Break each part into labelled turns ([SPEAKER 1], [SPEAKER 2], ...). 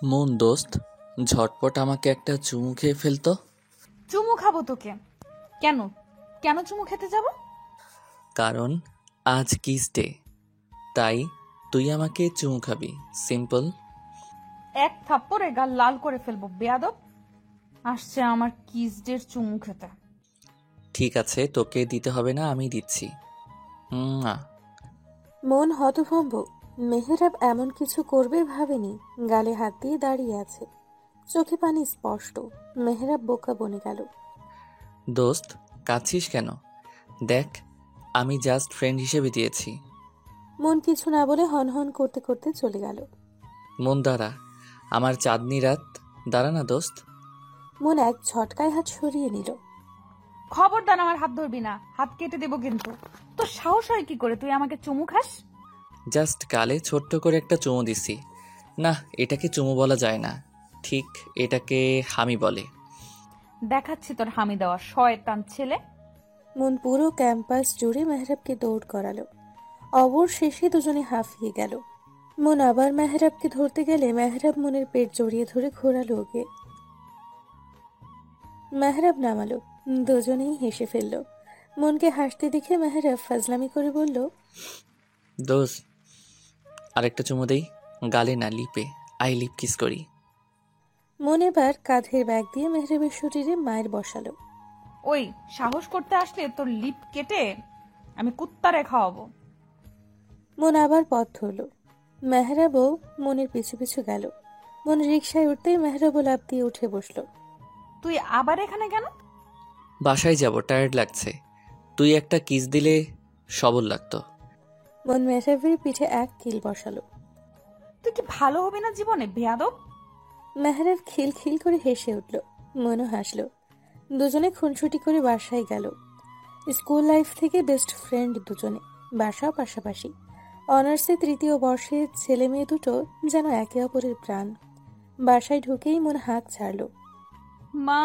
[SPEAKER 1] মন দোস্ত, ঝটপট আমাকে একটা চুমু খেয়ে ফেলতো।
[SPEAKER 2] চুমু খাবো তোকে? কেন? কেন চুমু খেতে যাব?
[SPEAKER 1] কারণ আজ কিস ডে, তাই তুই আমাকে চুমু খাবি, সিম্পল।
[SPEAKER 2] এক থাপ্পড়ে গাল লাল করে ফেলবো বেয়াদব। আসছে আমার কিসডের চুমু খেতে।
[SPEAKER 1] ঠিক আছে, তোকে দিতে হবে না, আমি দিচ্ছি। না।
[SPEAKER 3] মন হতভম্ব। মেহেরাব এমন কিছু করবে ভাবেনি। গালে হাত দিয়ে দাঁড়িয়ে আছে, চোখে পানি স্পষ্ট। মেহেরাব বোকা বনে গেল।
[SPEAKER 1] দোস্ত, কাঁদছিস কেন? দেখ, আমি জাস্ট ফ্রেন্ড হিসেবে দিয়েছি।
[SPEAKER 3] মন কিছু না বলে হনহন করতে করতে চলে গেল।
[SPEAKER 1] মন দাঁড়া, আমার চাঁদনি রাত, দাঁড়া না দোস্ত।
[SPEAKER 3] মন এক ঝটকায় হাত সরিয়ে নিল।
[SPEAKER 2] খবরদার আমার হাত ধরবি না, হাত কেটে দেবো কিন্তু। তোর সাহস হয় কি করে তুই আমাকে চুমু খাস?
[SPEAKER 1] জাস্ট গালে ছোট্ট করে একটা চুমু দিছি। না, এটাকে চুমু বলা যায় না, ঠিক এটাকে হামি বলে।
[SPEAKER 2] দেখাচ্ছি তোর হামি দেওয়া শয়তান ছেলে।
[SPEAKER 3] মন পুরো ক্যাম্পাস জুড়ে মেহরাবকে দৌড় করালো। অবশেষে দুজনে হাঁফিয়ে গেল। মন আবার মেহরাবকে ধরতে গেলে মেহরাব মনের পেট জড়িয়ে ধরে ঘোরালো ওকে। মেহরাব নামালো। দুজনেই হেসে ফেলল। মনকে হাসতে দেখে মেহরাব ফাজলামি করে বলল,
[SPEAKER 1] দোস্ত, আরেকটা চুমু দেই, গালে না, লিপে। আই লিপ কিস করি।
[SPEAKER 3] মন এবার কাঁধের ব্যাগ দিয়ে মেহরাবের শরীরে মায়ের বসালো।
[SPEAKER 2] ওই সাহস করতে আসলে তোর লিপ কেটে আমি কুত্তারে খাওয়াবো।
[SPEAKER 3] মন আবার পথ ধরল। মেহরাবও মনের পিছু পিছু গেল। মন রিকশায় উঠতেই মেহরাবও লাফ দিয়ে উঠে বসলো।
[SPEAKER 2] তুই আবার এখানে কেন?
[SPEAKER 1] বাসায় যাব, টায়ার্ড লাগছে। তুই একটা কিস দিলে সবল লাগতো।
[SPEAKER 3] মন মেহরাবের পিঠে এক কিল বসালো।
[SPEAKER 2] তুই কি ভালো হবি না জীবনে বেয়াদব?
[SPEAKER 3] মেহরাব খিলখিল করে হেসে উঠল। মনও হাসল। দুজনে খুনসুটি করে বাসায় গেল। স্কুল লাইফ থেকে বেস্ট ফ্রেন্ড দুজনে, বাসাও পাশাপাশি। অনার্সে তৃতীয় বর্ষে ছেলে মেয়ে দুটো যেন একে অপরের প্রাণ। বাসায় ঢুকেই মন হাঁক ছাড়ল।
[SPEAKER 2] মা,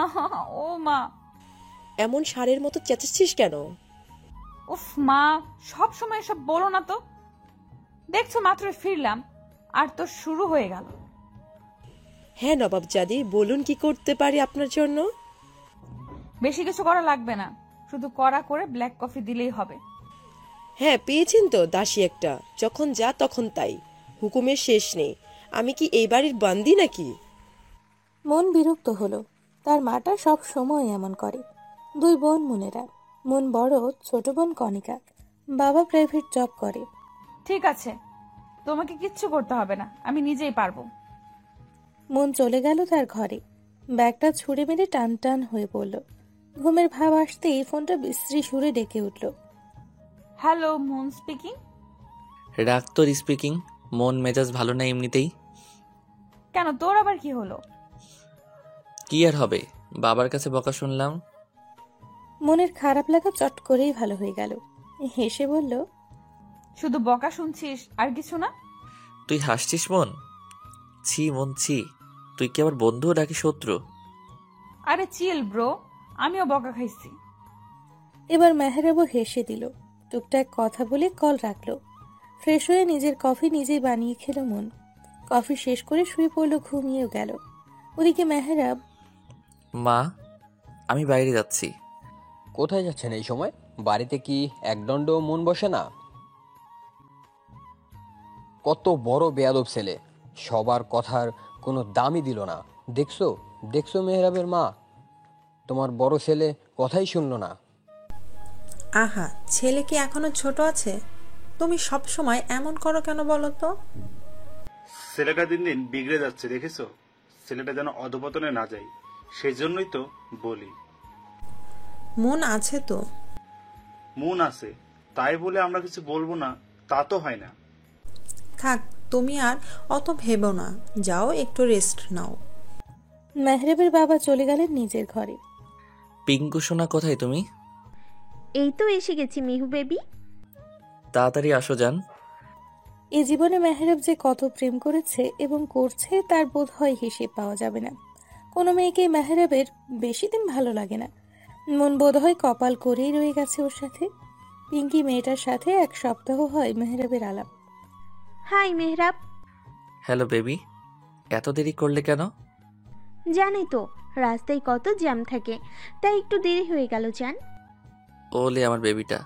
[SPEAKER 2] ও মা।
[SPEAKER 4] এমন ষাঁড়ের মতো চেঁচাচ্ছিস কেন?
[SPEAKER 2] উফ মা, সব সময় সব বলো না তো। দেখছো মাত্র ফিরলাম আর তো শুরু হয়ে গেল।
[SPEAKER 4] হ্যাঁ নবাবজাদি, বলুন কি করতে পারি আপনার জন্য?
[SPEAKER 2] বেশি কিছু করা লাগবে না, শুধু কড়া করে ব্ল্যাক কফি দিলেই হবে।
[SPEAKER 4] হ্যাঁ পেয়েছেন তো, দাসী একটা, যখন যা তখন তাই, হুকুমের শেষ নেই। আমি কি এই বাড়ির বান্দি নাকি?
[SPEAKER 3] মন বিরক্ত হলো। তার মাটা সব সময় এমন করে। দুই বোন মনেরা। মন বড়, ছোট বোন কণিকা। বাবা প্রাইভেট জব করে।
[SPEAKER 2] ঠিক আছে, তোমাকে কিচ্ছু করতে হবে না, আমি নিজেই পারবো।
[SPEAKER 3] মন চলে গেল তার ঘরে। ব্যাগটা ছুঁড়ে মেরে টান টান হয়ে পড়ল। ঘুমের ভাব আসতেই ফোনটা বিশ্রী সুরে ডেকে উঠল।
[SPEAKER 2] Hello, moon speaking.
[SPEAKER 1] রাগ তোর স্পিকিং, মন মেজাজ ভালো না এমনিতেই।
[SPEAKER 2] কেন, তোর আবার কি হলো?
[SPEAKER 1] কি আর হবে, বাবার কাছে বকা শুনলাম।
[SPEAKER 3] মনের খারাপ লাগা চট করেই ভালো হয়ে গেল। হেসে বলল,
[SPEAKER 2] শুধু বকা শুনছিস আর কিছু না?
[SPEAKER 1] তুই হাসছিস মন? ছি মন ছি, তুই কি আবার বন্ধু নাকি শত্রু?
[SPEAKER 2] আরে চিল ব্রো, আমিও বকা খাইছি।
[SPEAKER 3] এবার মেহরাবও হেসে দিল। টুকটাক কথা বলে কল রাখলো। ফ্রেশ হয়ে নিজের কফি নিজেই বানিয়ে খেলো মন। কফি শেষ করে শুয়ে পড়লো, ঘুমিয়েও গেল। ওদিকে মেহরাব,
[SPEAKER 1] মা, আমি বাইরে যাচ্ছি।
[SPEAKER 5] কোথায় যাচ্ছেন এই সময়? বাড়িতে কি একদণ্ড মন বসে না? কত বড় বেয়াদব ছেলে, সবার কথার কোনো দামই দিল না। দেখছো দেখছো মেহরাবের মা, তোমার বড় ছেলে কথাই শুনলো না।
[SPEAKER 6] আহা, ছেলে কি এখনো ছোট আছে? তুমি সব সময় এমন করো কেন বলো তো?
[SPEAKER 7] ছেলেটা দিন দিন বিগড়ে যাচ্ছে, দেখেছো? ছেলেটা যেন অধপতনে না যায়, সেই জন্যই তো বলি।
[SPEAKER 6] মন আছে তো।
[SPEAKER 7] মন আছে তাই বলে আমরা কিছু বলবো না তা তো হয় না।
[SPEAKER 6] থাক, তুমি আর অত ভেবো না, যাও একটু রেস্ট নাও।
[SPEAKER 3] মেহরাবের বাবা চলে গেলেন নিজের ঘরে।
[SPEAKER 1] পিঙ্কু সোনা, কোথায় তুমি?
[SPEAKER 8] এই তো এসে গেছি মিহু বেবি।
[SPEAKER 1] তাড়াতাড়ি আসো যান।
[SPEAKER 3] এ জীবনে মেহরাব যে কত প্রেম করেছে এবং করছে তার বোধ হয় হিসেব পাওয়া যাবে না। কোনো মেয়েকে মেহরাবের বেশি দিন ভালো লাগে না। মন বোধ হয় কপাল করেই রয়ে গেছে ওর সাথে। পিঙ্কি মেয়েটার সাথে এক সপ্তাহ হয় মেহরাবের আলাপ।
[SPEAKER 8] হাই মেহরাব।
[SPEAKER 1] Hello baby. এত দেরি করলে কেন?
[SPEAKER 8] জানি তো রাস্তায় কত জ্যাম থাকে, তাই একটু দেরি হয়ে গেল জান।
[SPEAKER 1] ওলে আমার বেবিটা,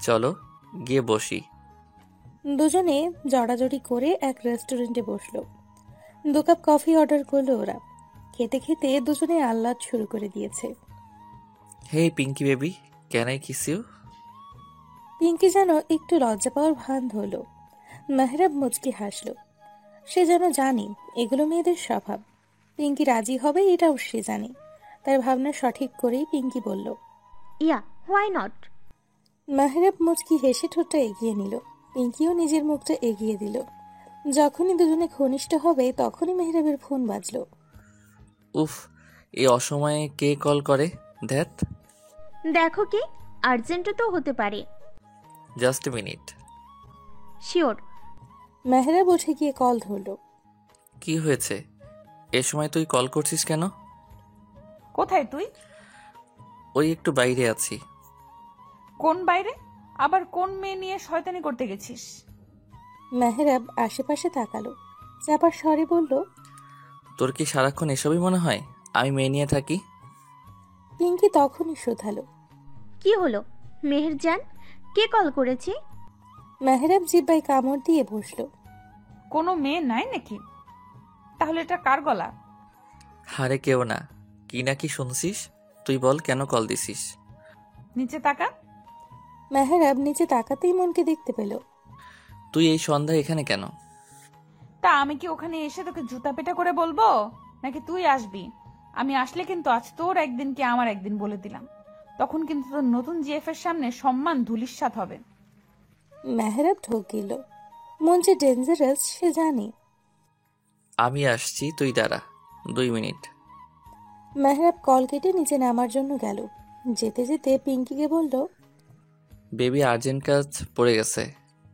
[SPEAKER 1] চলো গিয়ে বসি।
[SPEAKER 3] দুজনে জড়াজড়ি করে এক রেস্টুরেন্টে বসলো। 2 কাপ কফি অর্ডার করলো ওরা। খেতে খেতে দুজনে আহ্লাদ শুরু করে দিয়েছে।
[SPEAKER 1] Hey Pinky baby, can I kiss you?
[SPEAKER 3] Pinky যেন একটু লজ্জা পাওয়ার ভান ধরল। মেহরাব মুচকি হাসল। সে যেন জানে এগুলো মেয়েদের স্বভাব। পিঙ্কি রাজি হবে এটাও সে জানে। তার ভাবনা সঠিক করেই পিঙ্কি বলল,
[SPEAKER 8] ইয়া, হোয়াই নট।
[SPEAKER 3] মেহরাব মুচকি হেসে ঠোঁটটা এগিয়ে নিল। পিঙ্কিও নিজের মুখটা এগিয়ে দিল। যখনই দুজনে ঘনিষ্ঠ হবে তখনই মেহরাবের ফোন বাজলো।
[SPEAKER 1] উফ, এই অসময়ে কে কল করে? ধ্যাত।
[SPEAKER 8] দেখো কি, আর্জেন্টও তো হতে পারে।
[SPEAKER 1] Just a minute.
[SPEAKER 8] Sure.
[SPEAKER 3] Mehrab উঠে গিয়ে কল ধরল।
[SPEAKER 1] কি হয়েছে? এ সময় তুই কল করছিস কেন?
[SPEAKER 2] কোথায় তুই?
[SPEAKER 1] ওই একটু বাইরে আছি।
[SPEAKER 2] কোন বাইরে? আবার কোন মেয়ে নিয়ে শয়তানি করতে গেছিস?
[SPEAKER 3] মেহরাব আশেপাশে তাকালো, চাপার স্বরে বলল,
[SPEAKER 1] তোর কি সারাক্ষণ এসবই মনে হয় আমি মেয়ে নিয়ে থাকি?
[SPEAKER 3] পিঙ্কি তখনই শোধালো।
[SPEAKER 8] কি হলো মেহেরজান, কে কল করেছে?
[SPEAKER 3] মেহরাব জিব্বায় কামড় দিয়ে বসলো।
[SPEAKER 2] কোনো মেয়ে নাই নাকি? তাহলে এটা কার গলা?
[SPEAKER 1] হারে কেউ না। কি না কি শুনছিস? তুই বল কেন কল দিছিস?
[SPEAKER 2] নিচে তাকা।
[SPEAKER 3] মেহরাব নিচে তাকাতেই মনকে দেখতে পেল।
[SPEAKER 1] তুই এই সন্ধ্যায় এখানে কেন?
[SPEAKER 2] তা আমি কি ওখানে এসে তোকে জুতা পেটা করে বলবো, নাকি তুই আসবি? আমি আসলে কিন্তু আজ তোর একদিন কি আমার একদিন বলে দিলাম। তখন কিন্তু তোর নতুন জিএফ এর সামনে সম্মান ধুলিস্যাৎ হবে।
[SPEAKER 3] মেহরাব ঢোক গেল। মন যে ডেঞ্জারাস সে জানে।
[SPEAKER 1] আমি আসছি, তুই দাঁড়া 2 মিনিট।
[SPEAKER 3] মেহরাব কল কেটে নিচে নামার জন্য গেল। যেতে যেতে পিঙ্কিকে বলল,
[SPEAKER 1] বেবি আর্জেন্ট কাজ পড়ে গেছে,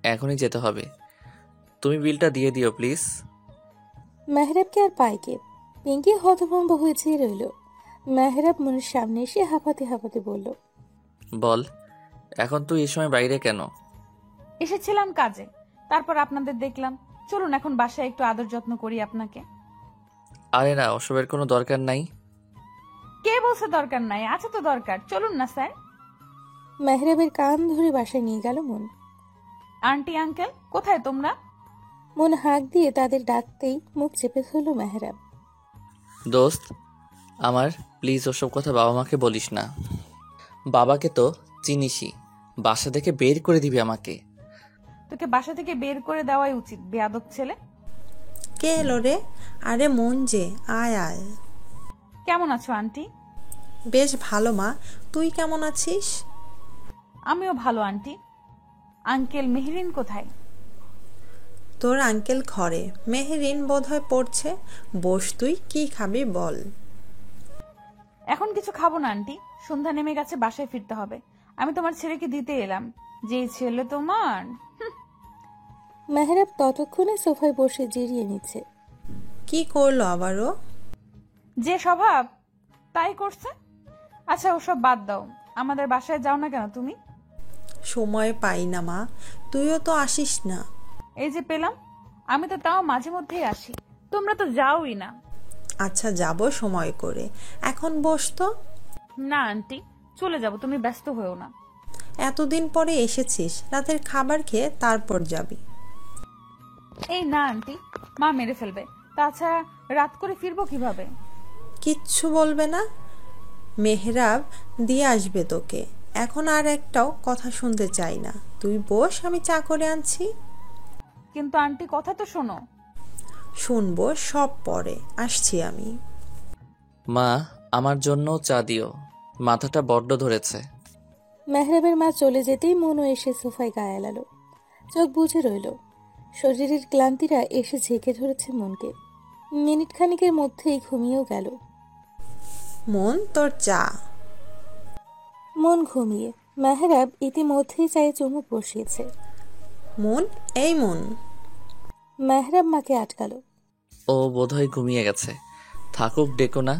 [SPEAKER 1] এখনই যেতে হবে। তুমি বিলটা দিয়ে দিও প্লিজ।
[SPEAKER 3] মেহরাবকে আর পাইকে। পিঙ্কি হতভম্ব হয়ে চেয়ে রইল। মেহরাব মনের সামনে এসে হাঁপাতে হাঁপাতে বলল,
[SPEAKER 1] বল, এখন তুই এই সময় বাইরে কেন?
[SPEAKER 2] এসেছিলাম কাজে, তারপর আপনাদের দেখলাম। চলুন এখন বাসায় একটু আদর যত্ন করি আপনাকে।
[SPEAKER 1] আরে না, ওসবের কোনো দরকার নাই।
[SPEAKER 2] কে বলছে দরকার নাই? আছে তো দরকার, চলুন না স্যার।
[SPEAKER 3] মেহরাবের কান ধরে বাসায় নিয়ে গেল মন।
[SPEAKER 2] আন্টি আঙ্কেল কোথায় তোমরা?
[SPEAKER 3] মন হাঁক দিয়ে তাদের ডাকতেই মুখ চেপে ধরল মেহরাব।
[SPEAKER 1] দোস্ত আমার, প্লিজ ওসব কথা বাবা মাকে বলিস না। বাবাকে তো চিনিসই, বাসা থেকে বের করে দিবি আমাকে।
[SPEAKER 2] তোকে বাসা থেকে বের করে দেওয়াই উচিত, বেয়াদব ছেলে।
[SPEAKER 6] কে এলো রে? আরে মন যে, আয় আয়।
[SPEAKER 2] কেমন আছো আন্টি?
[SPEAKER 6] বেশ ভালো মা, তুই কেমন আছিস?
[SPEAKER 2] আমিও ভালো আন্টি। আঙ্কেল মেহরিন কোথায়?
[SPEAKER 6] তোর আঙ্কেল ঘরে, মেহেরিন বোধহয় পড়ছে। বস, তুই কি খাবি বল।
[SPEAKER 2] এখন কিছু খাবো না আন্টি, সন্ধ্যা নেমে গেছে, বাসায় ফিরতে হবে। আমি তোমার ছেলেকে দিতে এলাম। যে ছেলে তোমার।
[SPEAKER 3] মেহরাব ততক্ষণে সোফায় বসে জিরিয়ে নিচ্ছে।
[SPEAKER 6] কি করলো আবারও?
[SPEAKER 2] যে স্বভাব তাই করছে। আচ্ছা ওসব বাদ দাও, আমাদের বাসায় যাও না কেন তুমি?
[SPEAKER 6] সময় পাই না মা, তুইও তো আসিস না।
[SPEAKER 2] এই যে পেলাম, আমি তো তাও মাঝে মধ্যেই আসি, তোমরা তো যাওই না।
[SPEAKER 6] আচ্ছা যাব সময় করে, এখন বস তো।
[SPEAKER 2] না আন্টি, চলে যাব, তুমি ব্যস্ত হয়েও না।
[SPEAKER 6] এতদিন পরে এসেছিস, রাতের খাবার খেয়ে তারপর যাবি।
[SPEAKER 2] এই না আন্টি, মা মেরে ফেলবে। তাছাড়া রাত করে ফিরবো কিভাবে?
[SPEAKER 6] কিচ্ছু বলবে না, মেহরাব দিয়ে আসবে তোকে। এখন আর একটাও কথা শুনতে চাই না, তুই বস, আমি চা করে আনছি।
[SPEAKER 2] কিন্তু আন্টি কথা তো শোনো।
[SPEAKER 6] শুনবো সব পরে, আসছি আমি।
[SPEAKER 1] মা, আমার জন্য চা দিও, মাথাটা বড্ড ধরেছে।
[SPEAKER 3] মেহরাবের মা চলে যেতেই মনও এসে সোফায় গায়ে এলালো। চোখ বুজে রইল। শরীরের ক্লান্তিরা এসে ঝেঁকে ধরেছে মনকে। মিনিট খানিকের মধ্যেই ঘুমিয়েও গেল।
[SPEAKER 6] মন, তোর চা।
[SPEAKER 3] মন ঘুমিয়ে। মেহরাব ইতিমধ্যেই চায়ে চুমুক বসিয়েছে।
[SPEAKER 6] মন, এই মন।
[SPEAKER 3] মেহরাব মাকে আটকালো।
[SPEAKER 1] ও বোধহয় ঘুমিয়ে গেছে, থাকুক, ডেকো না।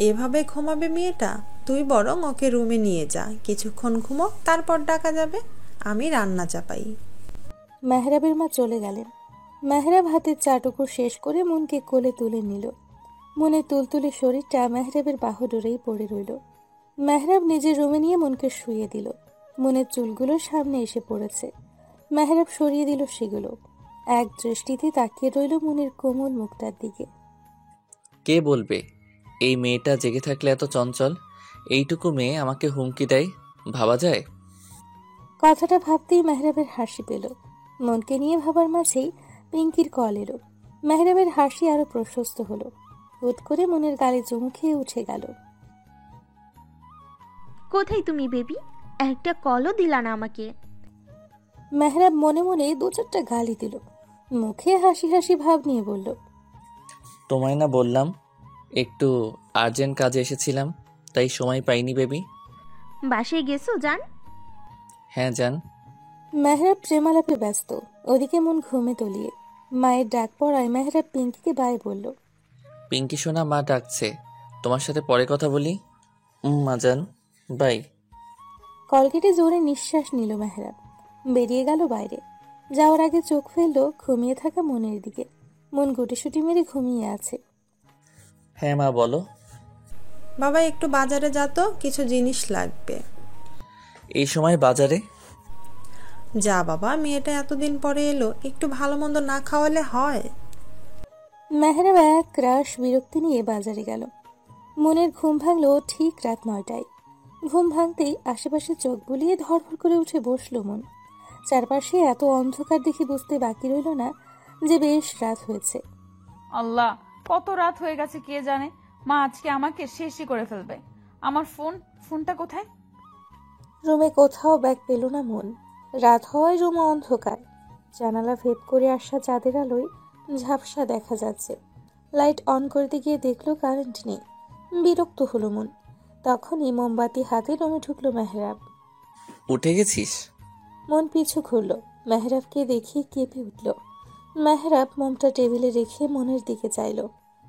[SPEAKER 6] এভাবে ঘুমাবে মেয়েটা? তুই বরং ওকে রুমে নিয়ে যা, কিছুক্ষণ ঘুমো, তারপর ডাকা যাবে। আমি রান্না চাপাই।
[SPEAKER 3] মেহরাবের মা চলে গেলেন। মেহরাব হাতের চাটুকু শেষ করে মনকে কোলে তুলে নিল। মনের তুলতুলে শরীরটা মেহরাবের বাহুডোরেই পড়ে রইল। মেহরাব নিজের রুমে নিয়ে মনকে শুইয়ে দিল। মনের চুলগুলো সামনে এসে পড়েছে। মেহরাব সরিয়ে দিল সেগুলো। এক দৃষ্টিতে তাকিয়ে রইল মনের কোমল মুখটার দিকে।
[SPEAKER 1] কে বলবে এই মেয়েটা জেগে থাকলে এত চঞ্চল? এইটুকু মেয়ে আমাকে হুমকি দেয়, ভাবা যায়?
[SPEAKER 3] কথাটা ভাবতেই মেহরাবের হাসি পেল। মনকে নিয়ে ভাবার মাঝেই পিঙ্কির কল এলো। মেহরাবের হাসি আরো প্রশস্ত হলো। হুট করে মনের গালে চুমু খেয়ে উঠে গেল।
[SPEAKER 8] কোথায় তুমি বেবি? একটা কলও দিলা না আমাকে।
[SPEAKER 3] মেহরাব মনে মনে দু চারটা গালি দিল। মুখে হাসি হাসি ভাব নিয়ে বলল,
[SPEAKER 1] তোমায় না বললাম একটু আর্জেন্ট কাজে এসেছিলাম, তাই সময় পাইনি বেবি।
[SPEAKER 8] বাসায় গেছো জান?
[SPEAKER 1] হ্যাঁ জান।
[SPEAKER 3] মেহরাব প্রেমালাপে ব্যস্ত। ওদিকে মন ঘুমে তলিয়ে। মায়ের ডাক পড়ায় মেহরাব পিঙ্কিকে বাই বলল।
[SPEAKER 1] পিঙ্কি সোনা, মা ডাকছে, তোমার সাথে পরে কথা বলি। মা জান, বাই।
[SPEAKER 3] কল কেটে জোরে নিঃশ্বাস নিল মেহরাব। বেরিয়ে গেল বাইরে। যাওয়ার আগে চোখ ফেললো ঘুমিয়ে থাকা মনের দিকে। মন গুটিসুটি মেরে ঘুমিয়ে আছে।
[SPEAKER 1] হ্যাঁ মা বলো।
[SPEAKER 6] বাবা একটু বাজারে যা তো, কিছু জিনিস লাগবে।
[SPEAKER 1] এই সময় বাজারে?
[SPEAKER 6] যা বাবা, মেয়েটা এতদিন পরে এলো, একটু ভালো মন্দ না খাওয়ালে হয়?
[SPEAKER 3] মেহরাব এক রাশ বিরক্তি নিয়ে বাজারে গেল। মনের ঘুম ভাঙলো ঠিক রাত 9টায়। ঘুম ভাঙতেই আশেপাশে চোখ বুলিয়ে ধড়ফড় করে উঠে বসলো মন। চারপাশে এত অন্ধকার দেখে বুঝতে বাকি রইল না যে বেশ রাত হয়েছে।
[SPEAKER 2] আল্লাহ, কত রাত হয়ে গেছে কে জানে। মা আজকে আমাকে শেষই করে ফেলবে। আমার ফোনটা কোথায়?
[SPEAKER 3] রুমে কোথাও ব্যাগ পেল না মন। রাত হওয়ায় রুমে অন্ধকার। জানালা ভেদ করে আসা চাঁদের আলোয় ঝাপসা দেখা যাচ্ছে। লাইট অন করতে গিয়ে দেখলো কারেন্ট নেই। বিরক্ত হলো মন। তখনই মোমবাতি হাতে রুমে ঢুকলো মেহরাব।
[SPEAKER 1] উঠে গেছিস?
[SPEAKER 3] মন পিছু ঘুরল। মেহরাবকে দেখে কেঁপে উঠল। মেহরাব মোমটা টেবিলে রেখে মনের দিকে চাইল।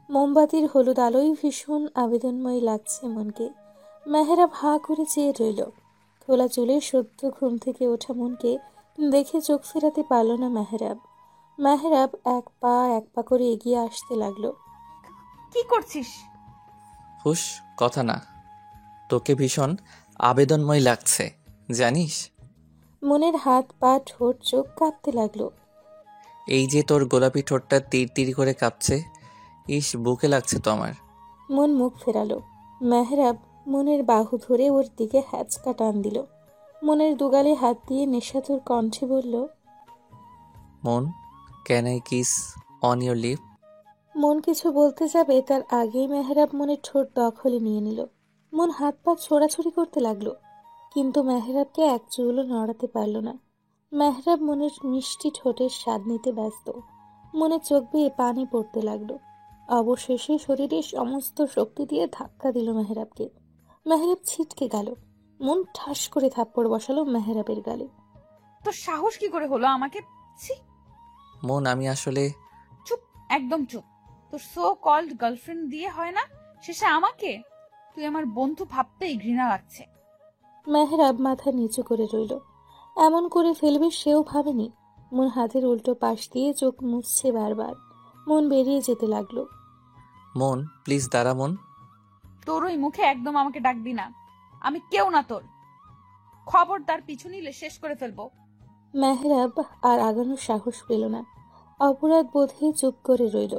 [SPEAKER 3] মোমবাতির হলুদ আলোয় ভীষণ আবেদনময় লাগছে মনকে। মেহরাব হাঁ করে চেয়ে রইল। খোলা চুলে সদ্য ঘুম থেকে ওঠা মনকে দেখে চোখ ফেরাতে পারল না মেহরাব। মেহরাব এক পা করে এগিয়ে আসতে লাগলো।
[SPEAKER 2] কি করছিস?
[SPEAKER 1] হুশ, কথা না। তোকে ভীষণ আবেদনময় লাগছে, জানিস?
[SPEAKER 3] মনের হাত পা ঠোঁট চোখ কাঁপতে লাগলো।
[SPEAKER 1] এই যে তোর গোলাপি ঠোঁটটা তীর তীর করে কাঁপছে, ইস বুকে লাগছে তো আমার।
[SPEAKER 3] মন মুখ ফেরালো। মেহরাব মনের বাহু ধরে ওর দিকে হ্যাচকা টান দিল। মনের দুগালে হাত দিয়ে নেশাতুর কণ্ঠে বলল,
[SPEAKER 1] Mon, can I kiss on your lip?
[SPEAKER 3] Mon কিছু বলতে যাবে তার আগেই মেহরাব মনের ঠোঁট দখলে নিয়ে নিল। মন হাত পা ছোড়াছুড়ি করতে লাগলো, কিন্তু মেহরাবকে এক চুলও নড়াতে পারল না। মেহরাব মনের মিষ্টি ঠোঁটের স্বাদ নিতে ব্যস্ত। মনের চোখ বেয়ে পানি পড়তে লাগলো। অবশেষে শরীরের সমস্ত শক্তি দিয়ে ধাক্কা দিল মেহরাবকে। মেহরাব ছিটকে গেল। মন ঠাস করে থাপ্পড় বসালো মেহরাবের গালে।
[SPEAKER 2] তোর সাহস কি করে হলো আমাকে? ছি!
[SPEAKER 1] মন, আমি আসলে...
[SPEAKER 2] চুপ, একদম চুপ। তোর সো কল্ড গার্লফ্রেন্ড দিয়ে হয় না, শেষে আমাকে? তুই আমার বন্ধু ভাবতেই ঘৃণা লাগছে।
[SPEAKER 3] মেহরাব মাথা নিচু করে রইল। এমন করে ফেলবে সেও ভাবেনি। মন হাতের উল্টো পাশ দিয়ে চোখ মুছছে বারবার। মন বেরিয়ে যেতে লাগলো।
[SPEAKER 1] মন প্লিজ দাঁড়া মন।
[SPEAKER 2] তোর ওই মুখে একদম আমাকে ডাকবি না। আমি কেউ না তোর। খবরদার পিছু নিলে শেষ করে ফেলবো।
[SPEAKER 3] মেহরাব আর আগানোর সাহস পেল না। অপরাধ বোধে চুপ করে রইল।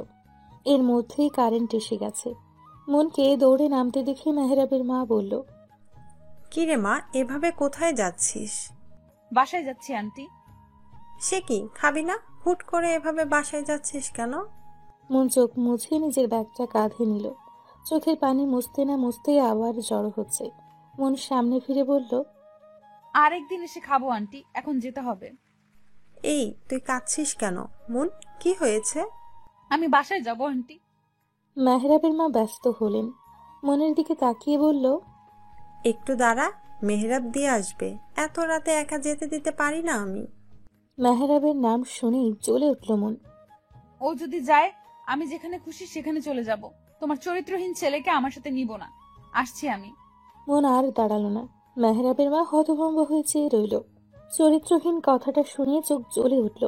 [SPEAKER 3] এর মধ্যেই কারেন্ট এসে গেছে। মনকে দৌড়ে নামতে দেখে মেহরাবের মা বলল,
[SPEAKER 6] কি রে মা, এভাবে কোথায় যাচ্ছিস?
[SPEAKER 2] বাসায় যাচ্ছি আন্টি।
[SPEAKER 6] সে কি, খাবি না? হুট করে এভাবে বাসায় যাচ্ছিস কেন?
[SPEAKER 3] মন চোখ মুছে নিজের ব্যাগটা কাঁধে নিল। চোখের পানি মুছতে না মুছতেই আবার জড়ো হচ্ছে। মন সামনে ফিরে বলল,
[SPEAKER 2] আরেকদিন এসে খাবো আন্টি, এখন যেতে হবে।
[SPEAKER 6] এই তুই কাঁদছিস কেন? মন, কি হয়েছে?
[SPEAKER 2] আমি বাসায় যাবো আন্টি।
[SPEAKER 3] মেহরাবের মা ব্যস্ত হলেন। মনের দিকে তাকিয়ে বলল,
[SPEAKER 6] একটু দাঁড়া, মেহরাব দিয়ে আসবে। এত রাতে একা যেতে দিতে পারি না আমি।
[SPEAKER 3] মেহরাবের নাম শুনেই জ্বলে উঠল মন।
[SPEAKER 2] ও যদি যায়, আমি যেখানে খুশি সেখানে চলে যাব। তোমার চরিত্রহীন ছেলেকে আমার সাথে নিব না। আসছি আমি।
[SPEAKER 3] মন আর দাঁড়ালো না। মেহরাবের মা হতভম্ব হয়ে চেয়ে রইল। চরিত্রহীন কথাটা শুনে চোখ জ্বলে উঠল।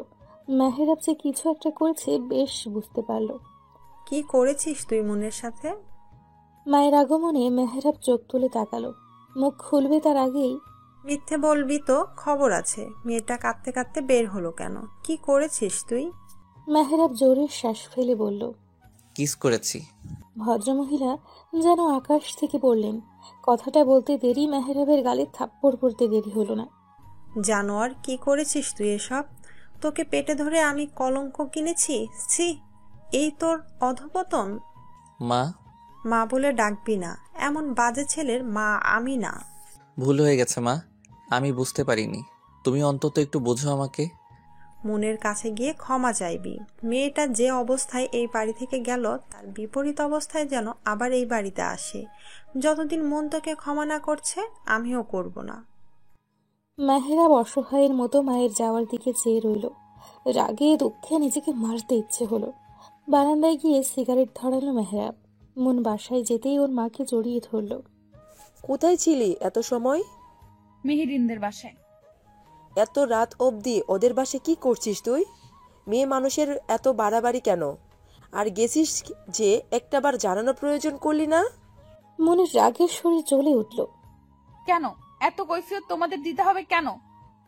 [SPEAKER 3] মেহেরাব যে কিছু একটা করেছে বেশ বুঝতে পারল।
[SPEAKER 6] কি করেছিস তুই মনের সাথে?
[SPEAKER 3] মায়ের আগমনে মেহেরাব চোখ তুলে তাকালো। মুখ খুলবে তার আগেই
[SPEAKER 6] মিথ্যে বলবি তো, খবর আছে। মেয়েটা কাঁদতে কাঁদতে বের হলো কেন? কি করেছিস তুই?
[SPEAKER 3] মেহেরাব জোরে শ্বাস ফেলে বলল।
[SPEAKER 1] কিস করেছি।
[SPEAKER 3] ভদ্রমহিলা যেন আকাশ থেকে পড়লেন। কথাটা বলতে দেরি মেহেরাবের গালে থাপ্পড় পড়তে দেরি হলো না।
[SPEAKER 6] জানোয়ার, কি করেছিস তুই এসব? তোকে পেটে ধরে আমি কলঙ্ক কিনেছি। ছি, এই তোর অধপতন।
[SPEAKER 1] মা,
[SPEAKER 6] মা বলে ডাকবি না, এমন বাজে ছেলের মা আমি না।
[SPEAKER 1] ভুল হয়ে গেছে মা, আমি বুঝতে পারিনি। তুমি অন্তত একটু বোঝো আমাকে।
[SPEAKER 6] মনের কাছে গিয়ে ক্ষমা চাইবি। মেয়েটা যে অবস্থায় এই বাড়ি থেকে গেল তার বিপরীত অবস্থায় যেন আবার এই বাড়িতে আসে। যতদিন মন তোকে ক্ষমা না করছে আমিও করব না।
[SPEAKER 3] মেহেরাব অসহায়ের মতো মায়ের যাওয়ার দিকে চেয়ে রইল। রাগে দুঃখে নিজেকে মারতে ইচ্ছে হলো। বারান্দায় গিয়ে সিগারেট ধরালো মেহেরাব। মন বাসায় যেতেই ওর মাকে জড়িয়ে ধরল।
[SPEAKER 4] কোথায় ছিলি এত সময়?
[SPEAKER 2] মেহেরিনদের বাসায়।
[SPEAKER 4] এত রাত অবধি ওদের বাসে কি করছিস তুই? মেয়ে মানুষের এত বাড়াবাড়ি কেন? আর গেছিস যে একটাবার জানানো প্রয়োজন করলি না?
[SPEAKER 3] মনের রাগের শরীর জ্বলে উঠল।
[SPEAKER 2] কেন এত কৈফিয়ত তোমাদের দিতে হবে কেন?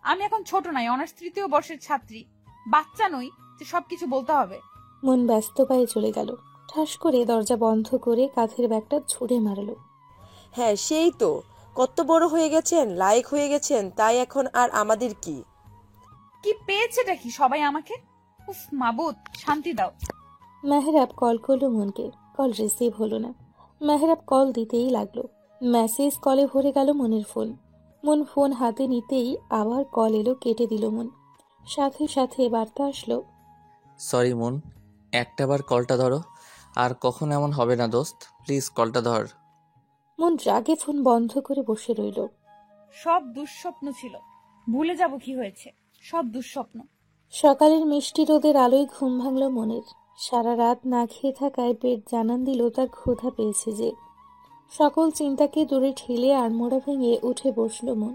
[SPEAKER 2] আমি এখন ছোট নাই, অনার্স 3য় বর্ষের ছাত্রী। বাচ্চা নই যে সবকিছু বলতে হবে।
[SPEAKER 3] মন ব্যস্ত পায়ে চলে গেল। ঠাস করে দরজা বন্ধ করে কাঁধের ব্যাগটা ছুঁড়ে মারল।
[SPEAKER 4] হ্যাঁ, সেই তো। কত বড় হয়ে গেছেন, লায়ক হয়ে গেছেন, তাই এখন আর আমাদের কি?
[SPEAKER 2] কি পেয়েছেটা কি সবাই আমাকে? উফ মাবুদ, শান্তি দাও।
[SPEAKER 3] মেহেরাব কল করলো মনকে। কল রিসিভ হলো না। মেহেরাব কল দিতেই লাগলো। মেসেজ কলে ভরে গেল মনের ফোন। মন ফোন হাতে নিতেই আবার কল এলো, কেটে দিল মন। সাথে সাথে বার্তা আসলো।
[SPEAKER 1] সরি মুন, একটাবার কলটা ধরো। আর কখন এমন হবে না দোস্ত, প্লিজ কলটা ধর।
[SPEAKER 3] মন রাগে ফোন বন্ধ করে বসে রইল।
[SPEAKER 2] সব দুঃস্বপ্ন ছিল, ভুলে যাব কি হয়েছে। সব দুঃস্বপ্ন।
[SPEAKER 3] সকালের মিষ্টি রোদের আলোয় ঘুম ভাঙল মনের। সারা রাত না খেয়ে থাকায় পেট জানান দিল তার ক্ষুধা পেয়েছে যে। সকল চিন্তাকে দূরে ঠেলে আড়মোড়া ভেঙে উঠে বসল মন।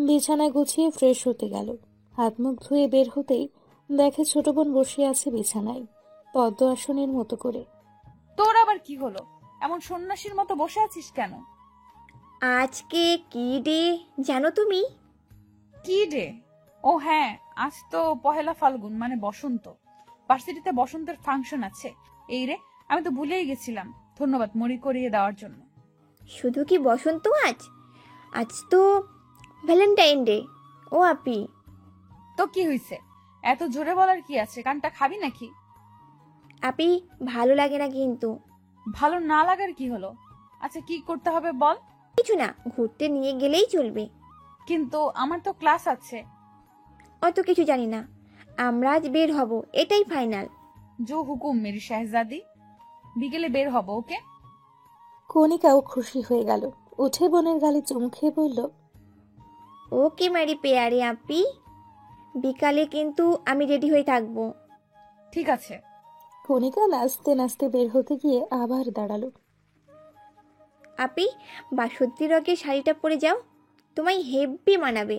[SPEAKER 3] বিছানা গুছিয়ে ফ্রেশ হতে গেল। হাত মুখ ধুয়ে বের হতেই দেখে ছোট বোন বসে আছে বিছানায়, পদ্ম আসনের মতো করে।
[SPEAKER 2] তোর আবার কি হলো? এমন সন্ন্যাসীর মতো বসে আছিস কেন?
[SPEAKER 9] আজকে কি ডে জানো তুমি?
[SPEAKER 2] কি ডে? ও হ্যাঁ, আজ তো পহেলা ফাল্গুন, মানে বসন্ত। ভার্সিটিতে বসন্তের ফাংশন আছে। এই রে, আমি তো ভুলেই গেছিলাম। ধন্যবাদ মনে করিয়ে দেওয়ার জন্য।
[SPEAKER 9] শুধু কি বসন্ত আজ? আজ তো ভ্যালেন্টাইন ডে। ও আপি,
[SPEAKER 2] তো কি হয়েছে? এত জোরে বলার কি আছে? কানটা খাবি নাকি?
[SPEAKER 9] আপি ভালো লাগে না কিন্তু।
[SPEAKER 2] ভালো না লাগার কি হলো? আচ্ছা কি করতে হবে বল।
[SPEAKER 9] কিছু না, ঘুরতে নিয়ে গেলেই চলবে।
[SPEAKER 2] কিন্তু আমার তো ক্লাস আছে।
[SPEAKER 9] অত কিছু জানি না, আমরা আজ বের হব, এটাই ফাইনাল।
[SPEAKER 2] জো হুকুম মেরি শাহজাদি। বিকেলে বের হব, ওকে?
[SPEAKER 3] কণিকাও খুশি হয়ে গেল। উঠে বোনের গালে চুমু খেয়ে বলল,
[SPEAKER 9] ওকে মেরি পেয়ারে আপি, বিকালে কিন্তু আমি রেডি হয়ে থাকবো।
[SPEAKER 2] ঠিক আছে।
[SPEAKER 3] কণিকা নাচতে নাচতে বের হতে গিয়ে আবার দাঁড়ালো।
[SPEAKER 9] আপি, বাসন্তী রঙের শাড়িটা পরে যাও, তোমায় হেব্বি মানাবে।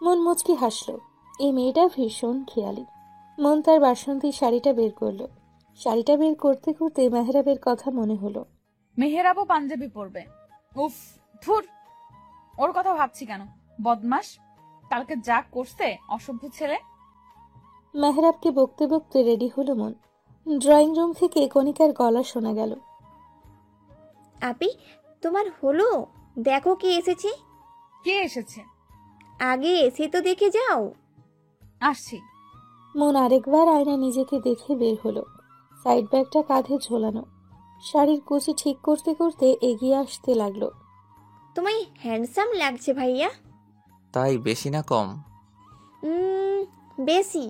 [SPEAKER 3] মন মুচকি হাসলো। এই মেয়েটা ভীষণ খেয়ালি। মন তার বাসন্তী শাড়িটা বের করলো। শাড়িটা বের করতে করতে মেহরাবের কথা মনে হলো।
[SPEAKER 2] মেহেরাবও পাঞ্জাবি পরবে। উফ, ধুর, ওর কথা ভাবছি কেন? বদমাস, কালকে যা করছে, অসভ্য ছেলে।
[SPEAKER 3] মেহরাবকে বকতে বকতে রেডি হলো মন। ড্রয়িং রুম থেকে কণিকার গলা শোনা গেল।
[SPEAKER 9] আপি, তোমার হলো? দেখো কে এসেছে।
[SPEAKER 2] কে এসেছে?
[SPEAKER 9] আগে এসে তো দেখে যাও।
[SPEAKER 2] আসছি।
[SPEAKER 3] মন আরেকবার আয়না নিজেকে দেখে বের হলো। সাইড ব্যাগটা কাঁধে ঝোলানো। শাড়ির কুচি ঠিক করতে করতে এগিয়ে আসতে লাগলো।
[SPEAKER 9] তোমায় হ্যান্ডসাম লাগছে ভাইয়া।
[SPEAKER 1] তাই বেশি না কম?
[SPEAKER 9] বেশি।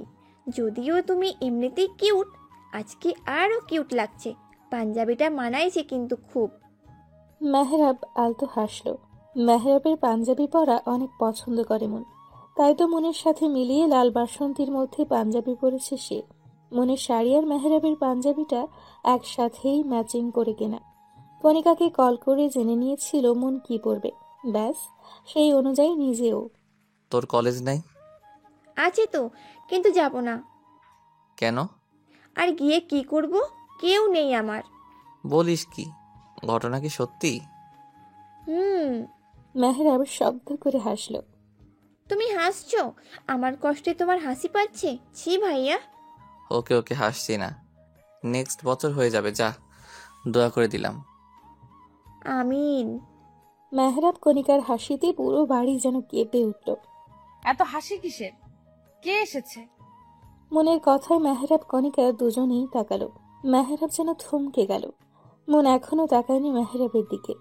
[SPEAKER 9] যদিও তুমি এমনিতেই কিউট, আজকে আরো কিউট লাগছে। পাঞ্জাবিটা মানাইছে কিন্তু খুব।
[SPEAKER 3] মেহরাব আলতো হাসলো। মেহরাবের পাঞ্জাবি পরা অনেক পছন্দ করে মন। তাই তো মনের সাথে মিলিয়ে লাল বাসন্তীর মধ্যে পাঞ্জাবি পরেছে সে। মনের শাড়ি আর মেহরাবের পাঞ্জাবিটা একসাথেই ম্যাচিং করে কেনা। কণিকাকে কল করে জেনে নিয়েছিল মন কি পরবে। ব্যাস সেই অনুযায়ী নিজেও।
[SPEAKER 1] তোর কলেজ নাই?
[SPEAKER 9] আছে তো, কিন্তু যাব না।
[SPEAKER 1] কেন?
[SPEAKER 9] আর গিয়ে কি করব? কেউ নেই আমার।
[SPEAKER 1] বলিস কি? ঘটনা কি সত্যি?
[SPEAKER 9] হুম।
[SPEAKER 3] মেহরাব শব্দ করে হাসল।
[SPEAKER 9] তুমি হাসছো? আমার কষ্টে তোমার হাসি পাচ্ছে? ছি ভাইয়া।
[SPEAKER 1] ওকে ওকে, হাসছি না। নেক্সট বছর হয়ে যাবে, যা। দোয়া করে দিলাম।
[SPEAKER 9] আমিন।
[SPEAKER 3] মেহরাব কণিকার হাসিতে পুরো বাড়ি যেন কেঁপে উঠল।
[SPEAKER 2] এত হাসি কিসের? কে এসেছে?
[SPEAKER 3] মনের কথায় মেহরাব কণিকা দুজনেই তাকালো। মেহরাব যেন থমকে গেল। মন এখনো তাকায়নি মেহরাবের দিকে।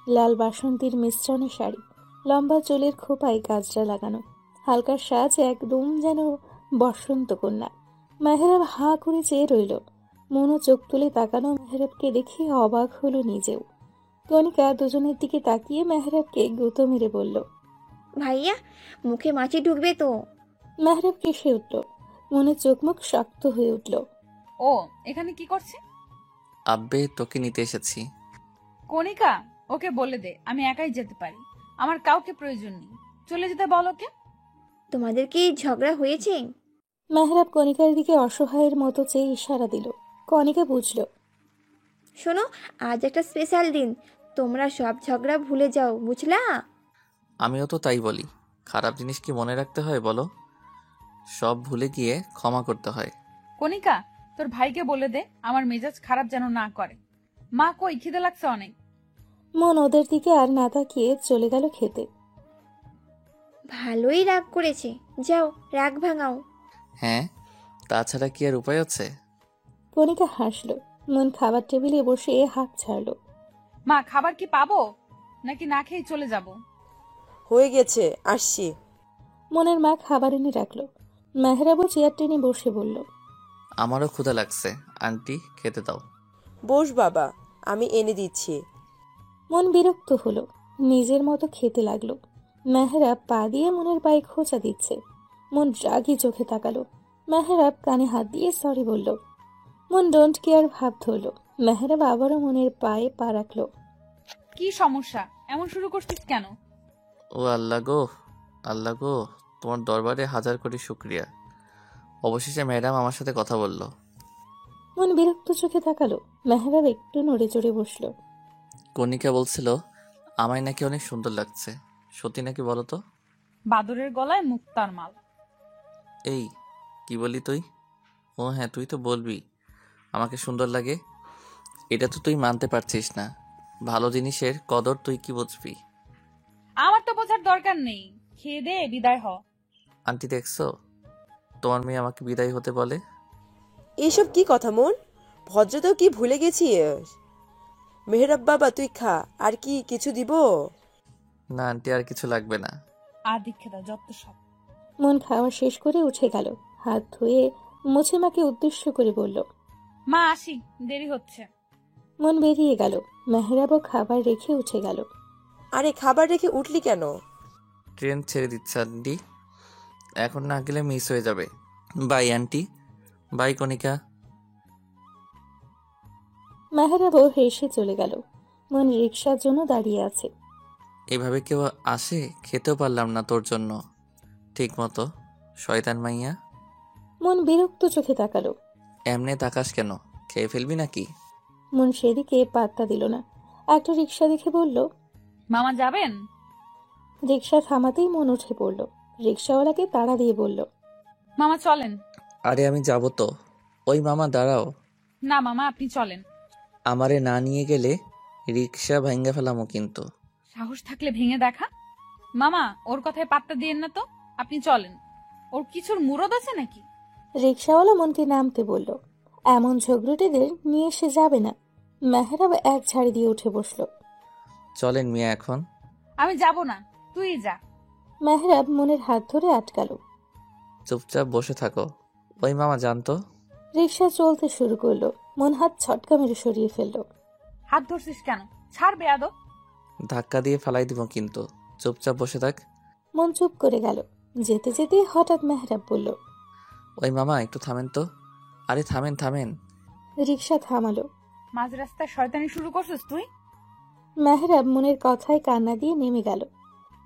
[SPEAKER 3] লাল বাসন্তীর মিশ্রণে শাড়ি, লম্বা চুলের খোপায় গাজরা লাগানো, হালকা সাজ, একদম যেন বসন্ত কন্যা। মেহরাব হা করে চেয়ে রইল। মনও চোখ তুলে তাকানো মেহরাবকে দেখে অবাক হলো নিজেও। কণিকা দুজনের দিকে তাকিয়ে মেহরাবকে গুঁতো মেরে বলল,
[SPEAKER 9] ভাইয়া, মুখে মাছি ঢুকবে তো।
[SPEAKER 3] মেহরাব কেসে উঠল। মনে চোখ মুখ শক্ত হয়ে উঠল।
[SPEAKER 2] ও এখানে কি করছে?
[SPEAKER 1] আব্বে, তোকে নিতে এসেছি।
[SPEAKER 2] কণিকা, ওকে বলে দে আমি একাই যেতে পারি, আমার কাউকে প্রয়োজন নেই। চলে যেতে বল ওকে।
[SPEAKER 9] তোমাদের কি ঝগড়া হয়েছে?
[SPEAKER 3] মেহরাব কণিকার দিকে অসহায়ের মতো চেয়ে ইশারা দিল। কণিকা বুঝল।
[SPEAKER 9] শোনো, আজ একটা স্পেশাল দিন, তোমরা সব ঝগড়া ভুলে যাও, বুঝলা?
[SPEAKER 1] আমিও তো তাই বলি। খারাপ জিনিস কি মনে রাখতে হয় বলো? সব ভুলে গিয়ে ক্ষমা করতে হয়।
[SPEAKER 2] কণিকা, তোর ভাইকে বলে দে আমার মেজাজ খারাপ যেন না করে। মা কই, খিদে লাগছে অনেক।
[SPEAKER 3] মন ওদের দিকে আর না তাকিয়ে চলে গেল খেতে।
[SPEAKER 9] ভালোই রাগ করেছে, যাও রাগ ভাঙাও।
[SPEAKER 1] হ্যাঁ, তাছাড়া কি আর উপায় আছে?
[SPEAKER 3] কণিকা হাসল। মন খাবার টেবিলে বসে হাঁক ছাড়ল।
[SPEAKER 2] মা, খাবার কি পাবো নাকি না খেয়ে চলে যাব?
[SPEAKER 4] হয়ে গেছে, আসছি।
[SPEAKER 3] মনের মা খাবার এনে রাখলো। মেহরাবও চেয়ার টেনে বসে বলল,
[SPEAKER 1] আমারও ক্ষুধা লাগছে, আন্টি খেতে দাও।
[SPEAKER 4] বস বাবা, আমি এনে দিচ্ছি।
[SPEAKER 3] মন বিরক্ত হলো। নিজের মতো খেতে লাগলো। মেহরাব পা দিয়ে মনের পায়ে খোঁচা দিচ্ছে। মন রাগি চোখে তাকালো। মেহরাব কানে হাত দিয়ে সরি বলল। মন ডোন্ট কেয়ার ভাব ধরল। মেহরাব আবারও মনের পায়ে পা রাখলো।
[SPEAKER 2] কি সমস্যা? এমন শুরু করছিস কেন?
[SPEAKER 1] ও আল্লাহ গো, আল্লাহ গো, তোমার দরবারে হাজার কোটি শুক্রিয়া। অবশেষে ম্যাডাম আমার সাথে কথা বলল।
[SPEAKER 3] মন বিরক্ত চোখে তাকালো। মেহরাব একটু নড়ে চড়ে বসলো।
[SPEAKER 1] কণিকা বলছিল আমায় নাকি অনেক সুন্দর লাগছে। সত্যি নাকি বলো তো?
[SPEAKER 2] বাদরের গলায় মুক্তার মাল।
[SPEAKER 1] এই, কি বলি তুই? ও হ্যাঁ, তুই তো বলবি আমাকে সুন্দর লাগে। এটা তো তুই মানতে পারছিস না। ভালো জিনিসের কদর তুই কি বুঝবি?
[SPEAKER 2] আমার তো বোঝার দরকার নেই, খেয়ে দে বিদায় হ।
[SPEAKER 1] আন্টি দেখছো, তোমার মেয়ে আমাকে বিদায় হতে বলে।
[SPEAKER 4] এইসব কি কথা মন? ভদ্রতাও কি ভুলে গেছিস? মেহরাব বাবা, তুই খা। আর কি কিছু দিব?
[SPEAKER 1] না আন্টি, আর কিছু লাগবে না।
[SPEAKER 2] আর দীক্ষিতা যত সব।
[SPEAKER 3] মন খাওয়া শেষ করে উঠে গেল। হাত ধুয়ে মুছে মাকে উদ্দেশ্য করে বলল,
[SPEAKER 2] মা আসি, দেরি হচ্ছে।
[SPEAKER 3] মন বেরিয়ে গেল। মেহরাবও খাবার রেখে উঠে গেল।
[SPEAKER 4] আরে, খাবার রেখে উঠলি কেন?
[SPEAKER 1] ট্রেন ছেড়ে দিচ্ছে আন্টি, এখন না গেলে মিস হয়ে যাবে। বাই আন্টি, বাই কণিকা।
[SPEAKER 3] মেহরাবও হেসে চলে গেল। মন রিক্সার জন্য দাঁড়িয়ে আছে।
[SPEAKER 1] এভাবে কেউ আসে? খেতেও পারলাম না তোর জন্য ঠিক মতো, শয়তান মাইয়া।
[SPEAKER 3] মন বিরক্ত চোখে তাকালো।
[SPEAKER 1] এমনে তাকাস কেন? খেয়ে ফেলবি নাকি?
[SPEAKER 3] মন সেদিকে পাত্তা দিল না। একটা রিক্সা দেখে বলল,
[SPEAKER 2] মামা যাবেন?
[SPEAKER 3] রিক্সা থামাতেই মন উঠে পড়ল। রিক্সাওয়ালাকে তাড়া দিয়ে বলল,
[SPEAKER 2] মামা চলেন।
[SPEAKER 1] আরে আমি যাব তো। ওই মামা দাঁড়াও।
[SPEAKER 2] না মামা, আপনি চলেন।
[SPEAKER 1] আমারে না নিয়ে গেলে রিক্সা ভাঙ্গা ফেলামো কিন্তু।
[SPEAKER 2] সাহস থাকলে ভেঙে দেখা। মামা, ওর কথায় পাত্তা দিয়েন না তো, আপনি চলেন। ওর কিছুর মুরদ আছে নাকি?
[SPEAKER 3] রিক্সাওয়ালা মনকে নামতে বলল। এমন ঝগড়ুটেদের নিয়ে সে যাবে না। মেহরাব এক ঝাড়ি দিয়ে উঠে বসলো।
[SPEAKER 1] চলেন মিয়া এখন।
[SPEAKER 2] আমি যাব না, তুই যা।
[SPEAKER 3] মেহরাব মনের হাত ধরে আটকালো।
[SPEAKER 1] চুপচাপ বসে থাকো। ওই মামা জানতো।
[SPEAKER 3] রিক্সা চলতে শুরু করলো। মন হাত ছটকা মেরে সরিয়ে ফেললো।
[SPEAKER 2] হাত ধরছিস কেন? ছাড় বেয়াদব।
[SPEAKER 1] ধাক্কা দিয়ে ফেলাই দিব কিন্তু, চুপচাপ বসে থাক।
[SPEAKER 3] মন চুপ করে গেল। যেতে যেতে হঠাৎ মেহরাব বলল,
[SPEAKER 1] ওই মামা একটু থামেন তো। আরে থামেন থামেন।
[SPEAKER 3] রিক্সা থামালো।
[SPEAKER 2] মাঝ রাস্তায় শয়তানি শুরু করছিস তুই?
[SPEAKER 3] মেহরাব মনের কথায় কান্না দিয়ে নেমে গেল।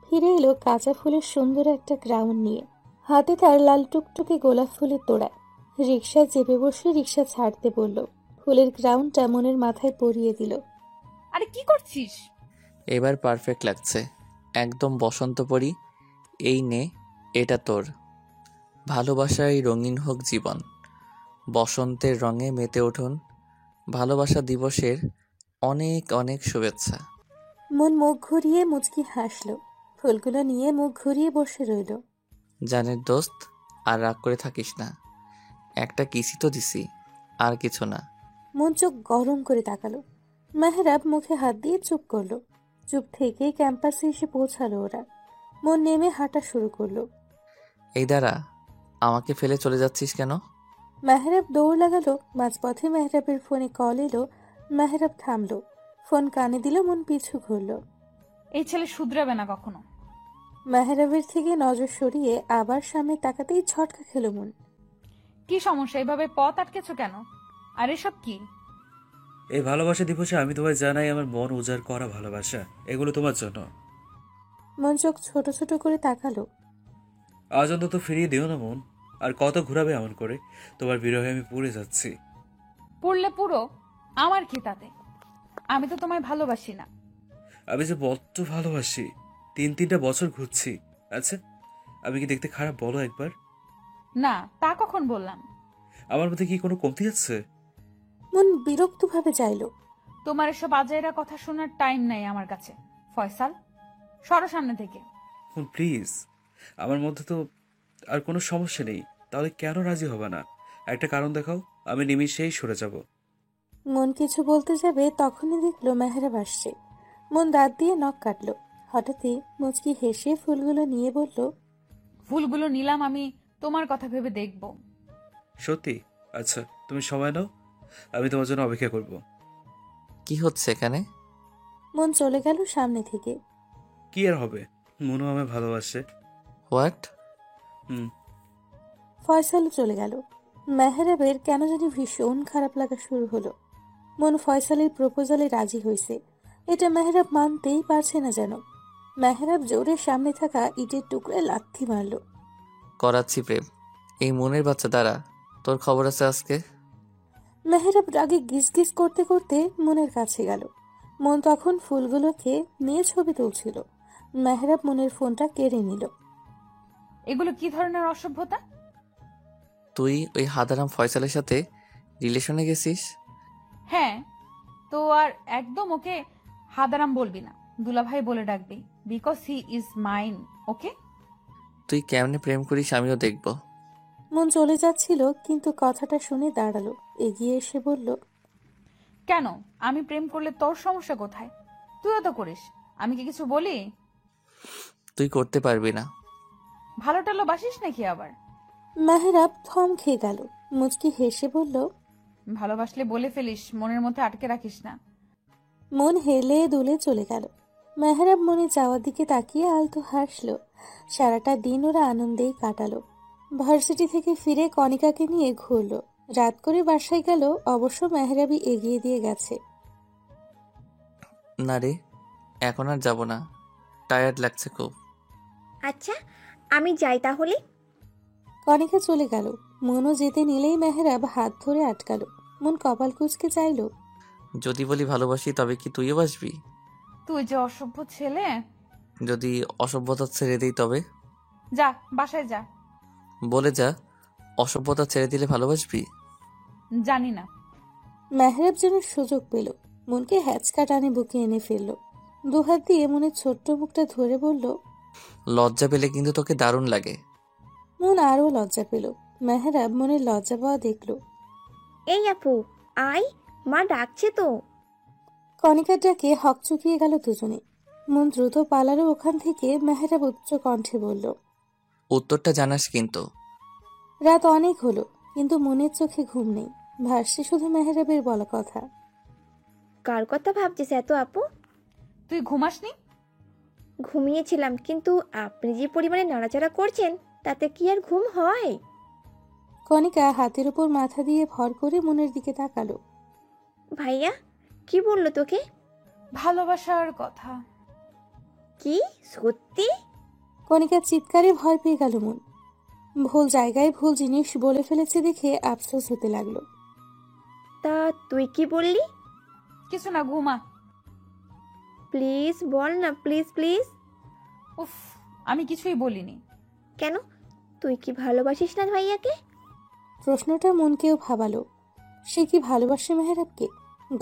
[SPEAKER 3] ফিরে এলো কাঁচা ফুলের সুন্দর একটা গ্রাউন্ড নিয়ে। হাতে তার লাল টুকটুকে গোলাপ ফুলের তোড়া। রিকশায় চেপে বসে রিকশা ছাড়তে বলল। ফুলের গ্রাউন্ডটা মনের মাথায় পরিয়ে দিল।
[SPEAKER 2] আরে কি করছিস?
[SPEAKER 1] এবার পারফেক্ট লাগছে, একদম বসন্ত পরি। এই নে, এটা তোর। ভালোবাসায় রঙিন হোক জীবন, বসন্তের রঙে মেতে উঠুন। ভালোবাসা দিবসের অনেক অনেক শুভেচ্ছা।
[SPEAKER 3] মন মুখ ঘুরিয়ে মুচকি হাসল। ফুলগুলো নিয়ে মুখ ঘুরিয়ে বসে রইল।
[SPEAKER 1] জানের দোস্ত, আর রাগ করে থাকিস না। একটা কিসি তো দিছি, আর কিছু না।
[SPEAKER 3] মন চোখ গরম করে তাকালো। মেহরাব মুখে হাত দিয়ে চুপ করলো। চুপ থেকেই ক্যাম্পাসে এসে পৌঁছালো ওরা। মন নেমে হাঁটা শুরু করলো।
[SPEAKER 1] এই দাঁড়া, আমাকে ফেলে চলে যাচ্ছিস কেন?
[SPEAKER 3] মেহরাব দৌড় লাগালো। মাঝপথে মেহরাবের ফোনে কল এলো। মেহরাব থামলো, ফোন কানে দিল। মন পিছু ঘুরলো।
[SPEAKER 2] এই ছেলে শুধরাবে না কখনো।
[SPEAKER 3] মেহরাবের থেকে নজর সরিয়ে আবার সামনে তাকাতেই ছটকা খেলো মন।
[SPEAKER 2] কি সমস্যা? এভাবে পথ আটকেছো কেন? আর এসব কি?
[SPEAKER 10] এই ভালোবাসা দিবসে আমি তোমায় জানাই আমার মন উজাড় করা ভালোবাসা। এগুলো তোমার জন্য।
[SPEAKER 3] মন চোখ ছোট ছোট করে তাকালো।
[SPEAKER 10] আজ অন্তত ফিরিয়ে দিও না মন। আর কত ঘুরাবে এমন করে? তোমার বিরহে আমি পুড়ে যাচ্ছি।
[SPEAKER 2] পড়লে পুরো, আমার কি তাতে? আমি তো তোমায় ভালোবাসি না।
[SPEAKER 10] আমি যে বড্ড ভালোবাসি। 3-3টা বছর ঘুরছি। আচ্ছা, আমি কি দেখতে খারাপ বলো একবার?
[SPEAKER 2] না, তা কখন বললাম?
[SPEAKER 10] আমার মধ্যে কি কোনো কমতি আছে?
[SPEAKER 3] মন বিরক্ত ভাবে চাইলো।
[SPEAKER 2] তোমার এসব আজাইরা কথা শোনার টাইম নাই আমার কাছে। ফয়সাল, সরো সামনে থেকে।
[SPEAKER 10] প্লিজ, আমার মধ্যে তো আর কোনো সমস্যা নেই। তাহলে কেন রাজি হবে না? একটা কারণ দেখাও, আমি নিমিষেই সরে যাব।
[SPEAKER 3] মন কিছু বলতে যাবে তখনই দেখলো মেহরাব আসছে। মন দাঁত দিয়ে নখ কাটলো। হঠাৎই মুচকি হেসে ফুলগুলো নিয়ে বলল,
[SPEAKER 2] ফুলগুলো নিলাম আমি তোমার কথা ভেবে দেখব।
[SPEAKER 10] সত্যি? আচ্ছা, তুমি সময় নাও, আমি তোমার জন্য অপেক্ষা করব।
[SPEAKER 1] কি হচ্ছে এখানে?
[SPEAKER 3] মন চলে গেল সামনে থেকে।
[SPEAKER 10] কি আর হবে, মনু আমায় ভালোবাসে।
[SPEAKER 1] হোয়াট?
[SPEAKER 10] হুম।
[SPEAKER 3] ফয়সালও চলে গেল। মেহরাবের কেন জানি ভীষণ খারাপ লাগা শুরু হলো। মন ফয়সালের প্রপোজালে রাজি হয়েছে, এটা মেহরাব মানতেই পারছে না যেন। মেহরাব জোরে সামনে থাকা ইটের টুকরে লাথি মারল।
[SPEAKER 1] করাচ্ছি প্রেম। এই মনের বাচ্চা দ্বারা তোর খবর আছে আজকে।
[SPEAKER 3] মেহরাব রাগে গিজ গিজ করতে করতে মনের কাছে গেল। মন তখন ফুলগুলোকে নিয়ে ছবি তুলছিল। মেহরাব মনের ফোনটা কেড়ে নিল।
[SPEAKER 2] এগুলো কি ধরনের অসভ্যতা?
[SPEAKER 1] তুই ওই হাদারাম ফয়সালের সাথে রিলেশনে গেছিস?
[SPEAKER 2] হ্যাঁ, তো আর একদম ওকে হাদারাম বলবি না, দুলাভাই বলে ডাকবি, বিকজ হি ইজ মাইন। ওকে?
[SPEAKER 1] তুই কেমনে প্রেম করিস আমিও দেখব।
[SPEAKER 3] মন চলে যাচ্ছিল, কিন্তু কথাটা শুনে দাঁড়ালো। এগিয়ে এসে বলল,
[SPEAKER 2] কেন? আমি প্রেম করলে তোর সমস্যা কোথায়? তুইও তো করিস, আমি কি কিছু বলি?
[SPEAKER 1] তুই করতে পারবি না।
[SPEAKER 2] ভালো টালো বাসিস নাকি আবার?
[SPEAKER 3] মেহরাব থম খেয়ে গেল। মুচকি হেসে বলল,
[SPEAKER 2] ভালোবাসলে বলে ফেলিস, মনের মধ্যে আটকে রাখিস না।
[SPEAKER 3] মন হেলে দুলে চলে গেল। মেহরাব মনে যাওয়ার দিকে তাকিয়ে আলতো হাসল। সারাটা দিন ওরা আনন্দেই কাটালো। ভার্সিটি থেকে ফিরে কণিকাকে নিয়ে ঘুরলো। রাত করে বাসায় গেল, অবশ্য মেহরাবই এগিয়ে দিয়ে গেছে।
[SPEAKER 1] না রে, এখন আর যাব না, টায়ার্ড লাগছে খুব।
[SPEAKER 9] আচ্ছা, আমি যাই তাহলে।
[SPEAKER 3] কণিকা চলে গেল। মনও যেতে নিলেই মেহরাব হাত ধরে আটকালো। মন কপাল কুঁচকে চাইল,
[SPEAKER 1] যদি বলি ভালোবাসি তবে কি তুইও বাসবি?
[SPEAKER 2] তুই যে অসভ্য ছেলে।
[SPEAKER 1] যদি অসভ্যতা ছেড়ে দিই তবে?
[SPEAKER 2] যা, বাসায় যা।
[SPEAKER 1] বলে যা, অসভ্যতা ছেড়ে দিলে ভালোবাসবি?
[SPEAKER 2] জানি না।
[SPEAKER 3] মেহরাব যেন সুযোগ পেল। মনকে হ্যাচকা টানে বুকে এনে ফেলল। দুহাত দিয়ে মনের ছোট্ট মুখটা ধরে বলল,
[SPEAKER 1] লজ্জা পেলে কিন্তু তোকে দারুণ লাগে।
[SPEAKER 3] মন আরও লজ্জা পেল। মেহরাব মনের লজ্জা পাওয়া দেখল।
[SPEAKER 9] এই আপু, আয়, মা ডাকছে তো।
[SPEAKER 3] কণিকার ডাকে হকচকিয়ে গেল দুজনে। মন দ্রুত পালালো ওখান থেকে। মেহরাব উচ্চ কণ্ঠে বলল,
[SPEAKER 1] উত্তরটা জানাস কিন্তু।
[SPEAKER 3] রাত অনেক হলো, কিন্তু মনের চোখে ঘুম নেই। ভাসছে শুধু মেহরাবের বলা কথা।
[SPEAKER 9] কার কথা ভাবছিস এত আপু?
[SPEAKER 2] তুই ঘুমাসনি?
[SPEAKER 9] ঘুমিয়েছিলাম, কিন্তু আপনি যে পরিমাণে নাড়াচাড়া করছেন তাতে কি আর ঘুম হয়?
[SPEAKER 3] কণিকা হাতের উপর মাথা দিয়ে ভর করে মনের দিকে তাকালো।
[SPEAKER 9] ভাইয়া কি বললো তোকে?
[SPEAKER 2] ভালোবাসার কথা।
[SPEAKER 9] কি সত্যি?
[SPEAKER 3] কণিকার চিৎকারে ভয় পেয়ে গেল মন। ভুল জায়গায় ভুল জিনিস বলে ফেলেছে দেখে আফসোস হতে লাগলো।
[SPEAKER 9] তা তুই কি বললি?
[SPEAKER 2] কিছু না, ঘুমা।
[SPEAKER 9] প্লিজ বল না, প্লিজ প্লিজ।
[SPEAKER 2] উফ, আমি কিছুই বলিনি।
[SPEAKER 9] কেন, তুই কি ভালোবাসিস না ভাইয়াকে?
[SPEAKER 3] প্রশ্নটা মনকেও ভাবালো। সে কি ভালোবাসে মেহেরাবকে?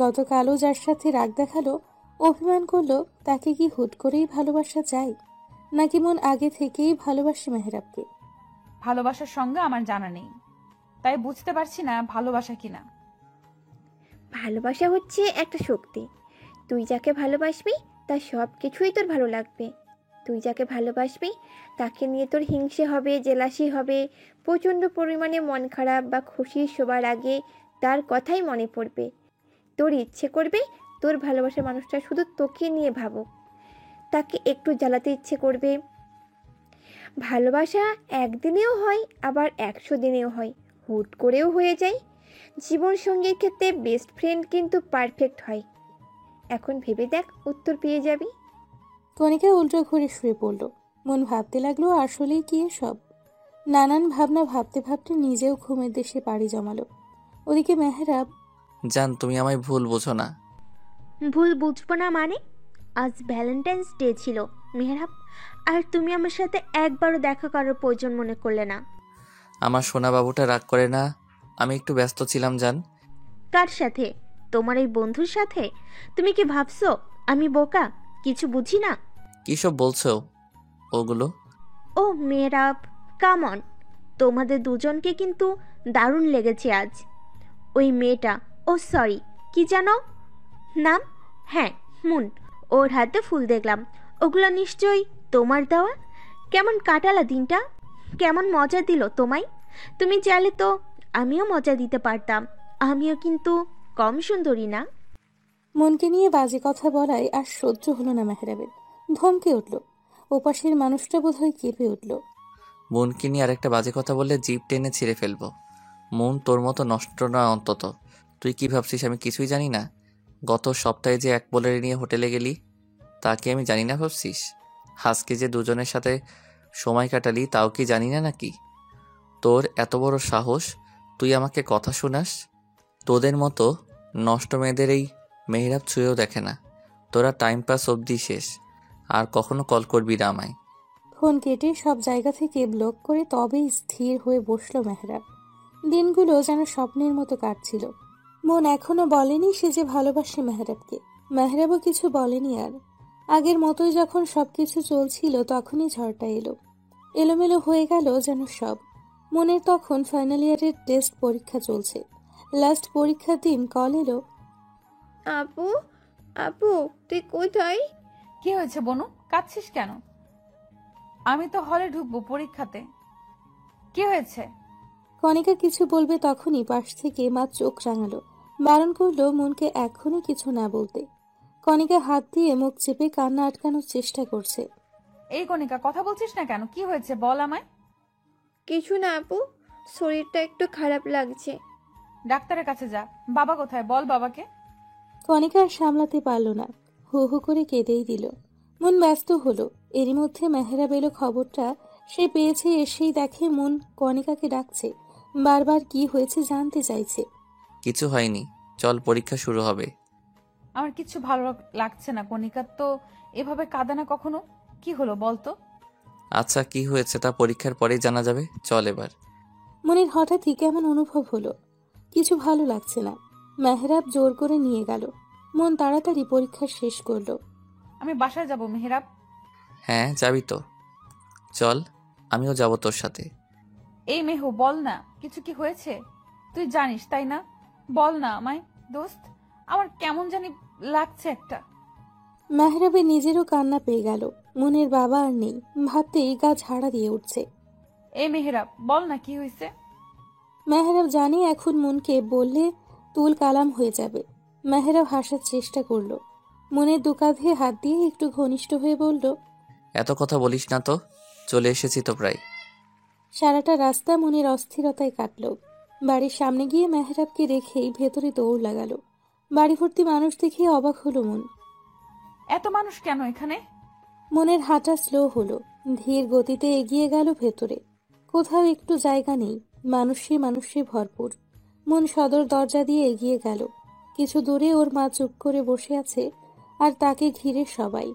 [SPEAKER 3] গতকালও যার সাথে রাগ দেখালো, অভিমান করলো, তাকে কি হুট করেই ভালোবাসা যায়, নাকি মন আগে থেকেই ভালোবাসে মেহেরাবকে?
[SPEAKER 2] ভালোবাসার সঙ্গে আমার জানা নেই, তাই বুঝতে পারছি না ভালোবাসা কিনা।
[SPEAKER 9] ভালোবাসা হচ্ছে একটা শক্তি। তুই যাকে ভালোবাসবি তার সব কিছুই তোর ভালো লাগবে। তুই যাকে ভালোবাসবি তাকে নিয়ে তোর হিংসে হবে, জেলাসি হবে, প্রচণ্ড পরিমাণে মন খারাপ বা খুশি সবার আগে তার কথাই মনে পড়বে। তোর ইচ্ছে করবে তোর ভালোবাসার মানুষটা শুধু তোকে নিয়ে ভাবুক, তাকে একটু জ্বালাতে ইচ্ছে করবে। ভালোবাসা একদিনেও হয়, আবার 100 দিনেও হয়, হুট করেও হয়ে যায়। জীবনসঙ্গীর ক্ষেত্রে বেস্ট ফ্রেন্ড কিন্তু পারফেক্ট হয়। এখন ভেবে দেখ, উত্তর পেয়ে যাবি।
[SPEAKER 3] কণিকা উল্টো ঘুরে শুয়ে পড়ল। মন ভাবতে লাগলো আসলেই কি এসব। নানান ভাবনা ভাবতে ভাবতে নিজেও ঘুমের দেশে পাড়ি জমালো। ওদিকে মেহেরাব।
[SPEAKER 1] জান, তুমি আমায় ভুল বোঝো না।
[SPEAKER 8] ভুল বুঝবো না মানে? আজ ভ্যালেন্টাইন্স ডে ছিল মেহরাব, আর তুমি আমার সাথে একবারও দেখা করার প্রয়োজন মনে করলে না।
[SPEAKER 1] আমার সোনা বাবুটা রাগ করে না, আমি একটু ব্যস্ত ছিলাম জান।
[SPEAKER 8] কার সাথে? তোমার এই বন্ধুর সাথে? তুমি কি ভাবছো আমি বোকা, কিছু বুঝি না?
[SPEAKER 1] কী সব বলছো ওগুলো?
[SPEAKER 8] ও মেহরাব, কাম অন, তোমাদের দুজনকে কিন্তু দারুণ লেগেছে আজ। ওই মেয়েটা, ও সরি, কি জানো নাম? হ্যাঁ, মুন। ওর হাতে ফুল দেখলাম, ওগুলো নিশ্চয়ই তোমার দেওয়া। কেমন কাটালা দিনটা? কেমন মজা দিল তোমায়? তুমি চাইলে তো আমিও মজা দিতে পারতাম। আমিও কিন্তু কম সুন্দরী না।
[SPEAKER 3] মনকে নিয়ে বাজে কথা বলায় আর সহ্য হলো না মেহেরাবের। ধমকে উঠল। ওপাশের মানুষটা বোধহয় কেঁপে উঠল।
[SPEAKER 1] মনকে নিয়ে আরেকটা বাজে কথা বললে জিভ টেনে ছিঁড়ে ফেলবো। মন তোর মতো নষ্ট না অন্তত। তুই কি ভাবছিস আমি কিছুই জানি না? গত সপ্তাহে যে এক বোলের নিয়ে হোটেলে গেলি, তা কি আমি জানি না ভাবছিস? আজকে যে দুজনের সাথে সময় কাটালি, তাও কি জানি না নাকি? তোর এত বড় সাহস, তুই আমাকে কথা শোনাস? তোদের মতো নষ্ট মেয়েদের এই মেহরাব ছুঁয়েও দেখে না। তোরা টাইম পাস অবধি শেষ, আর কখনো কল করবি না আমায়।
[SPEAKER 3] ফোন কেটে সব জায়গা থেকে ব্লক করে তবেই স্থির হয়ে বসলো মেহরাব। দিনগুলো যেন স্বপ্নের মতো কাটছিল। মন এখনো বলেনি সে যে ভালোবাসে মেহরাবকে। মেহরাবও কিছু বলেনি আর। আগের মতোই যখন সবকিছু চলছিল তখনই ঝড়টা এলো। এলোমেলো হয়ে গেল যেন সব। মনের তখন ফাইনাল ইয়ারের টেস্ট পরীক্ষা চলছে। লাস্ট পরীক্ষার দিন কল এলো।
[SPEAKER 9] আপু, আপু তুই কোথায়?
[SPEAKER 2] কি হয়েছে বনু, কাঁদছিস কেন? আমি তো হলে ঢুকবো পরীক্ষাতে। কি হয়েছে?
[SPEAKER 3] কণিকা কিছু বলবে তখনই পাশ থেকে মা চোখ রাঙালো, বারণ করলো মনকে এখনই কিছু না বলতে। কণিকা হাত দিয়ে মুখ চেপে কান্না আটকানোর চেষ্টা করছে।
[SPEAKER 2] এই কণিকা, কথা বলছিস না কেন? কি হয়েছে বল আমায়।
[SPEAKER 9] কিছু না আপু, শরীরটা একটু খারাপ লাগছে।
[SPEAKER 2] ডাক্তারের কাছে যা। বাবা কোথায়? বল বাবাকে।
[SPEAKER 3] কণিকা আর সামলাতে পারল না, হু হু করে কেঁদেই দিল। মন ব্যস্ত হলো। এরই মধ্যে মেহেরাব এলো খবরটা সে পেয়েছে। এসেই দেখে মন কণিকাকে ডাকছে, বারবার কি হয়েছে জানতে চাইছে।
[SPEAKER 1] কিছু হয়নি, চল পরীক্ষা শুরু হবে।
[SPEAKER 2] আমার কিছু ভালো লাগছে না কণিকা, তো এভাবে কাঁদে না কখনো। কি হলো বলতো?
[SPEAKER 1] আচ্ছা, কি হয়েছে তা পরীক্ষার পরেই জানা যাবে, চল এবার।
[SPEAKER 3] মনের হঠাৎই কেমন অনুভব হলো, কিছু ভালো লাগছে না। মেহরাব জোর করে নিয়ে গেল। মন তাড়াতাড়ি পরীক্ষা শেষ করলো।
[SPEAKER 2] আমি বাসায় যাব মেহরাব।
[SPEAKER 1] হ্যাঁ যাবি তো, চল আমিও যাব তোর সাথে।
[SPEAKER 2] এই মেহু, বল না, কিছু কি হয়েছে? তুই জানিস তাই না? বল না আমায় দোস্ত, আমার কেমন জানি লাগছে একটা।
[SPEAKER 3] মেহরাবের নিজেরও কান্না পেয়ে গেল। মনের বাবা আর নেই, ভাবতেই গা ঝাড়া দিয়ে উঠছে।
[SPEAKER 2] এই মেহরাব, বল না কি হয়েছে।
[SPEAKER 3] মেহরাব জানে এখন মনকে বললে তুল কালাম হয়ে যাবে। মেহরাব হাসার চেষ্টা করলো। মনের দু কাঁধে হাত দিয়ে একটু ঘনিষ্ঠ হয়ে বলল,
[SPEAKER 1] এত কথা বলিস না তো, চলে এসেছি তো প্রায়।
[SPEAKER 3] সারাটা রাস্তা মনের অস্থিরতায় কাটল। বাড়ির সামনে গিয়ে মেহরাবকে রেখেই ভেতরে দৌড় লাগালো। বাড়ি ভর্তি মানুষ দেখে অবাক হলো মন।
[SPEAKER 2] এত মানুষ কেন এখানে?
[SPEAKER 3] মনের হাঁটা স্লো হলো, ধীর গতিতে এগিয়ে গেল ভেতরে। কোথাও একটু জায়গা নেই, মানুষে ভরপুর। মন সদর দরজা দিয়ে এগিয়ে গেল। কিছু দূরে ওর মা চুপ করে বসে আছে, আর তাকে ঘিরে সবাই।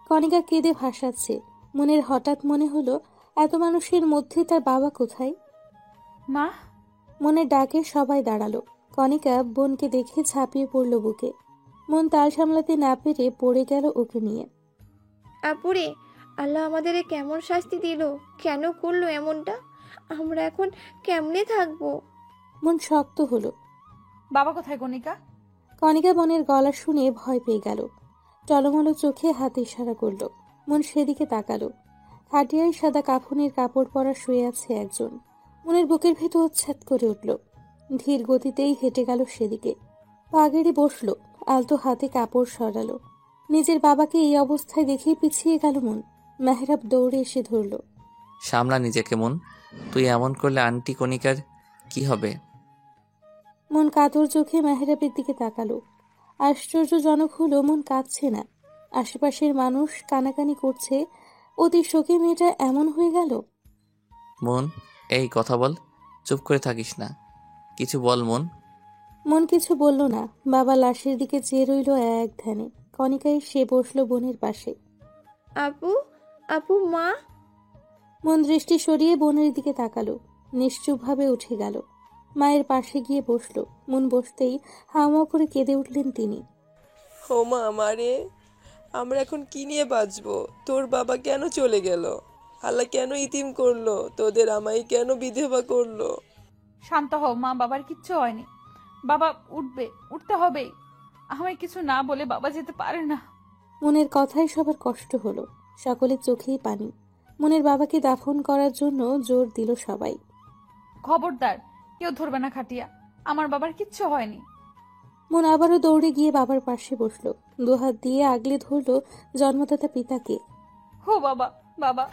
[SPEAKER 3] কণিকা কেঁদে ভাসাচ্ছে। মনের হঠাৎ মনে হলো, এত মানুষের মধ্যে তার বাবা কোথায়?
[SPEAKER 2] মা,
[SPEAKER 3] মনের ডাকে সবাই দাঁড়ালো। কণিকা বোনকে দেখে ঝাঁপিয়ে পড়ল বুকে। মন তাল সামলাতে না পেরে পড়ে গেল ওকে নিয়ে।
[SPEAKER 9] আপুরে, আল্লাহ আমাদের কেমন শাস্তি দিল? কেন করলো এমনটা? আমরা এখন কেমনে থাকবো?
[SPEAKER 3] মন শক্ত হলো।
[SPEAKER 2] বাবা কোথায় কণিকা?
[SPEAKER 3] কণিকা বোনের গলা শুনে ভয় পেয়ে গেল। টলমলো চোখে হাতে ইশারা করল। মন সেদিকে তাকালো। খাটিয়ায় সাদা কাফনের কাপড় পরা শুয়ে আছে একজন। মনের বুকের ভেতর উচ্ছ্বাদ করে উঠল। ধীর গতিতেই হেঁটে গেল সেদিকে। পা গেড়ে বসলো, আলতো হাতে কাপড় সরালো। নিজের বাবাকে এই অবস্থায় দেখেই পিছিয়ে গেল মন। মেহরাব দৌড়ে এসে ধরল।
[SPEAKER 1] সামলা নিজেকে মন, তুই এমন করলে আন্টি কণিকার কি হবে?
[SPEAKER 3] মন কাতর চোখে মেহরাবের দিকে তাকালো। আশ্চর্যজনক হলো, মন কাঁদছে না। আশেপাশের মানুষ কানাকানি করছে। অতি শোকে মেয়েটা এমন হয়ে গেল।
[SPEAKER 1] মন, এই কথা বল, চুপ করে থাকিস না, কিছু বল মন।
[SPEAKER 3] মন কিছু বলল না। বাবা লাশের দিকে চেয়ে রইল এক ধ্যানে। কণিকা এসে বসলো বোনের পাশে।
[SPEAKER 9] আপু, আপু, মা।
[SPEAKER 3] মন দৃষ্টি সরিয়ে বোনের দিকে তাকালো। নিশ্চুপভাবে উঠে গেল। মায়ের পাশে গিয়ে বসলো। মন বসতেই হাওয়া করে কেঁদে উঠলেন তিনি।
[SPEAKER 4] ও মা আমারে, আমরা এখন কি নিয়ে বাঁচবো? তোর বাবা কেন চলে গেল? আল্লাহ কেন ইতিম করলো? তোদের আমায় কেন বিধবা করলো?
[SPEAKER 2] শান্ত হও মা, বাবার কিচ্ছু হয়নি। বাবা উঠবে, উঠতে হবেই। আমায় কিছু না বলে বাবা যেতে পারে না।
[SPEAKER 3] মনের কথায় সবার কষ্ট হলো। সকলের চোখেই পানি। মনের বাবাকে দাফন করার জন্য জোর দিল সবাই।
[SPEAKER 2] খবরদার, কেউ ধরবে না খাটিয়া। আমার বাবার কিচ্ছু হয়নি।
[SPEAKER 3] মন আবারও দৌড়ে গিয়ে বাবার পাশে বসলো। দুহাত দিয়ে আগলে ধরলো জন্মদাতা পিতাকে।
[SPEAKER 2] হো বাবা, বাবা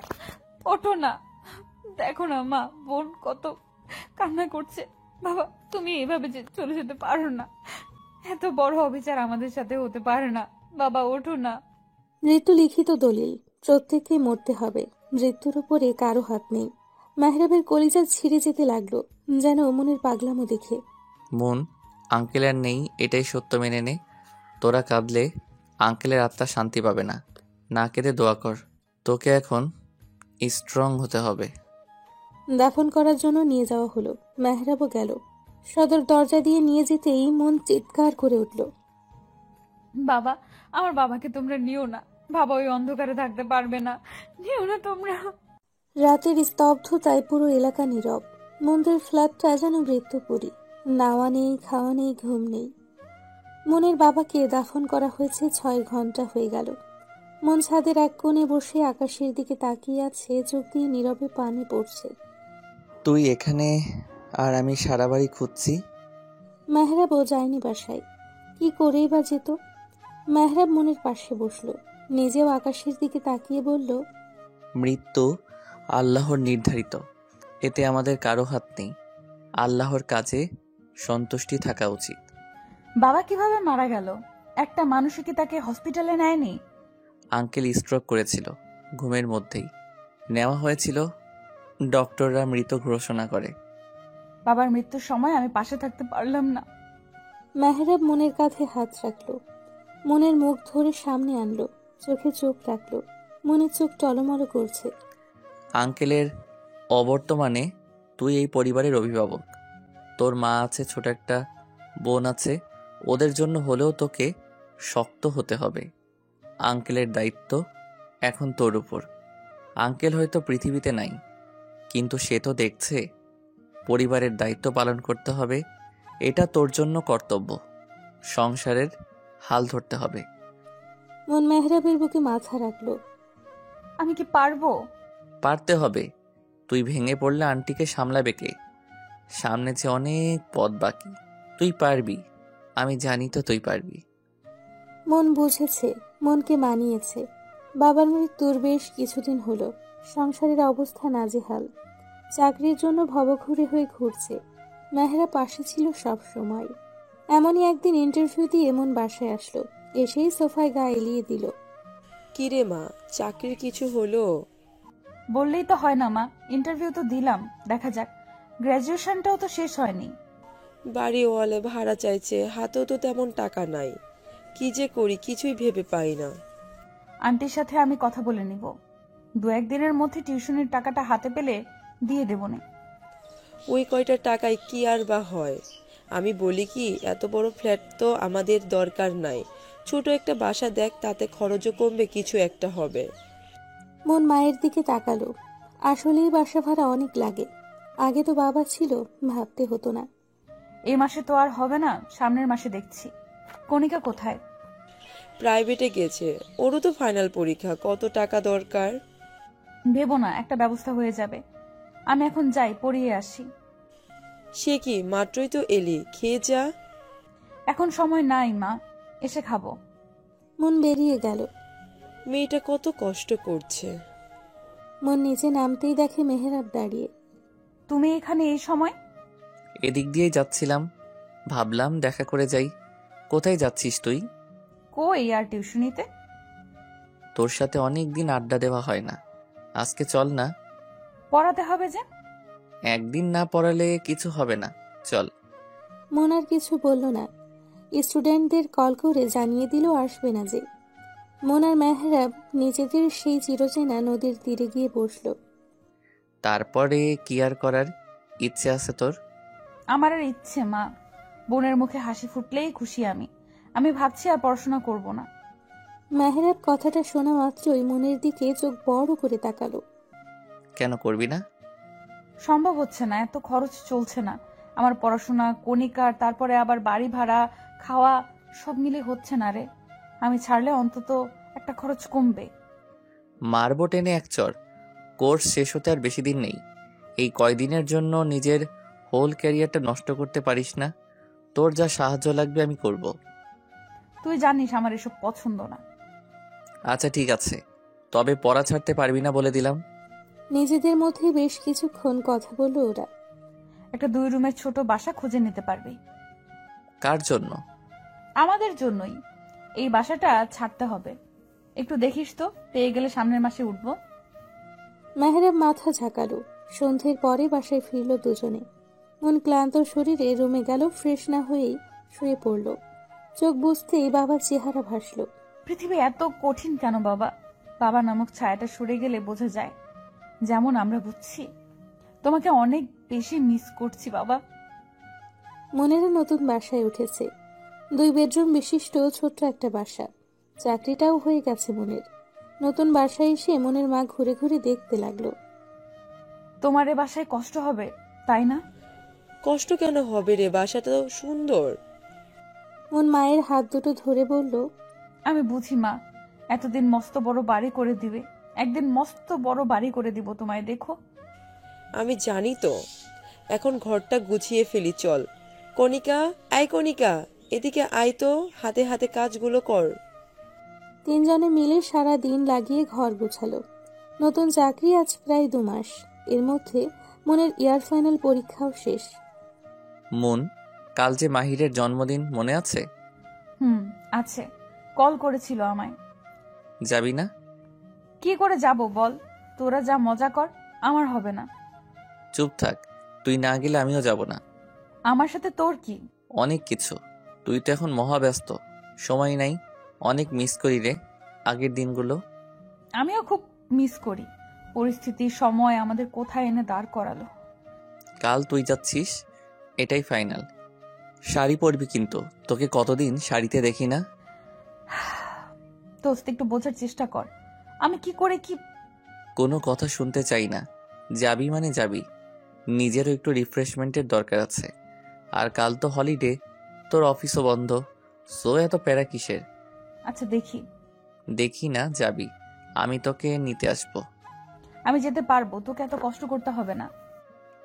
[SPEAKER 2] ওঠো না। দেখো না মা, বোন কত কান্না করছে। বাবা, তুমি এইভাবে যে চলে যেতে পারো না। এত বড় অবিচার আমাদের সাথে হতে পারে না। বাবা ওঠো না।
[SPEAKER 3] মৃত্যু লিখিত দলিল, প্রত্যেককে মরতে হবে। মৃত্যুর উপরে কারো হাত নেই। মেহরাবের কলিজা ছিঁড়ে যেতে লাগলো, যেন মনের পাগলামো দেখে।
[SPEAKER 1] মন, আঙ্কেল আর নেই, এটাই সত্য মেনে নে। তোরা কাঁদলে আঙ্কেলের আত্মা শান্তি পাবে না। না কেঁদে দোয়া কর। তোকে এখন স্ট্রং হতে হবে।
[SPEAKER 3] দাফন করার জন্য নিয়ে যাওয়া হলো। মেহরাবও গেল। সদর দরজা দিয়ে নিয়ে যেতেই মন চিৎকার করে উঠল।
[SPEAKER 2] বাবা, আমার বাবাকে তোমরা নিও না। বাবা ওই অন্ধকারে থাকতে পারবে না। নিও না তোমরা।
[SPEAKER 3] রাতের স্তব্ধতায় পুরো এলাকা নীরব। মন্দির ফ্ল্যাটটা যেন মৃত্যুপুরী। নাওয়া নেই, খাওয়া নেই, ঘুম নেই। মনের বাবাকে দাফন করা হয়েছে 6 ঘন্টা হয়ে গেল। মন ছাদের এক কোণে বসে আকাশের দিকে তাকিয়ে আছে, চোখ দিয়ে নীরবে পানি পড়ছে।
[SPEAKER 1] তুই এখানে আর আমি সারা বাড়ি খুঁজছি।
[SPEAKER 3] মেহরাবও যায়নি বাসায়। কি করেই বা যেত? মেহরাব মনের পাশে বসলো। নিজেও আকাশের দিকে তাকিয়ে বলল,
[SPEAKER 1] মৃত্যু আল্লাহর নির্ধারিত, এতে আমাদের কারো হাত নেই। আল্লাহর কাছে সন্তুষ্টি থাকা উচিত।
[SPEAKER 2] বাবা কিভাবে মারা গেল? একটা মানুষ কি তাকে হসপিটালে নেয়নি?
[SPEAKER 1] আঙ্কেল স্ট্রোক করেছিল, ঘুমের মধ্যেই নেওয়া হয়েছিল। ডক্টররা মৃত ঘোষণা করে।
[SPEAKER 2] বাবার মৃত্যুর সময় আমি পাশে থাকতে পারলাম না।
[SPEAKER 3] মেহরাব মনের কাঁধে হাত রাখলো। মনের মুখ ধরে সামনে আনলো, চোখে চোখ রাখলো। মনের চোখ টলমলো করছে।
[SPEAKER 1] আঙ্কেলের অবর্তমানে তুই এই পরিবারের অভিভাবক। তোর মা আছে, ছোট একটা বোন আছে। ওদের জন্য হলেও তোকে শক্ত হতে হবে। আঙ্কেলের দায়িত্ব এখন তোর উপর। আঙ্কেল হয়তো পৃথিবীতে নাই, কিন্তু সে তো দেখছে। পরিবারের দায়িত্ব পালন করতে হবে, এটা তোর জন্য কর্তব্য। সংসারের হাল ধরতে হবে।
[SPEAKER 3] মন মেহরাবের বুকে মাথা রাখলো।
[SPEAKER 2] আমি কি পারবো?
[SPEAKER 1] পারতে হবে। তুই ভেঙে পড়লে আন্টিকে সামলাবে কে? সামনে যে অনেক পথ বাকি। তুই পারবি, আমি জানি তো তুই পারবি।
[SPEAKER 3] মন বুঝেছে, মনকে মানিয়েছে। বাবার মৃত্যুর বেশ কিছুদিন হলো। সংসারের অবস্থা নাজেহাল। চাকরির জন্য ভবঘুরে হয়ে ঘুরছে। মেহরা পাশে ছিল সব সময়। এমনই একদিন ইন্টারভিউ দিয়ে মন বাসায় আসলো। এসেই সোফায় গা এলিয়ে দিল।
[SPEAKER 4] কিরে মা, চাকরির কিছু হলো?
[SPEAKER 2] বললেই তো হয় না মা, ইন্টারভিউ তো দিলাম, দেখা যাক। গ্র্যাজুয়েশনটাও তো শেষ হয়নি।
[SPEAKER 4] বাড়িওয়ালে ভাড়া চাইছে, হাতেও তো তেমন টাকা নাই। কি যে করি কিছুই ভেবে পাই না।
[SPEAKER 2] আন্টির সাথে আমি কথা বলে নিব, 2-1 দিনের মধ্যে টিউশনের টাকাটা হাতে পেলে দিয়ে দেব না।
[SPEAKER 4] ওই কয়টা টাকায় কি আর বা হয়? আমি বলি কি, এত বড় ফ্ল্যাট তো আমাদের দরকার নাই। ছোট একটা বাসা দেখ, তাতে খরচও কমবে, কিছু একটা হবে।
[SPEAKER 3] মন মায়ের দিকে তাকালো। আসলেই বাসা ভাড়া অনেক লাগে। আগে তো বাবা ছিল, ভাবতে হতো না।
[SPEAKER 2] এই মাসে তো আর হবে না, সামনের মাসে দেখছি। কণিকা কোথায়?
[SPEAKER 4] প্রাইভেটে গেছে, ওরও তো ফাইনাল পরীক্ষা, কত টাকা দরকার।
[SPEAKER 2] ভেবো না, একটা ব্যবস্থা হয়ে যাবে। আমি এখন যাই, পড়িয়ে আসি।
[SPEAKER 4] সে কি, মাত্রই তো এলি, খেয়ে যা।
[SPEAKER 2] এখন সময় নাই মা, এসে খাবো।
[SPEAKER 3] মন বেরিয়ে গেল।
[SPEAKER 4] মেয়েটা কত কষ্ট করছে।
[SPEAKER 3] মন নিচে নামতেই দেখে মেহেরাব দাঁড়িয়ে।
[SPEAKER 2] তুমি এখানে এই সময়?
[SPEAKER 1] এদিক দিয়েই যাচ্ছিলাম, ভাবলাম দেখা করে যাই। কোথায় যাচ্ছিস তুই?
[SPEAKER 2] কই আর টিউশনিতে।
[SPEAKER 1] তোর সাথে অনেক দিন আড্ডা দেওয়া হয় না, আজকে চল না।
[SPEAKER 2] পড়াতে হবে যে।
[SPEAKER 1] একদিন না পড়ালে কিছু হবে না, চল।
[SPEAKER 3] মন আর কিছু বলল না। স্টুডেন্টদের কল করে জানিয়ে দিল আসবে না যে। মন আর মেহরাব নিজেদের সেই চিরচেনা নদীর তীরে গিয়ে বসল।
[SPEAKER 1] তারপরে কি আর করার ইচ্ছে আছে তোর?
[SPEAKER 2] আমার আর ইচ্ছে মা, বোনের মুখে হাসি ফুটলেই খুশি আমি। আমি ভাবছি আর পড়াশোনা করব না।
[SPEAKER 3] মেহরাব কথাটা শোনা মাত্রই মনের দিকে চোখ বড় করে তাকালো।
[SPEAKER 1] কেন করবি না?
[SPEAKER 2] সম্ভব হচ্ছে না, এত খরচ চলছে না। আমার পড়াশোনা, কণিকার, তারপরে আবার বাড়ি ভাড়া, খাওয়া, সব মিলে হচ্ছে না রে। আমি ছাড়লে অন্তত একটা খরচ কমবে।
[SPEAKER 1] মারবো টেনে এক চর। কোর্স শেষ হতে আর বেশি দিন নেই। এই কয়দিনের জন্য নিজের হোল ক্যারিয়ারটা নষ্ট করতে পারিস না। তোর যা সাহায্য লাগবে আমি করব।
[SPEAKER 2] তুই জানিস আমার এসব পছন্দ না।
[SPEAKER 1] আচ্ছা ঠিক আছে, তবে পড়া ছাড়তে পারবি না বলে দিলাম।
[SPEAKER 3] নিজেদের মধ্যে বেশ কিছুক্ষণ কথা বলল ওরা।
[SPEAKER 2] একটা 2 রুমের ছোট বাসা খুঁজে নিতে পারবি।
[SPEAKER 1] কার জন্য?
[SPEAKER 2] আমাদের জন্যই। এই বাসাটা ছাড়তে হবে। একটু দেখিস তো, পেয়ে গেলে সামনের মাসে উঠবো।
[SPEAKER 3] মেহরাব মাথা ঝাঁকালো। সন্ধ্যের পরে বাসায় ফিরল দুজনে। মন ক্লান্ত শরীরে রুমে গেল, ফ্রেশ না হয়েই শুয়ে পড়ল। চোখ বুঝতেই বাবার চেহারা ভাসল।
[SPEAKER 2] পৃথিবী এত কঠিন কেন বাবা? বাবা নামক ছায়াটা সরে গেলে বোঝা যায়, যেমন আমরা বুঝছি। তোমাকে অনেক বেশি মিস করছি বাবা।
[SPEAKER 3] মনেরও নতুন বাসায় উঠেছে। 2 বেডরুম বিশিষ্ট ছোট্ট একটা বাসা। চাকরিটাও হয়ে গেছে মনের। নতুন বাসায় এসে মনের মা ঘুরে ঘুরে দেখতে লাগলো।
[SPEAKER 2] তোমার এ বাসায় কষ্ট হবে, তাই না?
[SPEAKER 4] কষ্ট কেন হবে রে, বাসাটা তো সুন্দর।
[SPEAKER 3] মন মায়ের হাত দুটো ধরে বলল,
[SPEAKER 2] আমি বুঝি মা, এতদিন মস্ত বড় বাড়ি করে দিবে, একদিন মস্ত বড় বাড়ি করে দিব তোমায়, দেখো।
[SPEAKER 4] আমি জানি তো। এখন ঘরটা গুছিয়ে ফেলি, চল। কণিকা, আয় কণিকা, এদিকে আয় তো, হাতে হাতে কাজগুলো কর।
[SPEAKER 3] 3 জনে মিলে সারা দিন লাগিয়ে ঘর গোছালো। নতুন চাকরি আজ প্রায় 2 মাস। এর মধ্যে মনের ইয়ার ফাইনাল পরীক্ষাও শেষ।
[SPEAKER 1] মন, কাল যে মাহিরের জন্মদিন মনে আছে?
[SPEAKER 2] আছে, কল করেছিল আমায়।
[SPEAKER 1] যাবি না?
[SPEAKER 2] কি করে যাব বল? তোরা যা মজা কর, আমার হবে না।
[SPEAKER 1] চুপ থাক, তুই না গেলে আমিও যাব না।
[SPEAKER 2] আমার সাথে তোর কি?
[SPEAKER 1] অনেক কিছু। তুই তো এখন মহাব্যস্ত, সময় নাই। অনেক মিস করি রে আগের দিনগুলো।
[SPEAKER 2] আমিও খুব মিস করি। পরিস্থিতি, সময় আমাদের কোথায় এনে দাঁড় করালো।
[SPEAKER 1] কাল তুই যাচ্ছিস, এটাই ফাইনাল। শাড়ি পরবি কিন্তু, তোকে কতদিন শাড়িতে দেখি না।
[SPEAKER 2] দোস্ত, একটু বোঝার চেষ্টা কর। আমি কি করে কি।
[SPEAKER 1] কোনো কথা শুনতে চাই না। যাবি মানে যাবি। নিজেরও একটু রিফ্রেশমেন্টের দরকার আছে। আর কাল তো হলিডে, তোর অফিসও বন্ধ। সো এত প্যারা কিসের?
[SPEAKER 2] আচ্ছা দেখি।
[SPEAKER 1] দেখি না, যাবি। আমি তোকে নিতে আসবো।
[SPEAKER 2] আমি যেতে পারবো, তোকে এত কষ্ট করতে হবে না।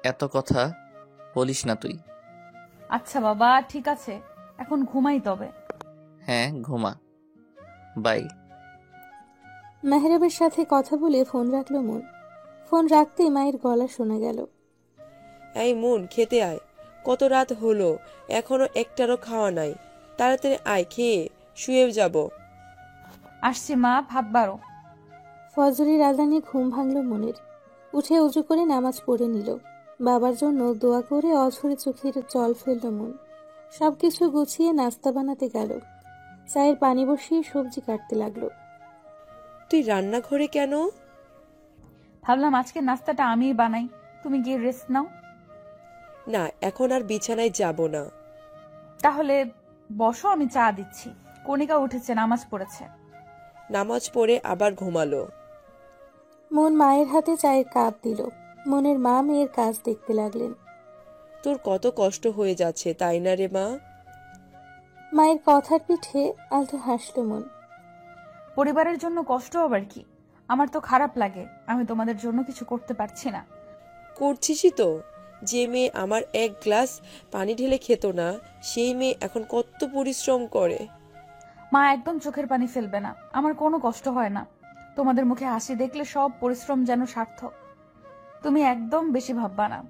[SPEAKER 1] এত কথা বলিস না তুই।
[SPEAKER 2] আচ্ছা বাবা, ঠিক আছে, এখন ঘুমাই তবে।
[SPEAKER 1] হ্যাঁ ঘুমা, বাই।
[SPEAKER 3] মেহরাবের সাথে কথা বলে ফোন রাখলো মন। ফোন রাখতেই মায়ের গলা শোনা গেল।
[SPEAKER 4] এই মন, খেতে আয়। কত রাত হলো, এখনো একটারও খাওয়া নাই। তাড়াতাড়ি আয়, খেয়ে শুয়ে যাব।
[SPEAKER 2] আসছি মা, ভাত বাড়ো।
[SPEAKER 3] ফজরের আজানে ঘুম ভাঙল মনের। উঠে উজু করে নামাজ পড়ে নিল। বাবার জন্য দোয়া করে অঝরে চোখের জল ফেলল মন। সবকিছু গুছিয়ে নাস্তা বানাতে গেল। চায়ের পানি বসিয়ে সবজি কাটতে লাগলো।
[SPEAKER 4] তুই রান্নাঘরে কেন?
[SPEAKER 2] ভাবলাম আজকে নাস্তাটা আমিই বানাই, তুমি গিয়ে রেস্ট নাও।
[SPEAKER 4] না, এখন আর বিছানায় যাব না।
[SPEAKER 2] তাহলে বসো, আমি চা দিচ্ছি। কণিকা উঠেছে, নামাজ পড়েছে।
[SPEAKER 4] নামাজ পড়ে আবার ঘুমালো।
[SPEAKER 3] মন মায়ের হাতে চায়ের কাপ দিল। মনের মা মেয়ের কাজ দেখতে লাগলেন।
[SPEAKER 4] তোর কত কষ্ট হয়ে যাচ্ছে, তাই না রে মা?
[SPEAKER 3] মায়ের কথার পিঠে আলতো হাসলো মন।
[SPEAKER 2] পরিবারের জন্য কষ্ট আবার কি? আমার তো খারাপ লাগে আমি তোমাদের জন্য কিছু করতে পারছি না।
[SPEAKER 4] করছিসই তো। যে মেয়ে আমার এক গ্লাস পানি ঢেলে খেত না, সেই মেয়ে এখন কত পরিশ্রম করে।
[SPEAKER 2] মা একদম চোখের পানি ফেলবে না, আমার কোনো কষ্ট হয় না। তোমাদের মুখে হাসি দেখলে সব পরিশ্রম যেন সার্থক। তুমি একদম বেশি ভাববা না।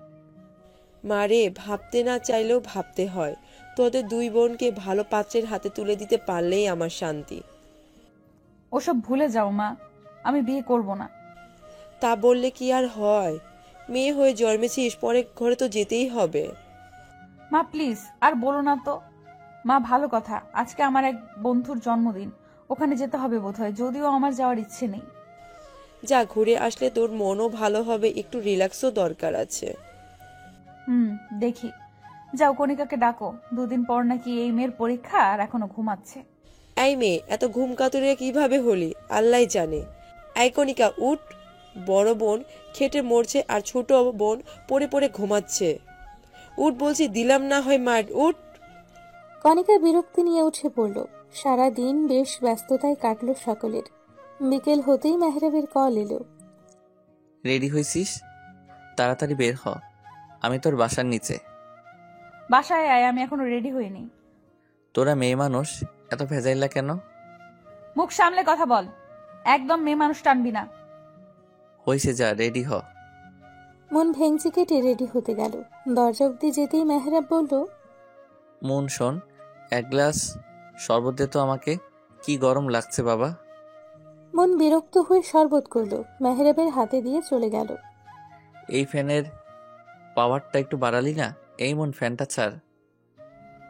[SPEAKER 4] মারে, ভাবতে না চাইলেও ভাবতে হয়। তোদের দুই বোনকে ভালো পাত্রের হাতে তুলে দিতে পারলেই আমার শান্তি।
[SPEAKER 2] ওসব ভুলে যাও মা, আমি বিয়ে করব না।
[SPEAKER 4] তা বললে কি আর হয়? মেয়ে হয়ে জন্মেছিস, পরে ঘরে তো যেতেই হবে।
[SPEAKER 2] মা প্লিজ আর বলো না তো। মা ভালো কথা, আজকে আমার এক বন্ধুর জন্মদিন, ওখানে যেতে হবে বোধহয়, যদিও আমার যাওয়ার ইচ্ছে নেই।
[SPEAKER 4] যা, ঘুরে আসলে তোর মনও ভালো হবে, একটু রিল্যাক্সও দরকার আছে।
[SPEAKER 2] দেখি। যাও কণিকাকে ডাকো, দুদিন পর নাকি এই মেয়ের পরীক্ষা আর এখনো ঘুমাচ্ছে।
[SPEAKER 4] এই মেয়ে এত ঘুম কাতুরে কিভাবে হলি আল্লাহ জানে। এই কণিকা উঠ, বড় বোন খেটে মরছে আর ছোট বোন পড়ে পড়ে ঘুমাচ্ছে। উঠ বলছি, দিলাম না হয় মার, উঠ।
[SPEAKER 3] কণিকা বিরক্তি নিয়ে উঠে পড়ল। সারা দিন বেশ ব্যস্ততায় কাটলো সকলের। বিকেল হতেই মেহরাবের কল এলো।
[SPEAKER 1] রেডি হয়েছিস? তাড়াতাড়ি বের হ, আমি তোর বাসার নিচে।
[SPEAKER 2] বাসায় আয়, আমি এখনো রেডি হইনি।
[SPEAKER 1] তোরা মেয়ে মানুষ, এত ভেজাইলা কেন?
[SPEAKER 2] মুখ সামলে কথা বল, একদম মেয়ে মানুষ টানবি না।
[SPEAKER 1] হয়েছে, যা রেডি হ।
[SPEAKER 3] মন ভেঙচি কেটে রেডি হতে গেল। দরজা অব্দি যেতেই মেহরাব বলল,
[SPEAKER 1] মন শোন, এক গ্লাস শরবত দে তো আমাকে, কি গরম লাগছে বাবা।
[SPEAKER 3] মন বিরক্ত হয়ে শরবত করল, মেহরাবের হাতে দিয়ে চলে গেল।
[SPEAKER 1] এই ফ্যানের পাওয়ারটা একটু বাড়ালি না? এই মন, ফ্যানটা ছাড়।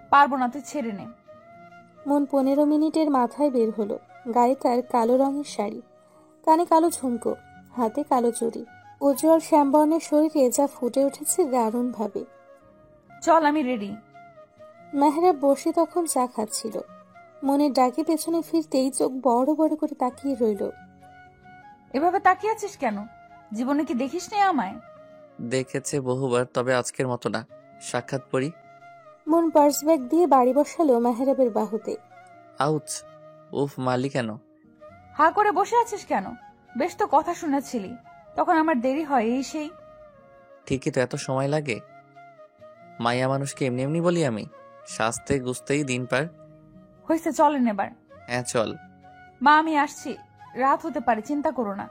[SPEAKER 2] পারবো না, তুই ছেড়ে নে।
[SPEAKER 3] মন 15 মিনিটের মাথায় বের হলো। গায়ে তার কালো রঙের শাড়ি, কানে কালো ঝুমকো, হাতে কালো চুড়ি। উজ্জ্বল শ্যামবর্ণের শরীরে যা ফুটে উঠেছে দারুণ ভাবে।
[SPEAKER 2] চল, আমি রেডি।
[SPEAKER 3] মেহরাব বসে তখন চা খাচ্ছিল। মনের ডাকে পেছনে ফিরতেই চোখ বড় বড় করে তাকিয়ে রইল।
[SPEAKER 2] এভাবে তাকিয়ে আছিস কেন? জীবনে কি দেখিস নি আমায়?
[SPEAKER 1] দেখেছে বহুবার, তবে আজকের মতো না। সাক্ষাৎ পড়ি।
[SPEAKER 3] মন পার্স ব্যাগ দিয়ে বাড়ি বসালো মেহরাবের বাহুতে।
[SPEAKER 1] আউচ! উফ, মালি কেন?
[SPEAKER 2] হা করে বসে আছিস কেন? বেশ তো কথা শুনেছিলি, তখন আমার দেরি হয় এই সেই।
[SPEAKER 1] ঠিকই তো, এত সময় লাগে? মাইয়া মানুষকে এমনি এমনি বলি আমি? সাজতে গুছতেই দিন পার।
[SPEAKER 2] হয়েছে, চলেন এবার।
[SPEAKER 1] হ্যাঁ চল।
[SPEAKER 2] মা আমি আসছি, রাত হতে পারে, চিন্তা করো না।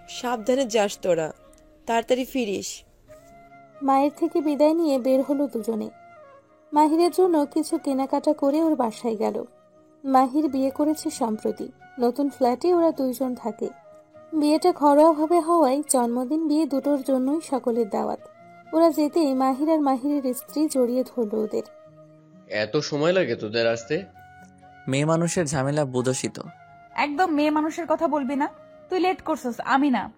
[SPEAKER 4] সাবধানে যাস তোরা, তাড়াতাড়ি ফিরিস।
[SPEAKER 3] মায়ের থেকে বিদায় নিয়ে বের হলো দুজনে। মাহিরের জন্য কিছু কেনাকাটা করে ওর বাসায় গেল। মাহির বিয়ে করেছে সম্প্রতি। নতুন ফ্ল্যাটে ওরা দুইজন থাকে। বিয়েটা ঘরোয়াভাবে হওয়ায় জন্মদিন বিয়ে দুটোর জন্যই সকলের দাওয়াত। ওরা যেতেই মাহির আর মাহিরের স্ত্রী জড়িয়ে ধরল ওদের।
[SPEAKER 11] এত সময় লাগে তোদের আসতে?
[SPEAKER 1] মেয়ে মানুষের ঝামেলা বুঝোসই তো।
[SPEAKER 2] একদম মেয়ে মানুষের কথা বলবি না, তুই লেট করছস, আমি না।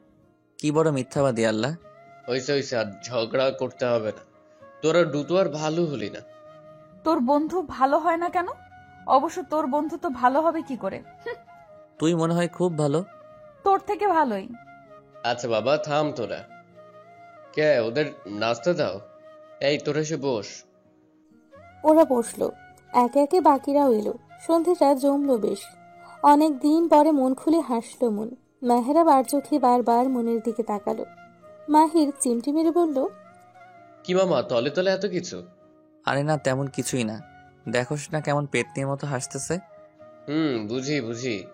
[SPEAKER 1] কি বড় মিথ্যাবাদী আল্লাহ।
[SPEAKER 11] হইছে হইছে, আর ঝগড়া করতে হবে না। তোরা দুটো আর ভালো হলি না।
[SPEAKER 2] তোর বন্ধু ভালো হয় না কেন? অবশ্য তোর বন্ধু তো ভালো হবে কি করে?
[SPEAKER 1] তুই মনে হয় খুব ভালো।
[SPEAKER 2] তোর থেকে ভালোই।
[SPEAKER 11] আচ্ছা বাবা থাম তোরা। কে ওদের নাস্তা দাও। এই তোরা এসে বস।
[SPEAKER 3] ওরা বসলো। একে একে বাকিরাও এলো। সন্ধেটা জমলো বেশ। অনেক দিন পরে মন খুলে হাসলো মন। মেহরাব আর চোখে বারবার মনের দিকে তাকালো। মাহির চিমটি মেরে বলল,
[SPEAKER 11] কি মামা, তলে তলে এত কিছু?
[SPEAKER 1] আরে না, তেমন কিছুই না। দেখোস না কেমন পেটনির মতো হাসতেছে?
[SPEAKER 11] বুঝি বুঝি।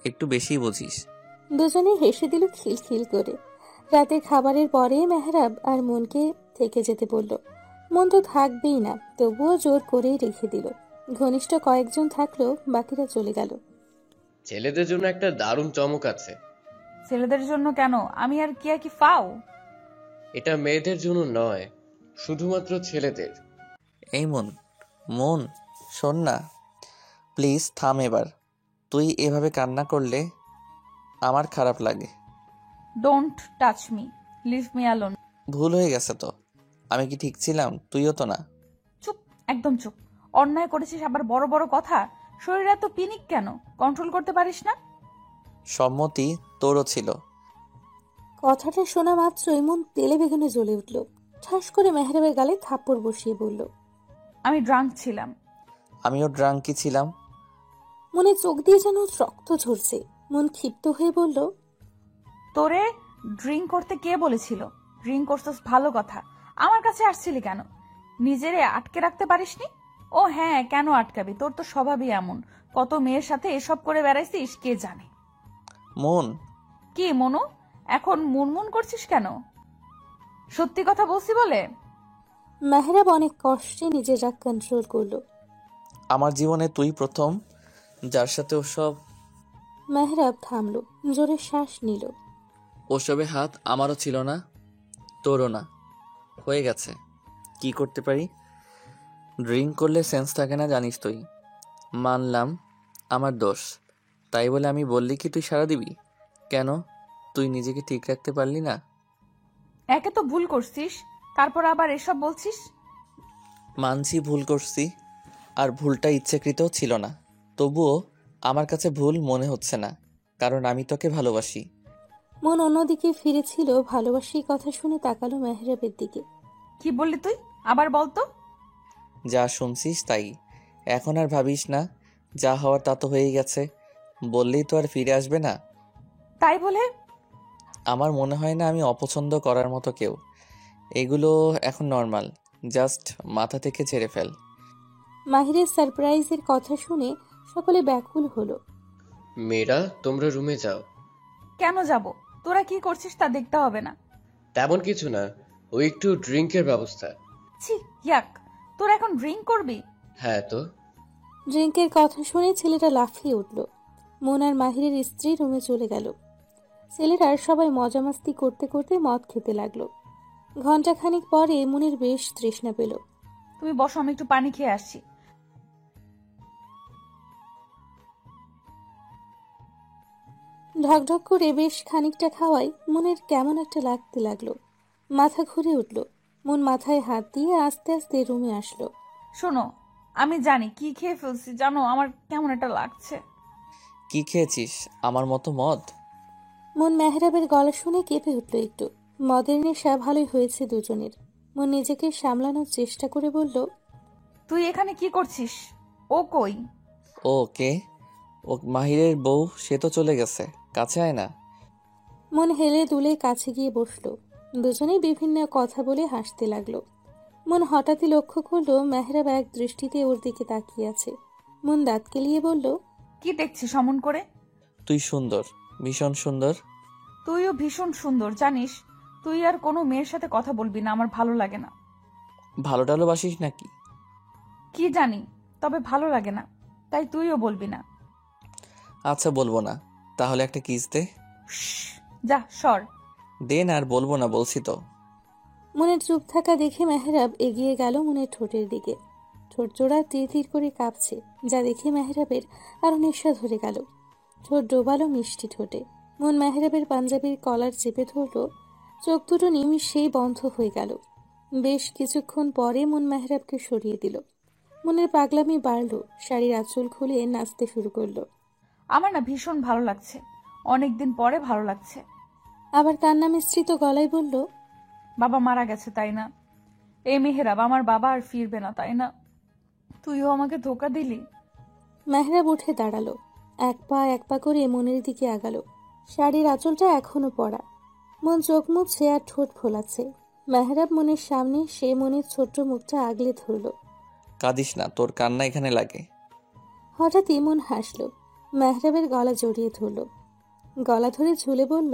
[SPEAKER 1] একটু বেশি বুঝিস।
[SPEAKER 3] দুজনে হেসে দিল খিলখিল করে। রাতের খাবারের পরে মেহরাব আর মনকে থেকে যেতে বলল। মন তো থাকবেই না, তবুও জোর করেই রেখে দিল। ঘনিষ্ঠ কয়েকজন থাকলেও বাকিরা চলে গেল।
[SPEAKER 11] ছেলেদের জন্য একটা দারুণ চমক আছে।
[SPEAKER 2] ছেলেদের জন্য কেন? আমি আর কি ফাও?
[SPEAKER 11] এটা মেয়েদের জন্য নয়, শুধুমাত্র ছেলেদের।
[SPEAKER 1] এই মন, মন, শোন না, প্লিজ থাম এবার। তুই এভাবে কান্না করলে আমার খারাপ লাগে।
[SPEAKER 2] Don't touch me, leave me alone.
[SPEAKER 1] ভুল হয়ে গেছে তো। আমি কি ঠিক ছিলাম? তুইও তো না।
[SPEAKER 2] চুপ, একদম চুপ। অন্যায় করেছিস আবার বড় বড় কথা। শরীর এত পিনিক কেন? কন্ট্রোল করতে পারিস না?
[SPEAKER 1] সম্মতি তোরও ছিল।
[SPEAKER 3] কথাটা শোনা মাত্রই মন তেলে বেগুনে জ্বলে উঠল। ঠাস করে মেহরাবের গালে থাপ্পড় বসিয়ে বলল,
[SPEAKER 2] আমি ড্রাঙ্ক ছিলাম।
[SPEAKER 1] আমিও ড্রাঙ্কি ছিলাম।
[SPEAKER 3] মনে চোখ দিয়ে যেন রক্ত ঝরছে। মন ক্ষিপ্ত হয়ে বলল,
[SPEAKER 2] তোরে ড্রিঙ্ক করতে কে বলেছিল? ড্রিঙ্ক করছিস ভালো কথা, আমার কাছে আসছিলি কেন? নিজেরে আটকে রাখতে পারিসনি? ও হ্যাঁ, কেন আটকাবি? তোর তো স্বভাবই এমন। কত মেয়ের সাথে এসব করে বেড়াইছিস কে জানে।
[SPEAKER 1] মন,
[SPEAKER 2] কি মনু, এখন মুনমুন করছিস কেন? সত্যি কথা বলছি বলে?
[SPEAKER 3] মেহরাব অনেক কষ্টে নিজের রাগ কন্ট্রোল করল।
[SPEAKER 1] আমার জীবনে তুই প্রথম যার সাথে ওসব।
[SPEAKER 3] মেহরাব থামল, জোরে শ্বাস নিল।
[SPEAKER 1] ওসবে হাত আমারও ছিল না, তোরও না। হয়ে গেছে, কি করতে পারি? ড্রিঙ্ক করলে সেন্স থাকে না, জানিস তুই। মানলাম আমার দোষ, তাই বলে আমি বললি কি তুই সাড়া দিবি? কেন, তুই নিজেকে ঠিক রাখতে পারলি না?
[SPEAKER 2] একে তো ভুল করছিস, তারপর আবার এসব বলছিস।
[SPEAKER 1] মানছি ভুল করছি, আর ভুলটা ইচ্ছাকৃতও ছিল না। তবুও আমার কাছে ভুল মনে হচ্ছে না, কারণ আমি তোকে ভালোবাসি।
[SPEAKER 3] মন অন্যদিকে ফিরেছিল, ভালোবাসি কথা শুনে তাকালো মেহরাবের দিকে।
[SPEAKER 2] কি বললি তুই? আবার বলতো।
[SPEAKER 1] যা শুনছিস তাই। এখন আর ভাবিস না, যা হওয়ার তা তো হয়েই গেছে। বললেই তো আর ফিরে আসবে না।
[SPEAKER 2] তাই বলে?
[SPEAKER 1] আমার মনে হয় না আমি অপছন্দ করার মতো কেউ। এগুলো এখন নর্মাল, জাস্ট মাথা থেকে ছেড়ে ফেল।
[SPEAKER 3] মাহিরের সারপ্রাইজের কথা শুনে সকলে ব্যাকুল হলো।
[SPEAKER 11] মেয়েরা, তোমরা রুমে যাও।
[SPEAKER 2] কেন যাব? তোরা কি করছিস তা দেখতে হবে না?
[SPEAKER 11] তেমন কিছু না, ওই একটু ড্রিঙ্কের ব্যবস্থা।
[SPEAKER 2] ছি, ইয়াক। তোরা এখন ড্রিঙ্ক করবি?
[SPEAKER 11] হ্যাঁ তো।
[SPEAKER 3] ড্রিঙ্কের কথা শুনে ছেলেটা লাফিয়ে উঠল। মন আর মাহিরের স্ত্রী রুমে চলে গেল। ছেলেরা সবাই মজা মাস্তি করতে করতে মদ খেতে লাগলো। ঘন্টাখানিক পরে মনের বেশ তৃষ্ণা পেল।
[SPEAKER 2] তুমি বসো, আমি একটু পানি খেয়ে আসছি।
[SPEAKER 3] ঢকঢক করে বেশ খানিকটা খাওয়াই মনের কেমন একটা লাগতে লাগলো। মাথা ঘুরে উঠল। মন মাথায় হাত দিয়ে আস্তে আস্তে রুমে আসলো।
[SPEAKER 2] শোনো, আমি জানি কি খেয়ে ফেলছি, জানো আমার কেমন একটা লাগছে।
[SPEAKER 1] কি খেয়েছিস? আমার মতো মদ?
[SPEAKER 3] মন মেহরাবের গলা শুনে কেঁপে উঠল একটু। মদের নেশা ভালোই হয়েছে দুজনের। মন নিজেকে সামলানোর চেষ্টা করে বলল,
[SPEAKER 2] তুই এখানে কি করছিস? ও কই?
[SPEAKER 1] ও কে? ও মাহিরের বউ, সে তো চলে গেছে। কাছে আয় না।
[SPEAKER 3] মন হেলে দুলে কাছে গিয়ে বসলো। দুজনেই বিভিন্ন কথা বলে হাসতে লাগলো। মন হঠাৎই লক্ষ্য করলো মেহরাব এক দৃষ্টিতে ওর দিকে তাকিয়ে আছে। মন দাঁত কেলিয়ে বলল,
[SPEAKER 2] কি দেখছিস অমন করে?
[SPEAKER 1] তুই সুন্দর, ভীষণ সুন্দর।
[SPEAKER 2] তুইও ভীষণ সুন্দর, জানিস। তুই আর কোনো মেয়ের সাথে কথা বলবি না, আমার ভালো লাগে না।
[SPEAKER 1] ভালো টালোবাসিস নাকি?
[SPEAKER 2] কি জানি, তবে ভালো লাগে না, তাই তুইও বলবি না।
[SPEAKER 1] আচ্ছা বলবো না, তাহলে একটা কিস দে।
[SPEAKER 2] যা সর।
[SPEAKER 1] দে না, আর বলবো না বলছি তো।
[SPEAKER 3] মনের চুপ থাকা দেখে মেহরাব এগিয়ে গেল মনের ঠোঁটের দিকে। ঠোঁট জোড়া তীর তীর করে কাঁপছে, যা দেখে মেহরাবের আরো নেশা ধরে গেল। ঠোঁট ডোবালো মিষ্টি ঠোঁটে। মন মেহরাবের পাঞ্জাবির কলার চেপে ধরল। চোখ দুটো নিমিষেই বন্ধ হয়ে গেল। বেশ কিছুক্ষণ পরে মন মেহরাবকে সরিয়ে দিল। মনের পাগলামি বাড়ল, শাড়ির আঁচল খুলে নাচতে শুরু করলো।
[SPEAKER 2] আমার না ভীষণ ভালো লাগছে, অনেকদিন পরে ভালো লাগছে।
[SPEAKER 3] আবার কান্না মিশ্রিত গলায় বলল,
[SPEAKER 2] বাবা মারা গেছে তাই না? এই মেহেরাব, আমার বাবা আর ফিরবে না তাই না? তুইও আমাকে ধোকা দিলি।
[SPEAKER 3] মেহরাব উঠে দাঁড়ালো। এক পা করে মনের দিকে আগালো। শাড়ির আঁচলটা এখনো পড়া। মন চোখ মুছছে আর ঠোঁট ফোলাচ্ছে। মেহরাব মনের সামনে সে মনের ছোট্ট মুখটা আগলে ধরল।
[SPEAKER 1] কাঁদিস না, তোর কান্না এখানে লাগে।
[SPEAKER 3] হঠাৎই মন হাসলো। মেহরাবের গলা জড়িয়ে ধরল। গলা ধরে ঝুলে বলল,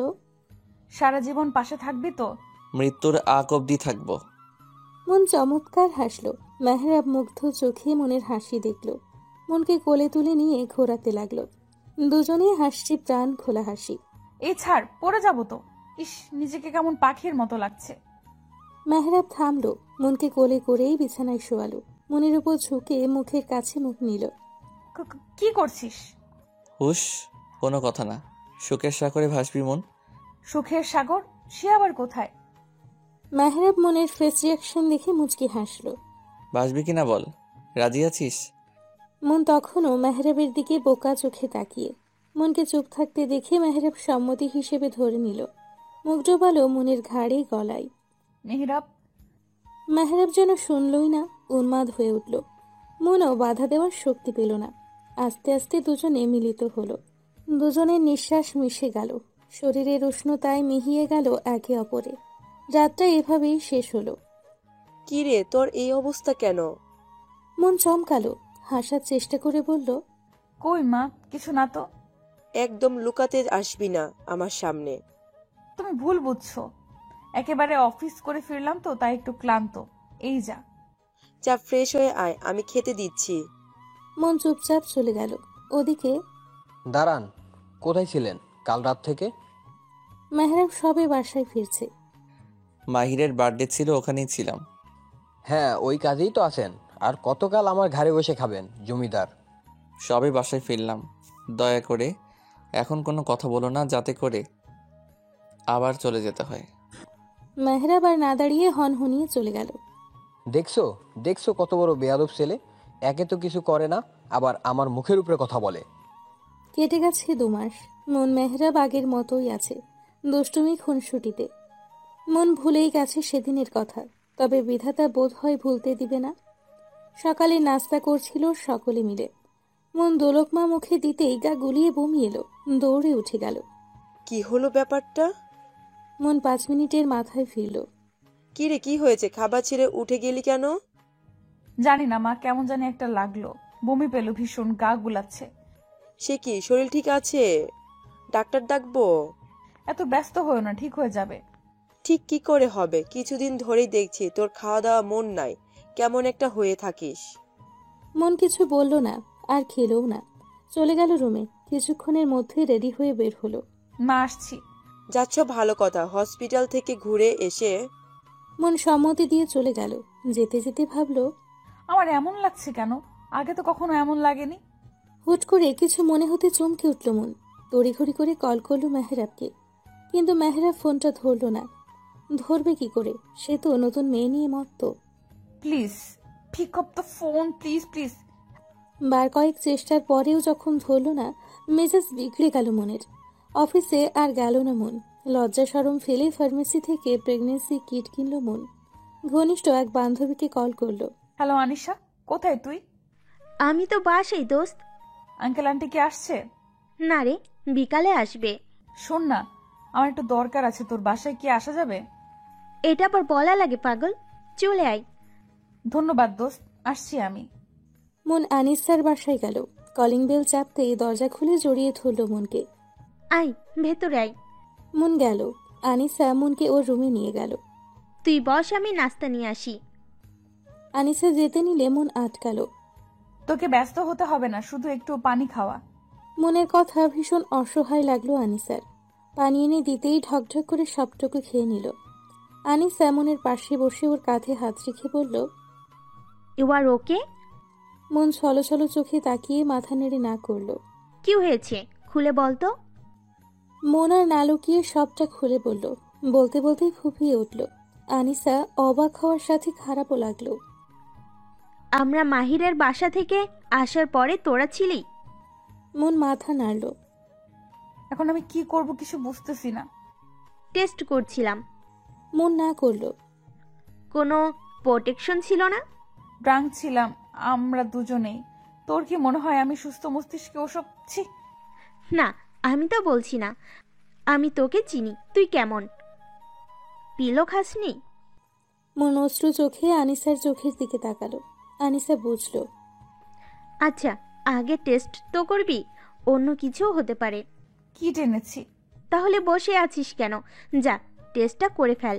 [SPEAKER 2] সারা জীবন পাশে থাকবি তো?
[SPEAKER 1] মৃত্যুর আগ অব্দি থাকবো।
[SPEAKER 3] মন চমৎকার হাসলো। মেহরাব মুগ্ধ চোখে মনের হাসি দেখল। মনকে কোলে তুলে নিয়ে ঘোরাতে লাগলো। দুজনেই হাসছি প্রাণ খোলা হাসি।
[SPEAKER 2] এই ছাড়, পড়ে যাবো তো। ইস, নিজেকে কেমন পাখির মতো লাগছে।
[SPEAKER 3] মেহরাব থামলো, মনকে কোলে করেই বিছানায় শোয়ালো। মনের উপর ঝুঁকে মুখের কাছে মুখ নিল।
[SPEAKER 2] কি করছিস?
[SPEAKER 1] হুশ, কোনো কথা না। সুখের সাগরে ভাসবি মন।
[SPEAKER 2] সুখের সাগর? সে আবার কোথায়?
[SPEAKER 3] মেহরাব মনের ফেস রিয়াকশন দেখে মুচকি হাসলো।
[SPEAKER 1] ভাসবি কিনা বল, রাজি আছিস?
[SPEAKER 3] মন তখনও মেহরাবের দিকে বোকা চোখে তাকিয়ে। মনকে চুপ থাকতে দেখে মেহরাব সম্মতি হিসেবে ধরে নিল। মুখ ডোবালো মনের ঘাড়ে গলায়।
[SPEAKER 2] মেহরাব।
[SPEAKER 3] মেহরাব যেন শুনলই না, উন্মাদ হয়ে উঠল। মনও বাধা দেওয়ার শক্তি পেল না। আস্তে আস্তে দুজনে মিলিত হলো। দুজনের নিঃশ্বাস মিশে গেল, শরীরের উষ্ণতায় মিহিয়ে গেল একে অপরে। রাতটা এভাবেই শেষ হলো।
[SPEAKER 4] কি রে, তোর এই অবস্থা কেন?
[SPEAKER 3] মন চমকালো, হাসার চেষ্টা করে বলল,
[SPEAKER 2] কই মা, কিছু না তো।
[SPEAKER 4] একদম লুকাতে আসবি না আমার সামনে।
[SPEAKER 2] তুমি ভুল বুঝছো। একেবারে অফিস করে ফিরলাম তো, তাই একটু ক্লান্ত। এই যা।
[SPEAKER 4] যা ফ্রেশ হয়ে আয়, আমি খেতে দিচ্ছি।
[SPEAKER 3] মন চুপচাপ চলে গেল। ওদিকে
[SPEAKER 5] দাঁড়ান, কোথায় ছিলেন কাল রাত থেকে?
[SPEAKER 3] মেহরাব সবে বাসায় ফিরছে।
[SPEAKER 1] মাহিরের বার্থডে ছিল, ওখানেই ছিলাম।
[SPEAKER 5] হ্যাঁ, ওই কাজেই তো আছেন। আর কতকাল আমার ঘাড়ে বসে খাবেন জমিদার?
[SPEAKER 1] সবে বাসায় ফিরলাম। দয়া করে এখন কোনো কথা বলো না, যাতে করে আবার চলে যেতে হয়।
[SPEAKER 3] মেহরাব আর না দাঁড়িয়ে হনহনিয়ে চলে গেল।
[SPEAKER 5] দেখছো দেখছো কত বড় বেয়াদব ছেলে। একে তো কিছু করে না, আবার আমার মুখের উপরে কথা বলে।
[SPEAKER 3] কেটে গেছে 2 মাস। মন মেহরাব আগের মতোই আছে, দুষ্টুমি খুনসুটিতে। মন ভুলেই গেছে সেদিনের কথা, তবে বিধাতা বোধ হয় ভুলতে দিবে না। সকালে নাস্তা করছিল সকলে মিলে। মন দোলকমা মুখে দিতেই গা গুলিয়ে বমি এলো, দৌড়ে উঠে গেল।
[SPEAKER 4] কি হলো ব্যাপারটা?
[SPEAKER 3] মন 5 মিনিটের মাথায় ফিরল।
[SPEAKER 4] কি রে, কি হয়েছে? খাবার ছেড়ে উঠে গেলি কেন?
[SPEAKER 2] জানি না মা, কেমন জানি একটা লাগলো। বমি পেলো ভীষণ, গা গুলাচ্ছে।
[SPEAKER 4] সে কি, শরীর ঠিক আছে? ডাক্তার ডাকবো?
[SPEAKER 2] এত ব্যস্ত হয়েও না, ঠিক হয়ে যাবে।
[SPEAKER 4] ঠিক কি করে হবে? কিছুদিন ধরেই দেখছি তোর খাওয়া দাওয়া মন নাই, কেমন একটা হয়ে থাকিস।
[SPEAKER 3] মন কিছু বলল না, আর খেলও না। চলে গেল রুমে। কিছুক্ষণের মধ্যে রেডি হয়ে বের হলো।
[SPEAKER 2] মা, আসছি।
[SPEAKER 4] যাচ্ছ, ভালো কথা। হসপিটাল থেকে ঘুরে এসে
[SPEAKER 3] মন সম্মতি দিয়ে চলে গেল। যেতে যেতে ভাবল,
[SPEAKER 2] আমার এমন লাগছে কেন? আগে তো কখনো এমন লাগেনি।
[SPEAKER 3] হুট করে কিছু মনে হতে চমকে উঠল মন। তড়িঘড়ি করে কল করলো মেহরাবকে, কিন্তু মেহরাব ফোনটা ধরল না। ধরবে কি করে? সে তো নতুন মেয়ে নিয়ে মত্ত।
[SPEAKER 2] Please pick up the phone, please please.
[SPEAKER 3] বার কয়েক চেষ্টার পরেও যখন ধরল না, মেজাজ বিগড়ে গেল মনের। অফিসে আর গেল না মন। লজ্জা শরম ফেলে ফার্মেসি থেকে প্রেগনেন্সি কিট কিনল মন। ঘনিষ্ঠ এক বান্ধবীকে কল করলো।
[SPEAKER 2] হ্যালো আনিশা, কোথায় তুই?
[SPEAKER 8] আমি তো বাসাই দোস্ত।
[SPEAKER 2] আঙ্কেল আন্টি কি আসছে?
[SPEAKER 8] না রে, বিকালে আসবে।
[SPEAKER 2] শোন না, আমার একটু দরকার আছে, তোর বাসায় কি আসা যাবে?
[SPEAKER 8] এটা আবার বলা লাগে পাগল, চলে আয়।
[SPEAKER 2] ধন্যবাদ দোস্ত, আসছি আমি।
[SPEAKER 3] মন আনিসার বাসায় গেল। কলিং বেল চাপতেই দরজা খুলে জড়িয়ে ধরল মনকে।
[SPEAKER 8] আয় ভেতরে আয়।
[SPEAKER 3] মন গেল। আনিসা মনকে ওর রুমে নিয়ে গেল।
[SPEAKER 8] তুই বস, আমি নাস্তা নিয়ে আসি।
[SPEAKER 3] আনিসা যেতে নিলে মন আটকালো।
[SPEAKER 2] তোকে ব্যস্ত হতে হবে না, শুধু একটু পানি খাওয়া।
[SPEAKER 3] মনের কথা ভীষণ অসহায় লাগলো আনিসার। পানি এনে দিতেই ঢকঢক করে সবটুকু খেয়ে নিল। আনিসা মনের পাশে বসে ওর কাঁধে হাত রেখে বলল,
[SPEAKER 8] ইউ আর ওকে?
[SPEAKER 3] মন ছলো ছলো চোখে তাকিয়ে মাথা নেড়ে না করল।
[SPEAKER 8] কি হয়েছে খুলে বলতো।
[SPEAKER 3] মন আর না লুকিয়ে সবটা খুলে বলল। বলতে বলতেই ফুঁপিয়ে উঠল। আনিসা অবাক হওয়ার সাথে খারাপও লাগলো।
[SPEAKER 8] আমরা মাহিরের বাসা থেকে আসার পরে তোরা ছিলি?
[SPEAKER 3] মন মাথা নাড়ল।
[SPEAKER 2] এখন আমি কি করব কিছু বুঝতেছি না।
[SPEAKER 8] টেস্ট করছিলাম।
[SPEAKER 3] মন না করল।
[SPEAKER 8] কোনো প্রোটেকশন ছিল না?
[SPEAKER 2] ড্রাঙ্ক ছিলাম আমরা দুজনেই। তোর কি মনে হয় আমি সুস্থ মস্তিষ্কে ওসব? ছি
[SPEAKER 8] না, আমি তো বলছি না। আমি তোকে চিনি, তুই কেমন। পিলো খাসনি?
[SPEAKER 3] মন অশ্রু চোখে আনিসার চোখের দিকে তাকালো। আনিসা বুঝলো।
[SPEAKER 8] আচ্ছা, আগে টেস্ট তো করবি, অন্য কিছুও হতে পারে।
[SPEAKER 2] কি টেনেছি?
[SPEAKER 8] তাহলে বসে আছিস কেন? যা, টেস্টটা করে ফেল।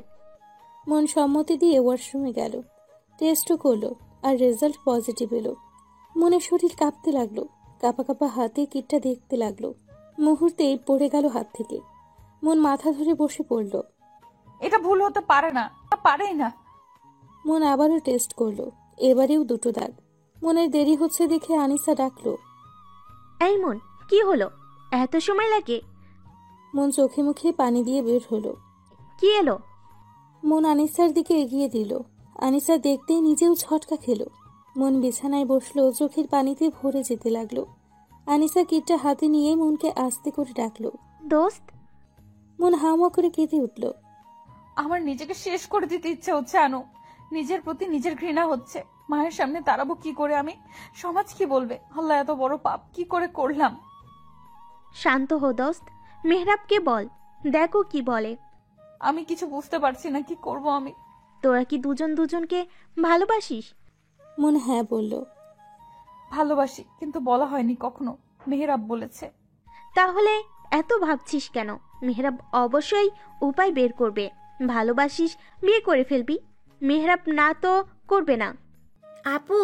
[SPEAKER 3] মন সম্মতি দিয়ে ওয়াশরুমে গেল। টেস্টও করলো, আর রেজাল্ট পজিটিভ এলো। মনের শরীর কাঁপতে লাগলো। কাঁপা কাঁপা হাতে কিটটা দেখতে লাগলো। মুহূর্তেই পড়ে গেল হাত থেকে। মন মাথা ধরে বসে পড়ল।
[SPEAKER 2] এটা ভুল হতে পারে না, পারেই না।
[SPEAKER 3] মন আবারও টেস্ট করলো, এবারেও 2টো দাগ। মনের দেরি হচ্ছে দেখে আনিসা ডাকলো,
[SPEAKER 8] এই মন, কি হলো? এত সময় লাগে?
[SPEAKER 3] মন চোখে মুখে পানি দিয়ে বের হলো।
[SPEAKER 8] কি এলো?
[SPEAKER 3] মন আনিসার দিকে এগিয়ে দিল। আনিসা দেখতেই নিজেও ছটকা খেলো। মন বিছানায় বসলো, চোখের পানিতে ভরে যেতে লাগলো। আনিসা কিটটা হাতে নিয়ে মনকে আস্তে করে ডাকলো,
[SPEAKER 8] দোস্ত।
[SPEAKER 3] মন হাওয়া করে কেঁদে উঠল।
[SPEAKER 2] আমার নিজেকে শেষ করে দিতে ইচ্ছে হচ্ছে আনু। নিজের প্রতি নিজের ঘৃণা হচ্ছে। মায়ের সামনে দাঁড়াবো কি করে আমি? সমাজ কি বলবে? আল্লাহ, এত বড় পাপ কি করে করলাম?
[SPEAKER 8] শান্ত হো দোস্ত, মেহরাবকে বল, দেখো কি বলে।
[SPEAKER 2] আমি কিছু বুঝতে পারছি না, কি করব আমি?
[SPEAKER 8] তোরা কি দুজন দুজনকে ভালোবাসিস?
[SPEAKER 3] মন হ্যাঁ বলল।
[SPEAKER 2] ভালোবাসি, কিন্তু বলা হয়নি কখনো। মেহরাব বলেছে।
[SPEAKER 8] তাহলে এত ভাবছিস কেন? মেহরাব অবশ্যই উপায় বের করবে। ভালোবাসিস, বিয়ে করে ফেলবি। মেহরাব না তো করবে না।
[SPEAKER 9] আপু,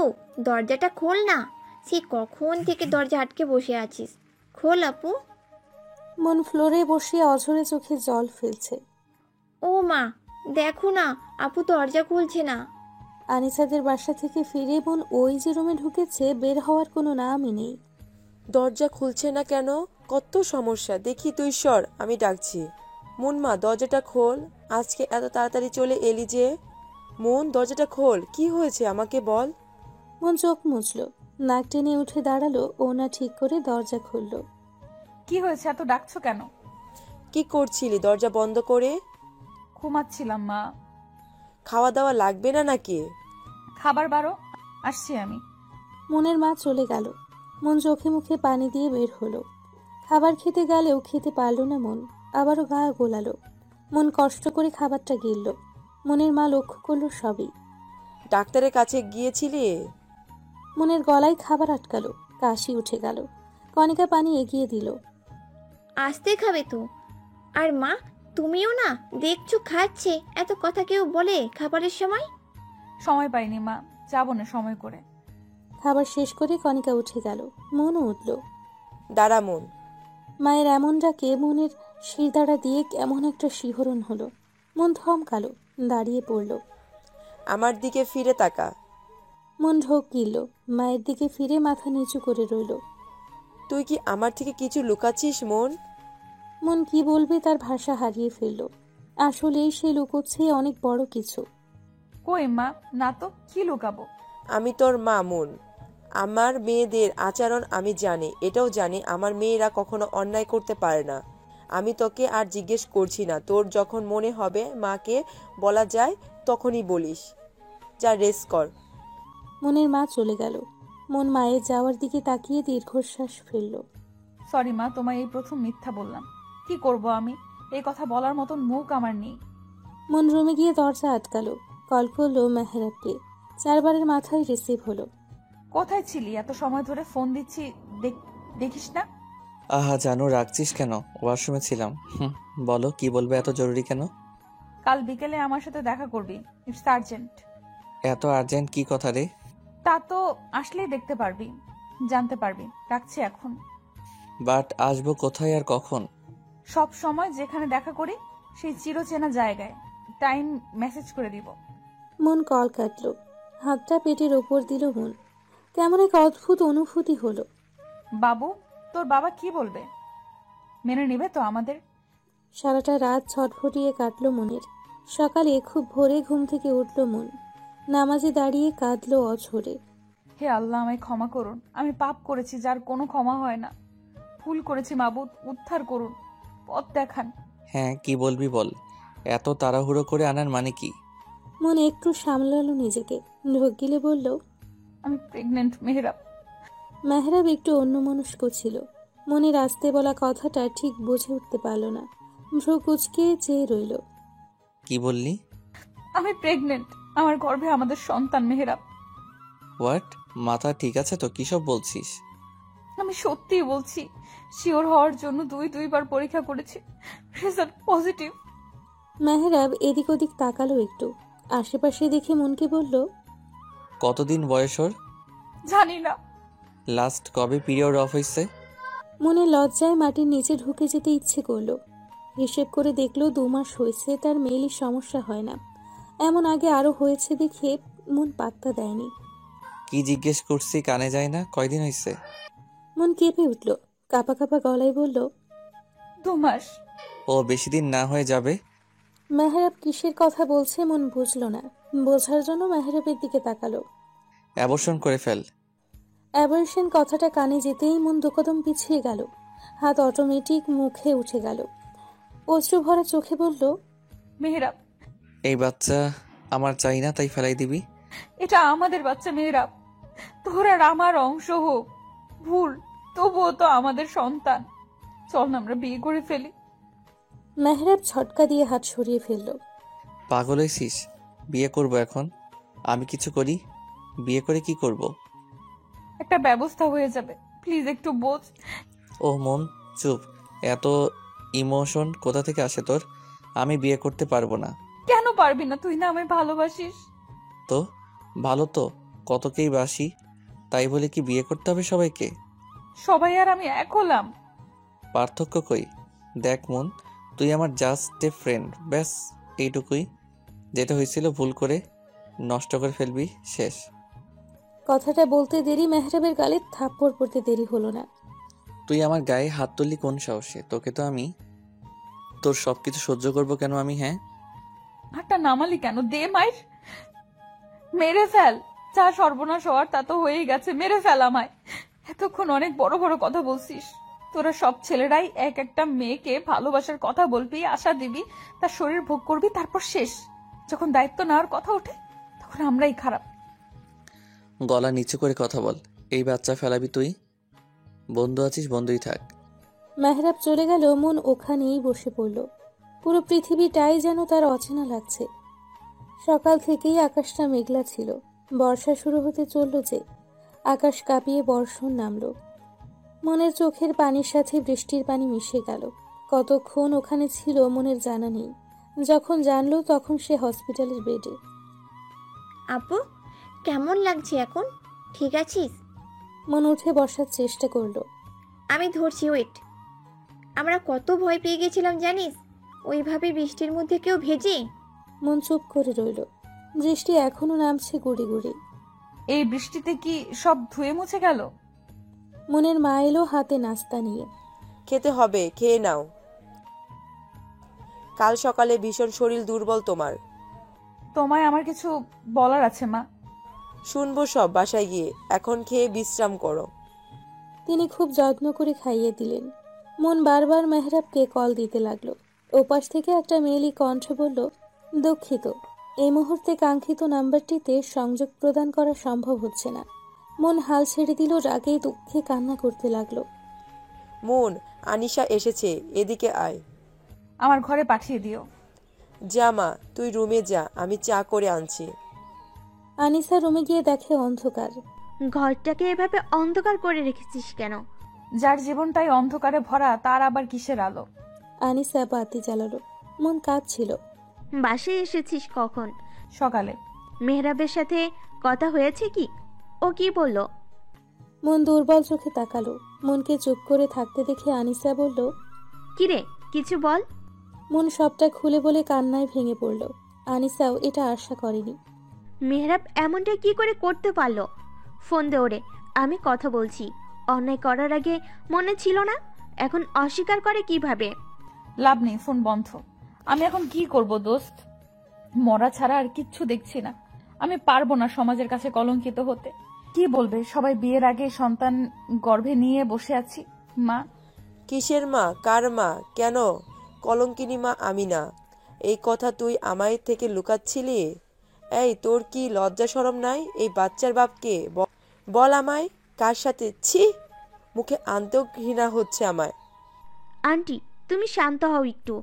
[SPEAKER 9] দরজাটা খোল না। সে কখন থেকে দরজা আটকে বসে আছিস? খোল আপু।
[SPEAKER 3] মন ফ্লোরে বসে অঝরে চোখে জল ফেলছে।
[SPEAKER 9] ও মা, দেখো না, আপু দরজা খুলছে না।
[SPEAKER 3] আনিসাদের বাসা থেকে ফিরে মন ওই যে রুমে ঢুকেছে, বের হওয়ার কোনো নামই নেই।
[SPEAKER 4] দরজা খুলছে না কেন? কত সমস্যা, দেখি তুই সর, আমি ডাকছি। মা, দরজাটা খোল। আজকে এত তাড়াতাড়ি চলে এলি যে? মন, দরজাটা খোল, কি হয়েছে আমাকে বল।
[SPEAKER 3] মন চোখ মুছল, নাক টেনে উঠে দাঁড়ালো, ওনা ঠিক করে দরজা খুলল।
[SPEAKER 2] কি হয়েছে? এত ডাকছো কেন?
[SPEAKER 4] কি করছিলি দরজা বন্ধ করে?
[SPEAKER 2] ঘুমাচ্ছিলাম মা।
[SPEAKER 4] খাওয়া দাওয়া লাগবে না নাকি?
[SPEAKER 2] খাবার বারো, আসছি আমি।
[SPEAKER 3] মনের মা চলে গেল। মন চোখে মুখে পানি দিয়ে বের হলো। খাবার খেতে গেলেও খেতে পারল না মন, আবারও গা গোলালো। মন কষ্ট করে খাবারটা গিলল। মনের মা লক্ষ্য করলো সবই।
[SPEAKER 4] ডাক্তারের কাছে গিয়েছিলি?
[SPEAKER 3] মনের গলায় খাবার আটকালো, কাশি উঠে গেল। কণিকা পানি এগিয়ে দিল।
[SPEAKER 9] আসতে খাবে তো। আর মা, তুমিও না, দেখছো খাচ্ছে, এত কথা কেউ বলে খাবারের সময়?
[SPEAKER 2] সময় পাইনি মা, যাবো না সময় করে।
[SPEAKER 3] খাবার শেষ করে কণিকা উঠে গেল। মনও উঠল।
[SPEAKER 4] দাঁড়া মন।
[SPEAKER 3] মায়ের এমন ডাকে মনের শিরদাঁড়া দিয়ে কেমন একটা শিহরণ হলো। মন থমকালো, দাঁড়িয়ে পড়ল।
[SPEAKER 4] আমার দিকে ফিরে তাকা।
[SPEAKER 3] মন ঢোক গিলল, মায়ের দিকে ফিরে মাথা নিচু করে রইল।
[SPEAKER 4] তুই কি আমার থেকে কিছু লুকাচ্ছিস মন?
[SPEAKER 3] মন কি বলবে তার ভাষা হারিয়ে ফেলল। আসলেই সে লুকোচ্ছে অনেক বড় কিছু।
[SPEAKER 2] কই মা, না তো, কি লুকাবো?
[SPEAKER 4] আমি তোর মা মন। আমার মেয়েদের আচরণ আমি জানি, এটাও জানি আমার মেয়েরা কখনো অন্যায় করতে পারে না। আমি তোকে আর জিজ্ঞেস করছি না, তোর যখন মনে হবে মাকে বলা যায় তখনই বলিস। যা রেস্ট কর।
[SPEAKER 3] মনের মা চলে গেল। মন মায়ের যাওয়ার দিকে তাকিয়ে দীর্ঘশ্বাস ফেলল।
[SPEAKER 2] সরি মা, তোমায় এই প্রথম মিথ্যা বললাম। কি করব আমি? এই কথা বলার মতন মুখ আমার নেই।
[SPEAKER 3] মন রুমে গিয়ে দরজা আটকালো। কল করলো মেহরাবকে। 4 বারের মাথায় রিসিভ হলো।
[SPEAKER 2] কোথায় ছিলি? এত সময় ধরে ফোন দিচ্ছি, দেখিস না?
[SPEAKER 1] আহা জানু, রাখছিস কেন? ওয়াশরুমে ছিলাম। বলো, কি বলবে? এত জরুরি কেন?
[SPEAKER 2] কাল বিকেলে আমার সাথে দেখা করবি, ইটস আর্জেন্ট।
[SPEAKER 1] এত আর্জেন্ট কি কথা রে?
[SPEAKER 2] তা তো আসলেই দেখতে পারবি, জানতে পারবি। রাখছি এখন।
[SPEAKER 1] বাট আসবো কোথায় আর কখন?
[SPEAKER 2] সব সময় যেখানে দেখা করি সেই চিরচেনা জায়গায়। টাইম মেসেজ করে দিব।
[SPEAKER 3] মন কল কাটলো। হাতটা পেটের ওপর দিল মন। কেমন এক অদ্ভুত অনুভূতি হলো।
[SPEAKER 2] বাবু, তোর বাবা কি বলবে? মেনে নিবে তো আমাদের?
[SPEAKER 3] সারাটা রাত ছটফটিয়ে কাটলো মনের। সকালে খুব ভোরে ঘুম থেকে উঠল মন। নামাজে দাঁড়িয়ে কাঁদলো অঝরে।
[SPEAKER 2] হে আল্লাহ, আমায় ক্ষমা করুন। আমি পাপ করেছি যার কোনো ক্ষমা হয় না। ভুল করেছি মাবুদ, উদ্ধার করুন, পথ দেখান।
[SPEAKER 1] হ্যাঁ, কি বলবি বল। এত তাড়াহুড়ো করে আনার মানে কি?
[SPEAKER 3] মন একটু সামলালো নিজেকে। ঢোক গিলে বলল,
[SPEAKER 2] আমি প্রেগনেন্ট মেহরাব।
[SPEAKER 3] মেহরাব একটু অন্যমনস্ক ছিল। মনের আসতে বলা কথাটা ঠিক বুঝে উঠতে পারল না। ভ্রু কুচকে চেয়ে রইল।
[SPEAKER 1] কি বললি?
[SPEAKER 2] আমি প্রেগনেন্ট। আমার গর্ভে আমাদের সন্তান মেহরাব।
[SPEAKER 1] হোয়াট? মাথা ঠিক আছে তো? কি সব বলছিস?
[SPEAKER 2] আমি সত্যিই বলছি। শিওর হওয়ার জন্য 2বার পরীক্ষা করেছি, রেজাল্ট পজিটিভ।
[SPEAKER 3] মেহরাব এদিক ওদিক তাকালো একটু। আশেপাশে দেখে মনকে বলল,
[SPEAKER 1] কতদিন বয়স ওর?
[SPEAKER 2] জানি না।
[SPEAKER 1] লাস্ট কবে পিরিয়ড অফ হয়েছে?
[SPEAKER 3] মনে লজ্জায় মাটির নিচে ঢুকে যেতে ইচ্ছে করলো। হিসেব করে দেখলো 2 মাস হয়েছে তার মেইলির সমস্যা হয় না। এমন আগে আরো হয়েছে দেখে মন পাত্তা দেয়নি।
[SPEAKER 1] কি জিজ্ঞেস করছি কানে যায় না? কয়দিন হয়েছে?
[SPEAKER 3] মন কেঁপে উঠল, কাঁপা কাঁপা গলায় বলল,
[SPEAKER 2] 2 মাস।
[SPEAKER 1] ও বেশি দিন না হয়ে যাবে।
[SPEAKER 3] মেহরাব কিসের কথা বলছে মন বুঝলো না। বোঝার জন্য মেহরাবের দিকে তাকালো।
[SPEAKER 1] অ্যাবর্শন করে ফেল।
[SPEAKER 3] অ্যাবর্শন কথাটা কানে যেতেই মন 2 কদম পিছিয়ে গেল। হাত অটোমেটিক মুখে উঠে গেল। অশ্রু ভরা চোখে বলল,
[SPEAKER 2] মেহরাব,
[SPEAKER 1] এই বাচ্চা আমার চাই না, তাই ফেলাই দিবি?
[SPEAKER 2] এটা আমাদের বাচ্চা মেহরাব। তোর আর আমার অংশ হোক ভুল, তবুও তো আমাদের সন্তান। চল না আমরা বিয়ে করে ফেলি।
[SPEAKER 3] মেহরাব ঝটকা দিয়ে হাত সরিয়ে ফেলল।
[SPEAKER 1] পাগল হয়েছিস? বিয়ে করব এখন। আমি কিছু করি? বিয়ে করে কি করব?
[SPEAKER 2] একটা ব্যবস্থা হয়ে যাবে, প্লিজ একটু বোঝ।
[SPEAKER 1] ও মন চুপ। এত ইমোশন কোথা থেকে আসে তোর? আমি বিয়ে করতে পারবো না।
[SPEAKER 2] কেন পারবি না? তুই না আমায় ভালোবাসিস।
[SPEAKER 1] তো ভালো তো কতকেই বাসি, তাই বলে কি বিয়ে করতে হবে সবাইকে?
[SPEAKER 2] সবাই আর আমি এক হলাম।
[SPEAKER 1] পার্থক্য কই? দেখ মন, তুই আমার জাস্ট এ ফ্রেন্ড, ব্যাস এইটুকুই। যেটা হয়েছিল ভুল করে নষ্ট করে ফেলবি, শেষ।
[SPEAKER 3] কথাটা বলতে দেরি মেহরাবের গালে থাপ্পড় পড়তে দেরি হলো না।
[SPEAKER 1] তুই আমার গায়ে হাত তুললি কোন সাহসে? তোকে তো আমি তোর সবকিছু সহ্য করবো কেন আমি? হ্যাঁ,
[SPEAKER 2] হাতটা নামালি কেন? দে মাইর, মেরে ফেল। যা সর্বনাশ হওয়ার তা তো হয়েই গেছে, মেরে ফেল আমায়। এতক্ষণ অনেক বড় বড় কথা বলছিস। তোরা সব ছেলেরাই এক একটা মেয়েকে ভালোবাসার কথা বলবি, আশা দিবি, তার শরীর ভোগ করবি, তারপর শেষ। যখন দায়িত্ব নেওয়ার কথা ওঠে তখন আমরাই খারাপ।
[SPEAKER 1] গলা নিচু করে কথা বল। এই বাচ্চা ফেলাবি তুই? বন্ধু আছিস, বন্ধুই থাক।
[SPEAKER 3] মেহরাব চলে গেল, মন ওখানেই বসে পড়ল। পুরো পৃথিবীটাই যেন তার অচেনা লাগছে। সকাল থেকেই আকাশটা মেঘলা ছিল। বর্ষা শুরু হতে চলল যে আকাশ কাঁপিয়ে বর্ষণ নামল। মনের চোখের পানির সাথে বৃষ্টির পানি মিশে গেল। কতক্ষণ ওখানে ছিল মনের জানা নেই। যখন জানলো তখন সে হসপিটালের বেডে।
[SPEAKER 9] আপু, কেমন লাগছে এখন? ঠিক আছিস?
[SPEAKER 3] মন উঠে বসার চেষ্টা করলো।
[SPEAKER 9] আমি ধরছি, ওয়েট। আমরা কত ভয় পেয়ে গেছিলাম জানিস, ওইভাবে বৃষ্টির মধ্যে কেউ ভেজে।
[SPEAKER 3] মন চুপ করে রইল। বৃষ্টি এখনো নামছে গুড়ি গুড়ি।
[SPEAKER 2] এই বৃষ্টিতে কি সব ধুয়ে মুছে গেল?
[SPEAKER 3] মনের মা এলো হাতে নাস্তা নিয়ে।
[SPEAKER 4] খেতে হবে, খেয়ে নাও। কাল সকালে ভীষণ শরীর দুর্বল তোমার।
[SPEAKER 2] তোমায় আমার কিছু বলার আছে মা।
[SPEAKER 4] শুনবো সব বাসায় গিয়ে, এখন খেয়ে বিশ্রাম করো।
[SPEAKER 3] তিনি খুব যত্ন করে খাইয়ে দিলেন। মন বারবার মেহরাবকে কল দিতে লাগলো। ওপাশ থেকে একটা মেয়েলি কণ্ঠ বলল, দুঃখিত, এই মুহূর্তে কাঙ্ক্ষিত নাম্বারটিতে সংযোগ প্রদান করা সম্ভব হচ্ছে না। মন হাল ছেড়ে দিল, রাগে দুঃখে কান্না করতে লাগলো।
[SPEAKER 4] মন, আনিশা এসেছে, এদিকে আয়।
[SPEAKER 2] আমার ঘরে পাঠিয়ে দিও।
[SPEAKER 4] যা মা, তুই রুমে যা, আমি চা করে আনছি।
[SPEAKER 3] আনিসা রুমে গিয়ে দেখে অন্ধকার।
[SPEAKER 8] ঘরটাকে এভাবে অন্ধকার করে রেখেছিস কেন?
[SPEAKER 2] যার জীবনটাই অন্ধকারে ভরা তার আবার কিসের আলো?
[SPEAKER 3] আনিসা বাতি জ্বালালো। মন কাঁদছিল।
[SPEAKER 8] বাসায় এসেছিস কখন?
[SPEAKER 2] সকালে।
[SPEAKER 8] মেহরাবের সাথে কথা হয়েছে কি? ও কি বলল?
[SPEAKER 3] মন দুর্বল চোখে তাকালো। মনকে চুপ করে থাকতে দেখে আনিসা বলল,
[SPEAKER 8] কিরে, কিছু বল।
[SPEAKER 3] মন সবটা খুলে বলে কান্নায় ভেঙে পড়ল। আনিসাও এটা আশা করেনি।
[SPEAKER 8] মেহরাব এমনটা কি করে করতে পারলো? ফোন দে ওরে, আমি কথা বলছি। অন্যায় করার আগে মনে ছিল না, এখন অস্বীকার করে কিভাবে?
[SPEAKER 2] লাভ নেই, ফোন বন্ধ। আমি এখন কি করব দোস্ত? মরা ছাড়া আর কিচ্ছু দেখছি না। আমি পারবো না সমাজের কাছে কলঙ্কিত হতে। কি বলবে সবাই? বিয়ের আগে সন্তান গর্ভে নিয়ে বসে আছি। মা?
[SPEAKER 4] কিসের মা? কার মা? কেন? কলঙ্কিনী মা আমি না। এই কথা তুই আমায় থেকে লুকাচ্ছিলি? এই, তোর কি লজ্জা শরম নাই? এই বাচ্চার বাপকে বল আমায়, কার সাথে? ছি, মুখে আনতেও ঘৃণা হচ্ছে আমায়।
[SPEAKER 8] আন্টি, তুমি শান্ত হও একটু।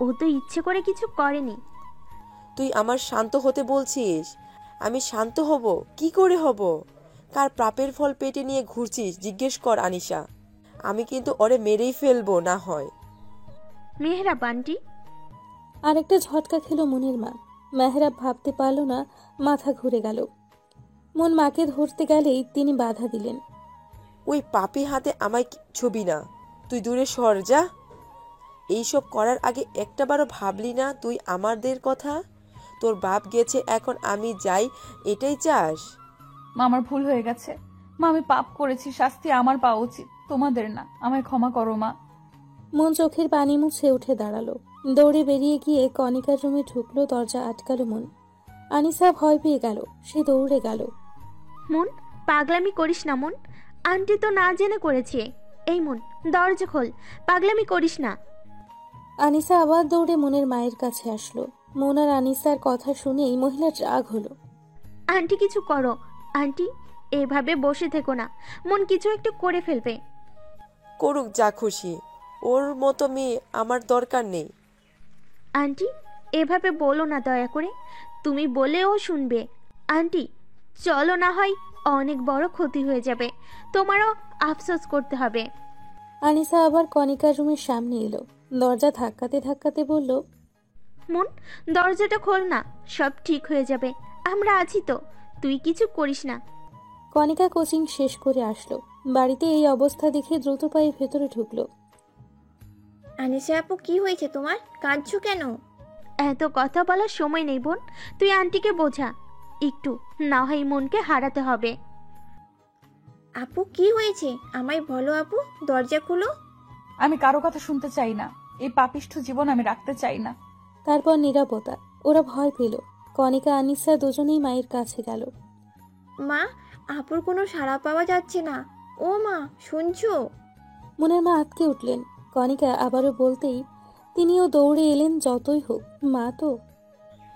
[SPEAKER 8] ও তো ইচ্ছে করে কিছু করেনি।
[SPEAKER 4] তুই আমার শান্ত হতে বলছিস? আমি শান্ত হব? কি করে হব? কার পাপের ফল পেটে নিয়ে ঘুরছিস জিজ্ঞেস কর আনিশা। আমি কিন্তু ওরে মেরেই ফেলবো না হয়।
[SPEAKER 8] মেহরাব আন্টি।
[SPEAKER 3] আরেকটা ঝটকা খেলো মনের মা। মেহরাব ভাবতে পারল না, মাথা ঘুরে গেল। মন মাকে ধরতে গেলেই তিনি বাধা দিলেন।
[SPEAKER 4] ওই পাপি হাতে আমায় ছবি না, তুই দূরে সর যা। এইসব করার আগে একটাবারও ভাবলি না তুই আমাদের কথা? তোর বাপ গেছে, এখন আমি যাই, এটাই চাস?
[SPEAKER 2] মা, আমার ভুল হয়ে গেছে। মা, আমি পাপ করেছি, শাস্তি আমার পাওয়া উচিত, তোমাদের না। আমায় ক্ষমা করো মা।
[SPEAKER 3] মন চোখের পানি মুছে উঠে দাঁড়ালো। দৌড়ে বেরিয়ে গিয়ে কণিকার রুমে ঢুকলো, দরজা আটকালো মন। আনিসা ভয় পেয়ে গেল, সে দৌড়ে গেল।
[SPEAKER 8] মন, পাগলামি করিস না মন, আন্টি তো না জেনে করেছে। এই মন, দরজা খোল, পাগলামি করিস না।
[SPEAKER 3] আনিসা আবার দৌড়ে মনের মায়ের কাছে আসলো। মন আর আনিসার কথা শুনেই মহিলার রাগ হলো।
[SPEAKER 8] আন্টি কিছু করো, আন্টি এভাবে বসে থেকো না, মন কিছু একটু করে ফেলবে।
[SPEAKER 4] করুক যা খুশি, ওর মতো মেয়ে আমার দরকার নেই।
[SPEAKER 8] আন্টি এভাবে বলো না দয়া করে, তুমি বলেও শুনবে। আন্টি চলো, না হয় অনেক বড় ক্ষতি হয়ে যাবে, তোমারও আফসোস করতে হবে।
[SPEAKER 3] আনিসা আবার কণিকার রুমের সামনে এলো, দরজা ধাক্কাতে ধাক্কাতে বলল,
[SPEAKER 8] মন দরজাটা খোল না, সব ঠিক হয়ে যাবে, আমরা আছি তো, তুই কিছু করিস না।
[SPEAKER 3] কণিকা কোচিং শেষ করে আসলো, বাড়িতে এই অবস্থা দেখে দ্রুত পায়ে ভেতরে ঢুকলো।
[SPEAKER 9] আনিসা আপু, কি হয়েছে তোমার? কাঁদছো কেন?
[SPEAKER 8] এত কথা বলার সময় নেই বোন, তুই আন্টিকে বোঝা একটু, না হয় মনকে হারাতে হবে।
[SPEAKER 9] আপু কি হয়েছে আমায় বলো আপু, দরজা খুলো।
[SPEAKER 2] আমি কারো কথা শুনতে চাই না, এই পাপিষ্ঠ জীবন আমি রাখতে চাই না।
[SPEAKER 3] তারপর নীরবতা। ওরা ভয় পেল। কণিকা আনিসা দুজনেই মায়ের কাছে গেল।
[SPEAKER 9] মা, আপুর কোনো সাড়া পাওয়া যাচ্ছে না। ও মা, শুনছো?
[SPEAKER 3] মনের মা আটকে উঠলেন। কণিকা আবারও বলতেই তিনিও দৌড়ে এলেন। যতই হোক মা তো।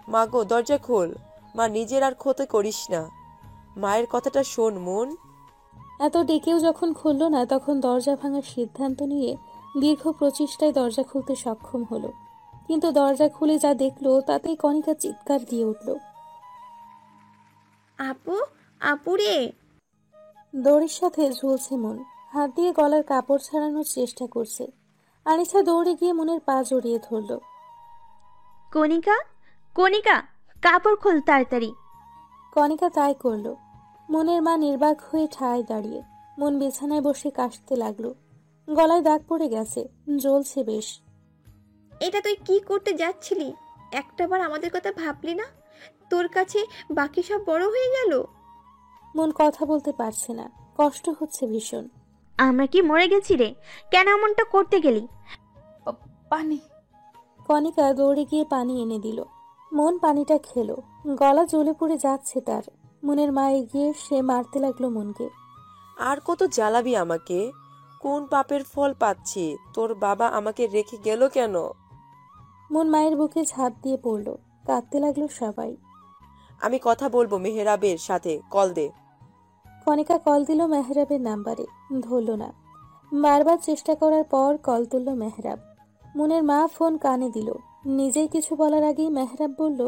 [SPEAKER 4] মা গো, দরজা খোল। মা, নিজের আর ক্ষতি করিস না, মায়ের কথাটা শোন মন।
[SPEAKER 3] এত ডেকেও যখন খুলল না, তখন দরজা ভাঙার সিদ্ধান্ত নিয়ে দীর্ঘ প্রচেষ্টায় দরজা খুলতে সক্ষম হলো। কিন্তু দরজা খুলে যা দেখলো তাতেই কণিকা চিৎকার দিয়ে উঠল।
[SPEAKER 9] আপু, আপুরে!
[SPEAKER 3] দড়ির সাথে ঝুলছে মন, হাত দিয়ে গলার কাপড় ছাড়ানোর চেষ্টা করছে। আনিসা দৌড়ে গিয়ে মনের পা জড়িয়ে ধরল।
[SPEAKER 8] কণিকা, কণিকা, কাপড় খোল তাড়াতাড়ি।
[SPEAKER 3] কণিকা তাই করলো। মনের মা নির্বাক হয়ে ঠায় দাঁড়িয়ে। মন বিছানায় বসে কাশতে লাগলো। গলায় দাগ পড়ে গেছে, জ্বলছে বেশ।
[SPEAKER 9] এটা তুই কি করতে যাচ্ছিলি? একটাবার আমাদের কথা ভাবলি না? তোর কাছে বাকি সব বড় হয়ে গেল।
[SPEAKER 3] মন কথা বলতে পারছে না, কষ্ট হচ্ছে ভীষণ।
[SPEAKER 8] আমরা কি মরে গেছি রে? কেন এমনটা করতে গেলি?
[SPEAKER 2] পানি।
[SPEAKER 3] কণিকা দৌড়ে গিয়ে পানি এনে দিল। মন পানিটা খেলো। গলা জ্বলে পড়ে যাচ্ছে তার। মনের মা এগিয়ে সে মারতে লাগলো মনকে।
[SPEAKER 4] আর কত জ্বালাবি আমাকে? কোন পাপের ফল পাচ্ছি? তোর বাবা আমাকে রেখে গেল কেন?
[SPEAKER 3] মন মায়ের বুকে ঝাঁপ দিয়ে পড়ল। কাঁদতে লাগলো সবাই।
[SPEAKER 4] আমি কথা বলবো মেহরাবের সাথে, কল দে।
[SPEAKER 3] কণিকা কল দিল মেহরাবের নাম্বারে, ধরল না। বারবার চেষ্টা করার পর কল তুলল মেহরাব। মনের মা ফোন কানে দিল। নিজেই কিছু বলার আগেই মেহরাব বলল,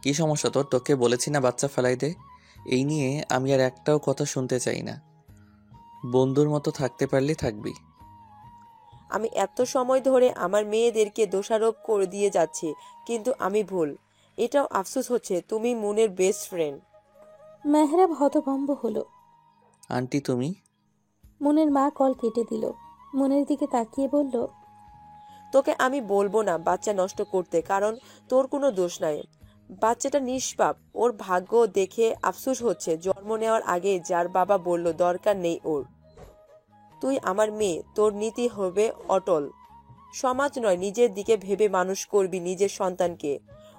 [SPEAKER 1] কি সমস্যা তোর? তোকে বলেছি না বাচ্চা ফেলাই দে। এই নিয়ে আমি আর একটাও কথা শুনতে চাই না। বন্ধুর মতো থাকতে পারলে থাকবি।
[SPEAKER 4] আমি এত সময় ধরে আমার মেয়েদেরকে দোষারোপ করে দিয়ে যাচ্ছি, কিন্তু আমি ভুল। এটাও আফসোস হচ্ছে তুমি মনের বেস্ট ফ্রেন্ড।
[SPEAKER 3] মেহরাব হতভম্ব হলো।
[SPEAKER 1] আন্টি তুমি?
[SPEAKER 3] মনের মা কল কেটে দিল। মনের দিকে তাকিয়ে বলল,
[SPEAKER 4] তোকে আমি বলবো না বাচ্চা নষ্ট করতে, কারণ তোর কোনো দোষ নাই। বাচ্চাটা নিষ্পাপ, ওর ভাগ্য দেখে আফসোস হচ্ছে। জন্ম নেওয়ার আগে যার বাবা বলল দরকার নেই ওর। তুই আমার মেয়ে, তোর নীতি হবে অটল। সমাজ নয়, নিজের দিকে ভেবে মানুষ করবি নিজের সন্তানকে।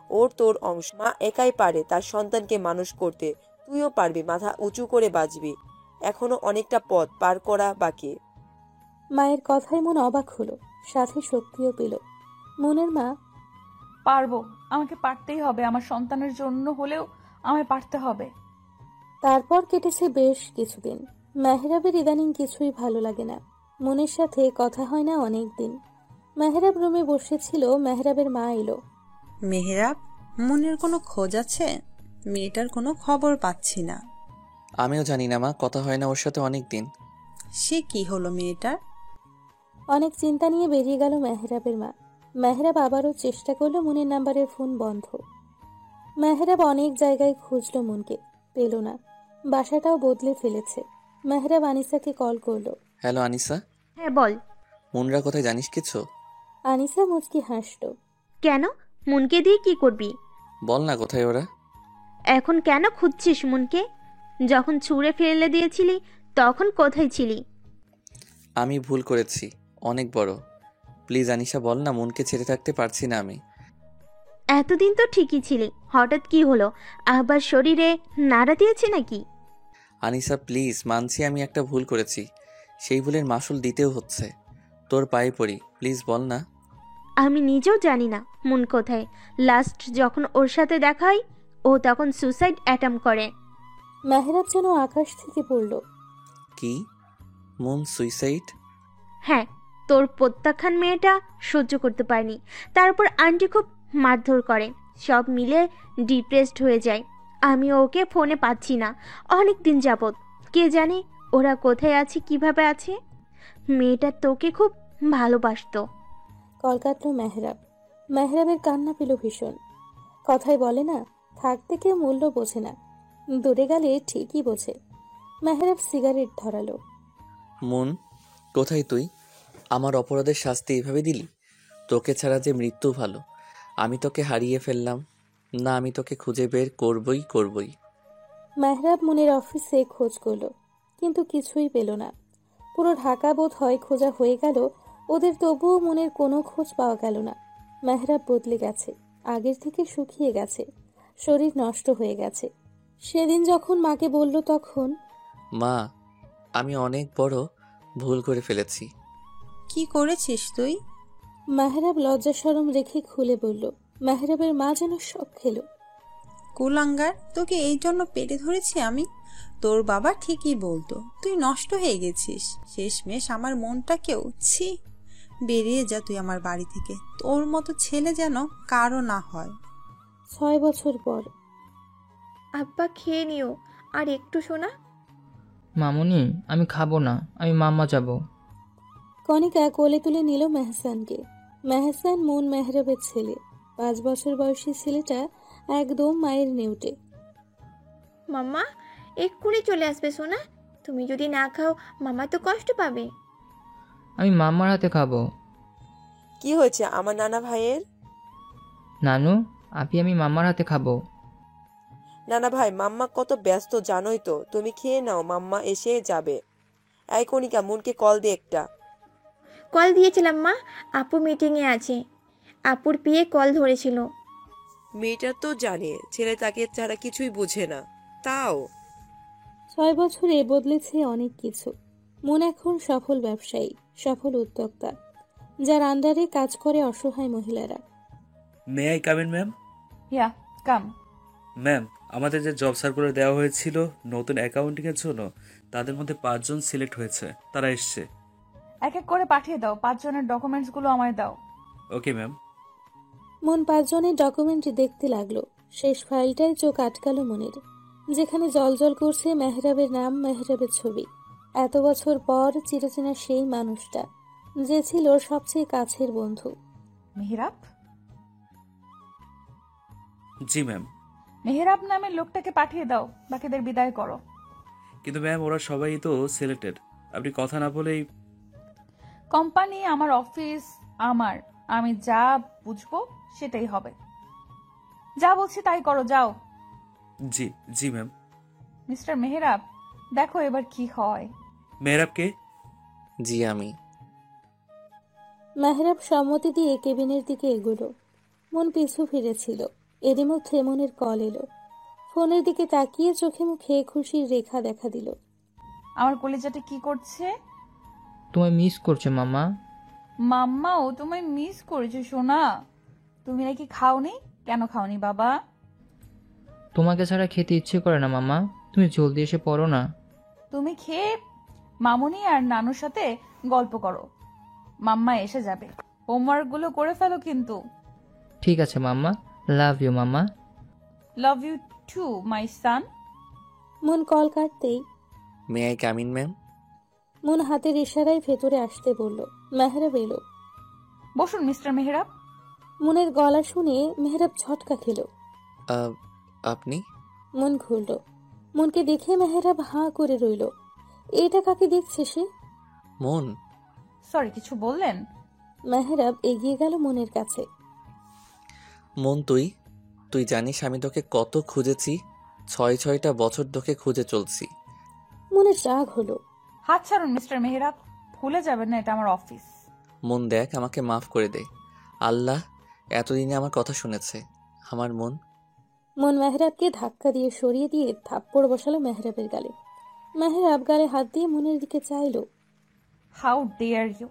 [SPEAKER 4] ওর তোর অংশ। মা একাই পারে তার সন্তানকে মানুষ করতে, তুইও পারবি। মাথা উঁচু করে বাঁচবি। এখনো অনেকটা পথ পার করা বাকি।
[SPEAKER 3] মায়ের কথায় মন অবাক হলো, সাথে শক্তিও পেল। মনের মা,
[SPEAKER 2] পারবো, আমাকে পারতেই হবে, আমার সন্তানের জন্য হলেও আমায় পারতে হবে।
[SPEAKER 3] তারপর কেটেছে বেশ কিছুদিন। মেহরাবের ইদানিং কিছুই ভালো লাগে না। মনের সাথে কথা হয় না অনেক দিন। মেহরাব রুমে বসেছিল, মেহরাবের মা এলো।
[SPEAKER 12] মেহরাব, মনের কোনো খোঁজ আছে? মেয়েটার কোনো খবর পাচ্ছি না।
[SPEAKER 1] আমিও জানি না মা, কথা হয় না ওর সাথে অনেক দিন।
[SPEAKER 12] সে কি হলো মেয়েটার?
[SPEAKER 3] অনেক চিন্তা নিয়ে বেরিয়ে গেল মেহরাবের মা। মেহরাব আবারও চেষ্টা করলো, মনের নাম্বারের ফোন বন্ধ। মেহরাব অনেক জায়গায় খুঁজলো মনকে, পেল না। বাসাটাও বদলে ফেলেছে। মেহরাব আনিসাকে কল করলো।
[SPEAKER 1] হ্যালো আনিসা।
[SPEAKER 8] হ্যাঁ বল।
[SPEAKER 1] মুনরা কোথায় জানিস কিছু?
[SPEAKER 3] আনিসা মুচকি হাসলো।
[SPEAKER 8] কেন? মুনকে দিয়ে কি করবি?
[SPEAKER 1] বল না কোথায় ওরা?
[SPEAKER 8] এখন কেন খুঁজছিস মুনকে? যখন ছুঁড়ে ফেলে দিয়েছিলি তখন কোথায় ছিলি?
[SPEAKER 1] আমি ভুল করেছি, অনেক বড়। প্লিজ আনিশা বল না, মনকে ছেড়ে থাকতে পারছি না আমি।
[SPEAKER 8] এতদিন তো ঠিকই ছিলি, হঠাৎ কি হলো? আবার শরীরে নাড়া দিয়েছে নাকি?
[SPEAKER 1] আনিশা প্লিজ, মানছি আমি একটা ভুল করেছি, সেই ভুলের মাসুল দিতেও হচ্ছে। তোর পায়ে পড়ি, প্লিজ বল না।
[SPEAKER 8] আমি নিজেও জানি না মুন কোথায়। লাস্ট যখন ওর সাথে দেখা হয় ও তখন সুসাইড অ্যাটেম্প করে।
[SPEAKER 3] মেহরাব যেন আকাশ থেকে পড়ল।
[SPEAKER 1] কি? মন সুইসাইড?
[SPEAKER 8] হ্যাঁ, তোর প্রত্যাখ্যান মেয়েটা সহ্য করতে পারেনি, তারপর আন্টি খুব মারধর করে, সব মিলে ডিপ্রেসড হয়ে যায়। আমি ওকে ফোনে পাচ্ছি না অনেক দিন যাবৎ। কে জানে ওরা কোথায় আছে, কিভাবে আছে। মেয়েটা তোকে খুব ভালোবাসতো।
[SPEAKER 3] কল কাটল মেহরাব। মেহরাবের কান্না পেল ভীষণ। কথায় বলে না, থাকতে কেউ মূল্য বোঝে না, দূরে গেলে ঠিকই বোঝে। মেহরাব সিগারেট ধরালো।
[SPEAKER 1] মন, কোথায় তুই? আমার অপরাধের শাস্তি এইভাবে দিলি? তোকে ছাড়া যে মৃত্যু ভালো। আমি তোকে হারিয়ে ফেললাম না, আমি তোকে খুঁজে বের করবই।
[SPEAKER 3] মেহরাব মনের অফিসে খোঁজ করল, কিন্তু কিছুই পেল না। পুরো ঢাকা বোধ হয় খোঁজা হয়ে গেল ওদের, তবুও মনের কোনো খোঁজ পাওয়া গেল না। মেহরাব বদলে গেছে, আগের থেকে শুকিয়ে গেছে, শরীর নষ্ট হয়ে গেছে। সেদিন যখন মাকে বলল তখন,
[SPEAKER 1] মা, আমি অনেক বড় ভুল করে ফেলেছি।
[SPEAKER 12] কি করেছিস তুই?
[SPEAKER 3] মেহরাব লজ্জা শরম রেখে খুলে বলল। মেহরাবের মা যেন শক খেল।
[SPEAKER 12] কুলাঙ্গার, তোকে এই জন্য পেটে ধরেছি আমি? তোর বাবা ঠিকই বলতো, তুই নষ্ট হয়ে গেছিস। শেষমেশ আমার মনটাকেও, ছি। বেরিয়ে যা তুই আমার বাড়ি থেকে, তোর মতো ছেলে যেন কারো না হয়।
[SPEAKER 3] 6 বছর পর।
[SPEAKER 9] আব্বা খেয়ে নিও, আর একটু শোনা।
[SPEAKER 13] মামুনি, আমি খাবো না, আমি মাম্মা যাব।
[SPEAKER 3] কণিকা কোলে তুলে নিল মেহসানকে। মেহসান মন মেহরাবের ছেলে। 5 বছর বয়সী ছেলেটা একদম মায়ের নেউটে।
[SPEAKER 9] মাম্মা এক্ষুনি চলে আসবে সোনা, তুমি যদি না খাও মামা তো কষ্ট পাবে।
[SPEAKER 13] আমি মাম্মার হাতে খাবো।
[SPEAKER 4] কি হয়েছে আমার নানা ভাইয়ের?
[SPEAKER 13] নানু, আমি মাম্মার হাতে খাবো।
[SPEAKER 4] নানা ভাই, মাম্মা কত ব্যস্ত জানোই তো, তুমি খেয়ে নাও, মাম্মা এসে যাবে। এই কণিকা, মনকে কল দে একটা।
[SPEAKER 9] কল দিয়েছিলাম মা, আপু মিটিংয়ে আছে। আপুর পিয়ে কল ধরেছিল।
[SPEAKER 4] মেয়েটা তো জানে ছেলে তাকে ছাড়া কিছুই বুঝে না, তাও
[SPEAKER 3] 6 বছরে বদলেছে অনেক কিছু। মন এখন সফল ব্যবসায়ী, সফল উদ্যোক্তা, যার আন্ডারে কাজ করে অসহায় মহিলারা।
[SPEAKER 10] May I come in ma'am?
[SPEAKER 2] Yeah come.
[SPEAKER 10] Ma'am, আমাদের যে জব সার্কুলার দেওয়া হয়েছিল নতুন অ্যাকাউন্টিং এর জন্য, তাদের মধ্যে 5 জন সিলেক্ট হয়েছে, তারা এসছে।
[SPEAKER 2] এক এক করে পাঠিয়ে দাও, 5 জনের ডকুমেন্টস গুলো আমায় দাও।
[SPEAKER 10] Okay ma'am.
[SPEAKER 3] মন 5 জনের ডকুমেন্ট দেখতে লাগলো। শেষ ফাইলটায় চোখ আটকালো মনের, যেখানে জলজল করছে মেহরাবের নাম, মেহরাবের ছবি। এত বছর পর চিরচেনা সেই মানুষটা, যে ছিল সবচেয়ে কাছের বন্ধু।
[SPEAKER 2] মেহরাব?
[SPEAKER 10] জি ম্যাম।
[SPEAKER 2] মেহরাব নামের লোকটাকে পাঠিয়ে দাও, বাকিদের বিদায় করো।
[SPEAKER 10] কিন্তু ম্যাম, ওরা সবাই তো সিলেক্টেড, আপনি কথা না বলেই।
[SPEAKER 2] কোম্পানি আমার, অফিস আমার, আমি যা বুঝবো সেটাই হবে। যা বলছি তাই করো, যাও।
[SPEAKER 10] জি জি ম্যাম।
[SPEAKER 2] মিস্টার মেহরাব, দেখো এবার কি হয়।
[SPEAKER 10] মেহরাবকে?
[SPEAKER 1] জি আমি।
[SPEAKER 3] মেহরাব সম্মতি দিয়ে কেবিনের দিকে এগোলো। মন পিছু ফিরেছিল। এরই মধ্যে মনের কল এলো। ফোনের দিকে তাকিয়ে চোখে মুখে খুশির রেখা দেখা দিল।
[SPEAKER 2] আমার কলিজাটা কি করছে?
[SPEAKER 13] তোমায় মিস করছে মাম্মা।
[SPEAKER 2] মাম্মাও তোমায় মিস করেছে সোনা। তুমি নাকি খাওনি? কেন খাওনি বাবা?
[SPEAKER 13] তোমাকে ছাড়া খেতে ইচ্ছে করে না মাম্মা, তুমি জলদি এসে পড়ো না।
[SPEAKER 2] তুমি খেয়ে মামুনি আর নানুর সাথে গল্প করো, মাম্মা এসে যাবে। হোমওয়ার্ক গুলো করে ফেলো কিন্তু।
[SPEAKER 13] ঠিক আছে mamma, love you mamma.
[SPEAKER 2] Love you too my son.
[SPEAKER 3] Mon call কাটতেই
[SPEAKER 1] may I come in ma'am?
[SPEAKER 3] Mon হাতের ইশারায় ভেতরে আসতে বলল। মেহরাব এলো।
[SPEAKER 2] বসুন মিস্টার মেহরাব।
[SPEAKER 3] মনের গলা শুনে মেহরাব ঝটকা খেল।
[SPEAKER 1] আপনি?
[SPEAKER 3] মন ঘুরল। মনকে দেখে মেহরাব হাঁ করে রইল। এটা কাকে দেখছে সে?
[SPEAKER 1] মন?
[SPEAKER 2] সরি, কিছু বললেন?
[SPEAKER 3] মেহরাব এগিয়ে গেল মনের কাছে।
[SPEAKER 1] মন, তুই জানিস আমি তোকে কত খুঁজেছি? 6টা বছর তোকে খুঁজে চলছি।
[SPEAKER 3] মনের রাগ হলো।
[SPEAKER 2] হাত ছাড়ুন মিস্টার মেহরাব, ভুলে যাবেন না এটা আমার অফিস।
[SPEAKER 1] মন দেখ, আমাকে মাফ করে দে। আল্লাহ এতদিনে আমার কথা শুনেছে। আমার মন।
[SPEAKER 3] মন মেহরাবকে ধাক্কা দিয়ে সরিয়ে দিয়ে থাপ্পড় বসালো মেহরাবের গালে। মেহরাব গালে হাত দিয়ে মনের দিকে চাইলো।
[SPEAKER 2] How dare you!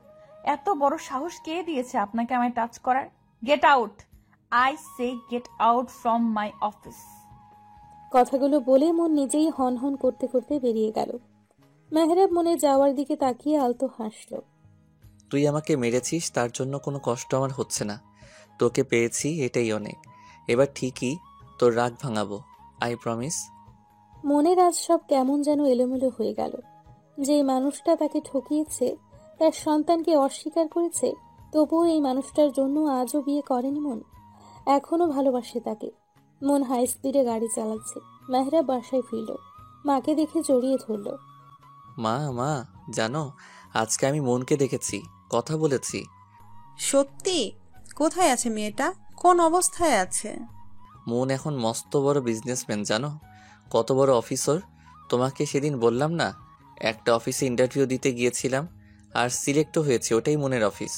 [SPEAKER 2] এত বড় সাহস কে দিয়েছে আপনাকে আমায় টাচ করার? Get out! I say get out from my office.
[SPEAKER 3] কথাগুলো বলে মন নিজেই হন হন করতে করতে বেরিয়ে গেল। মেহরাব মনের যাওয়ার দিকে তাকিয়ে আলতো হাসলো।
[SPEAKER 1] তুই আমাকে মেরেছিস, তার জন্য কোনো কষ্ট আমার হচ্ছে না। তোকে পেয়েছি, এটাই অনেক। এবার ঠিকই তোর রাগ ভাঙাবো, আই প্রমিস।
[SPEAKER 3] মনের আজ সব কেমন যেন এলোমেলো হয়ে গেল। যে মানুষটা তাকে ঠকিয়েছে, তার সন্তানকে অস্বীকার করেছে, তবুও এই মানুষটার জন্য আজও বিয়ে করেনি মন। এখনো ভালোবাসে তাকে। মন হাই স্পিডে গাড়ি চালাচ্ছে। মেহরাব বাসায় ফিরল। মাকে দেখে জড়িয়ে ধরল।
[SPEAKER 1] মা, জানো আজকে আমি মনকে দেখেছি, কথা বলেছি।
[SPEAKER 12] সত্যি? কোথায় আছে মেয়েটা? কোন অবস্থায় আছে?
[SPEAKER 1] মন এখন মস্ত বড় বিজনেসম্যান, জানো? কত বড় অফিসার। তোমাকে সেদিন বললাম না, একটা অফিসে ইন্টারভিউ দিতে গিয়েছিলাম আর সিলেক্টও হয়েছে, ওটাই মনের অফিস।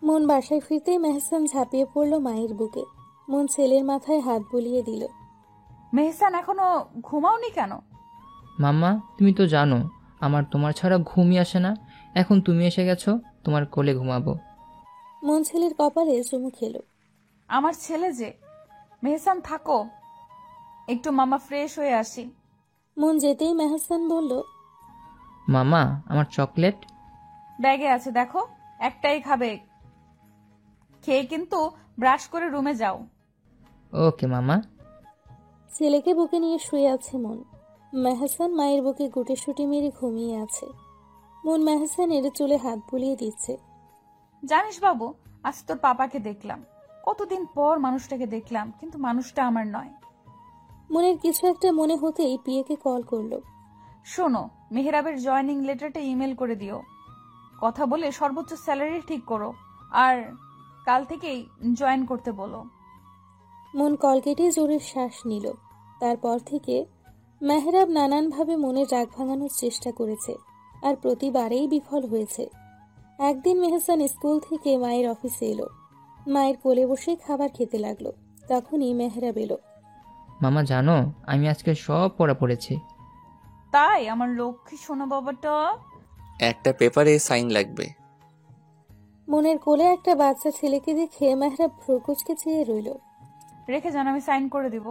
[SPEAKER 3] মন বাসায় ফিরতেই মেহসান ঝাঁপিয়ে পড়ল মায়ের বুকে। মন ছেলের মাথায় হাত বুলিয়ে দিল।
[SPEAKER 2] মেহসান, এখনো ঘুমাওনি কেন?
[SPEAKER 13] মাম্মা, তুমি তো জানো আমার তোমার ছাড়া ঘুমই আসে না। এখন তুমি এসে গেছো, তোমার কোলে ঘুমাবো।
[SPEAKER 3] মন ছেলের কপালে চুমু খেলো।
[SPEAKER 2] আমার ছেলে যে। মেহসান থাকো, একটু মামা ফ্রেশ হয়ে আসি।
[SPEAKER 3] মন যেতেই মেহসান বলল,
[SPEAKER 13] মাম্মা, আমার চকলেট?
[SPEAKER 2] ব্যাগে আছে, দেখো। একটাই খাবে, খেয়ে কিন্তু ব্রাশ করে রুমে যাও।
[SPEAKER 13] ওকে মামা।
[SPEAKER 3] ছেলেকে বুকে নিয়ে শুয়ে আছে মন। মেহসান মায়ের বুকে গুটিসুটি মেরে ঘুমিয়ে আছে। মন মেহসানের চুলে হাত বুলিয়ে দিচ্ছে।
[SPEAKER 2] জানিস বাবু, আজ তোর পাপাকে দেখলাম। কতদিন পর মানুষটাকে দেখলাম, কিন্তু মানুষটা আমার নয়।
[SPEAKER 3] মনের কিছু একটা মনে হতেই পিয়েকে কল করলো।
[SPEAKER 2] শোনো, মেহরাবের জয়েনিং লেটারটা ইমেল করে দিও। কথা বলে সর্বোচ্চ স্যালারি ঠিক করো, আর কাল থেকেই জয়েন করতে বলো।
[SPEAKER 3] মন কল কেটে জোরে শ্বাস নিল। তারপর থেকে মেহরাব নানানভাবে মনের রাগ ভাঙানোর চেষ্টা করেছে, আর প্রতিবারেই বিফল হয়েছে। একদিন মেহসান স্কুল থেকে মায়ের অফিসে এলো। মায়ের কোলে বসে খাবার খেতে লাগলো। তখনই মেহরাব এলো।
[SPEAKER 13] মামা জানো, আমি আজকে সব পড়া পড়েছি।
[SPEAKER 2] তাই? আমার লক্ষ্মী সোনা বাবাটা।
[SPEAKER 1] একটা পেপারে সাইন লাগবে।
[SPEAKER 3] মনের কোলে একটা বাচ্চা ছেলেকে দেখে মেহরাব ভ্রুকুচকে চেয়ে রইল।
[SPEAKER 2] রেখে যান, আমি সাইন করে দিব।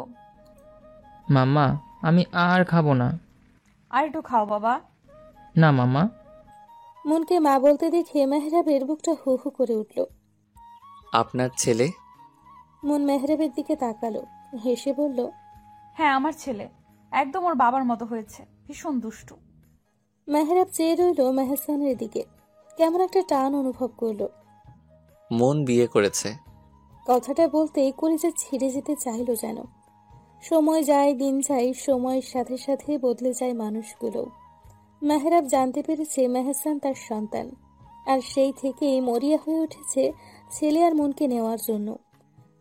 [SPEAKER 13] মাম্মা, আমি আর খাবো না।
[SPEAKER 2] আর একটু খাও বাবা।
[SPEAKER 13] না মাম্মা।
[SPEAKER 3] মনকে মা বলতে দেখে মেহরাবের বুকটা হু হু করে উঠল।
[SPEAKER 1] আপনার ছেলে?
[SPEAKER 3] মন মেহরাবের দিকে তাকালো, হেসে বলল,
[SPEAKER 2] হ্যাঁ, আমার ছেলে। একদম ওর বাবার মতো হয়েছে, ভীষণ দুষ্টু।
[SPEAKER 3] মেহরাব চেয়ে রইল মেহসানের দিকে। কেমন একটা টান অনুভব করলো।
[SPEAKER 1] মন বিয়ে করেছে।
[SPEAKER 3] কথাটা বলতেই কলিজা ছিঁড়ে যেতে চাইল যেন। সময় যায়, দিন যায়, সময়ের সাথে সাথে বদলে যায় মানুষগুলো। মেহরাব জানতে পেরেছে মেহসান তার সন্তান, আর সেই থেকেই মরিয়া হয়ে উঠেছে ছেলে আর মনকে নেওয়ার জন্য।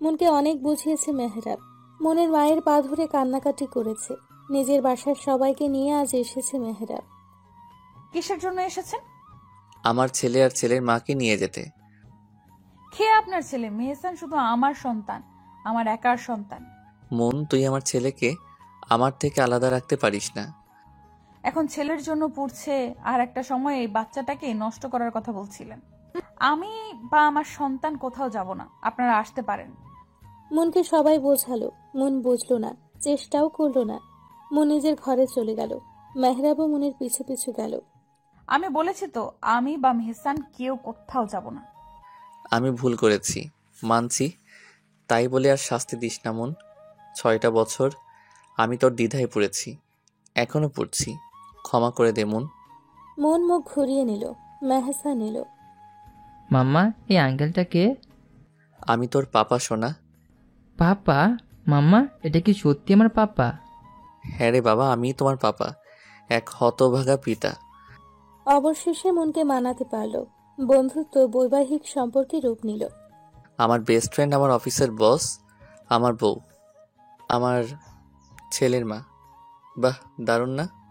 [SPEAKER 3] মনকে অনেক বুঝিয়েছে মেহরাব। মনের মায়ের পা ধরে কান্নাকাটি করেছে। নিজের বাসার সবাইকে নিয়ে আজ এসেছে মেহরাব।
[SPEAKER 2] কিসের জন্য এসেছেন?
[SPEAKER 1] আমার ছেলে আর ছেলের মাকে নিয়ে যেতে।
[SPEAKER 2] খেয়ে আপনার ছেলে? মেহসান শুধু আমার সন্তান, আমার একার সন্তান।
[SPEAKER 1] মন, তুই আমার ছেলেকে আমার থেকে আলাদা রাখতে পারিস না।
[SPEAKER 2] এখন ছেলের জন্য পড়ছে, আর একটা সময় এই বাচ্চাটাকে নষ্ট করার কথা বলছিলেন। আমি বা আমার সন্তান কোথাও যাব না, আপনারা আসতে পারেন।
[SPEAKER 3] মনকে সবাই বোঝালো, মন বুঝলো না, চেষ্টাও করলো না। মন নিজের ঘরে চলে গেল। মেহরাবও মনের পিছু পিছু গেল।
[SPEAKER 2] আমি বলেছি তো, আমি বা মেহসান কেউ কোথাও যাব না।
[SPEAKER 1] আমি ভুল করেছি, মানছি। তাই বলে আর শাস্তি দিস না মন। 6টা বছর আমি তোর দ্বিধায় পড়েছি, এখনো পড়ছি। ক্ষমা করে দে মন।
[SPEAKER 3] মন মুখ ঘুরিয়ে নিল। মেহসান এলো।
[SPEAKER 13] মাম্মা, এই আঙ্কেলটা কে?
[SPEAKER 1] আমি তোর পাপা সোনা।
[SPEAKER 13] পাপা? মাম্মা, এটা কি সত্যি আমার পাপা?
[SPEAKER 1] হ্যাঁ রে বাবা, আমি তোমার পাপা, এক হতভাগা পিতা।
[SPEAKER 3] অবশেষে মনকে মানাতে পারল। বন্ধুত্ব বৈবাহিক সম্পর্কে রূপ নিল।
[SPEAKER 1] আমার বেস্ট ফ্রেন্ড, আমার অফিসের বস, আমার বউ, আমার ছেলের মা। বাহ, দারুণ না?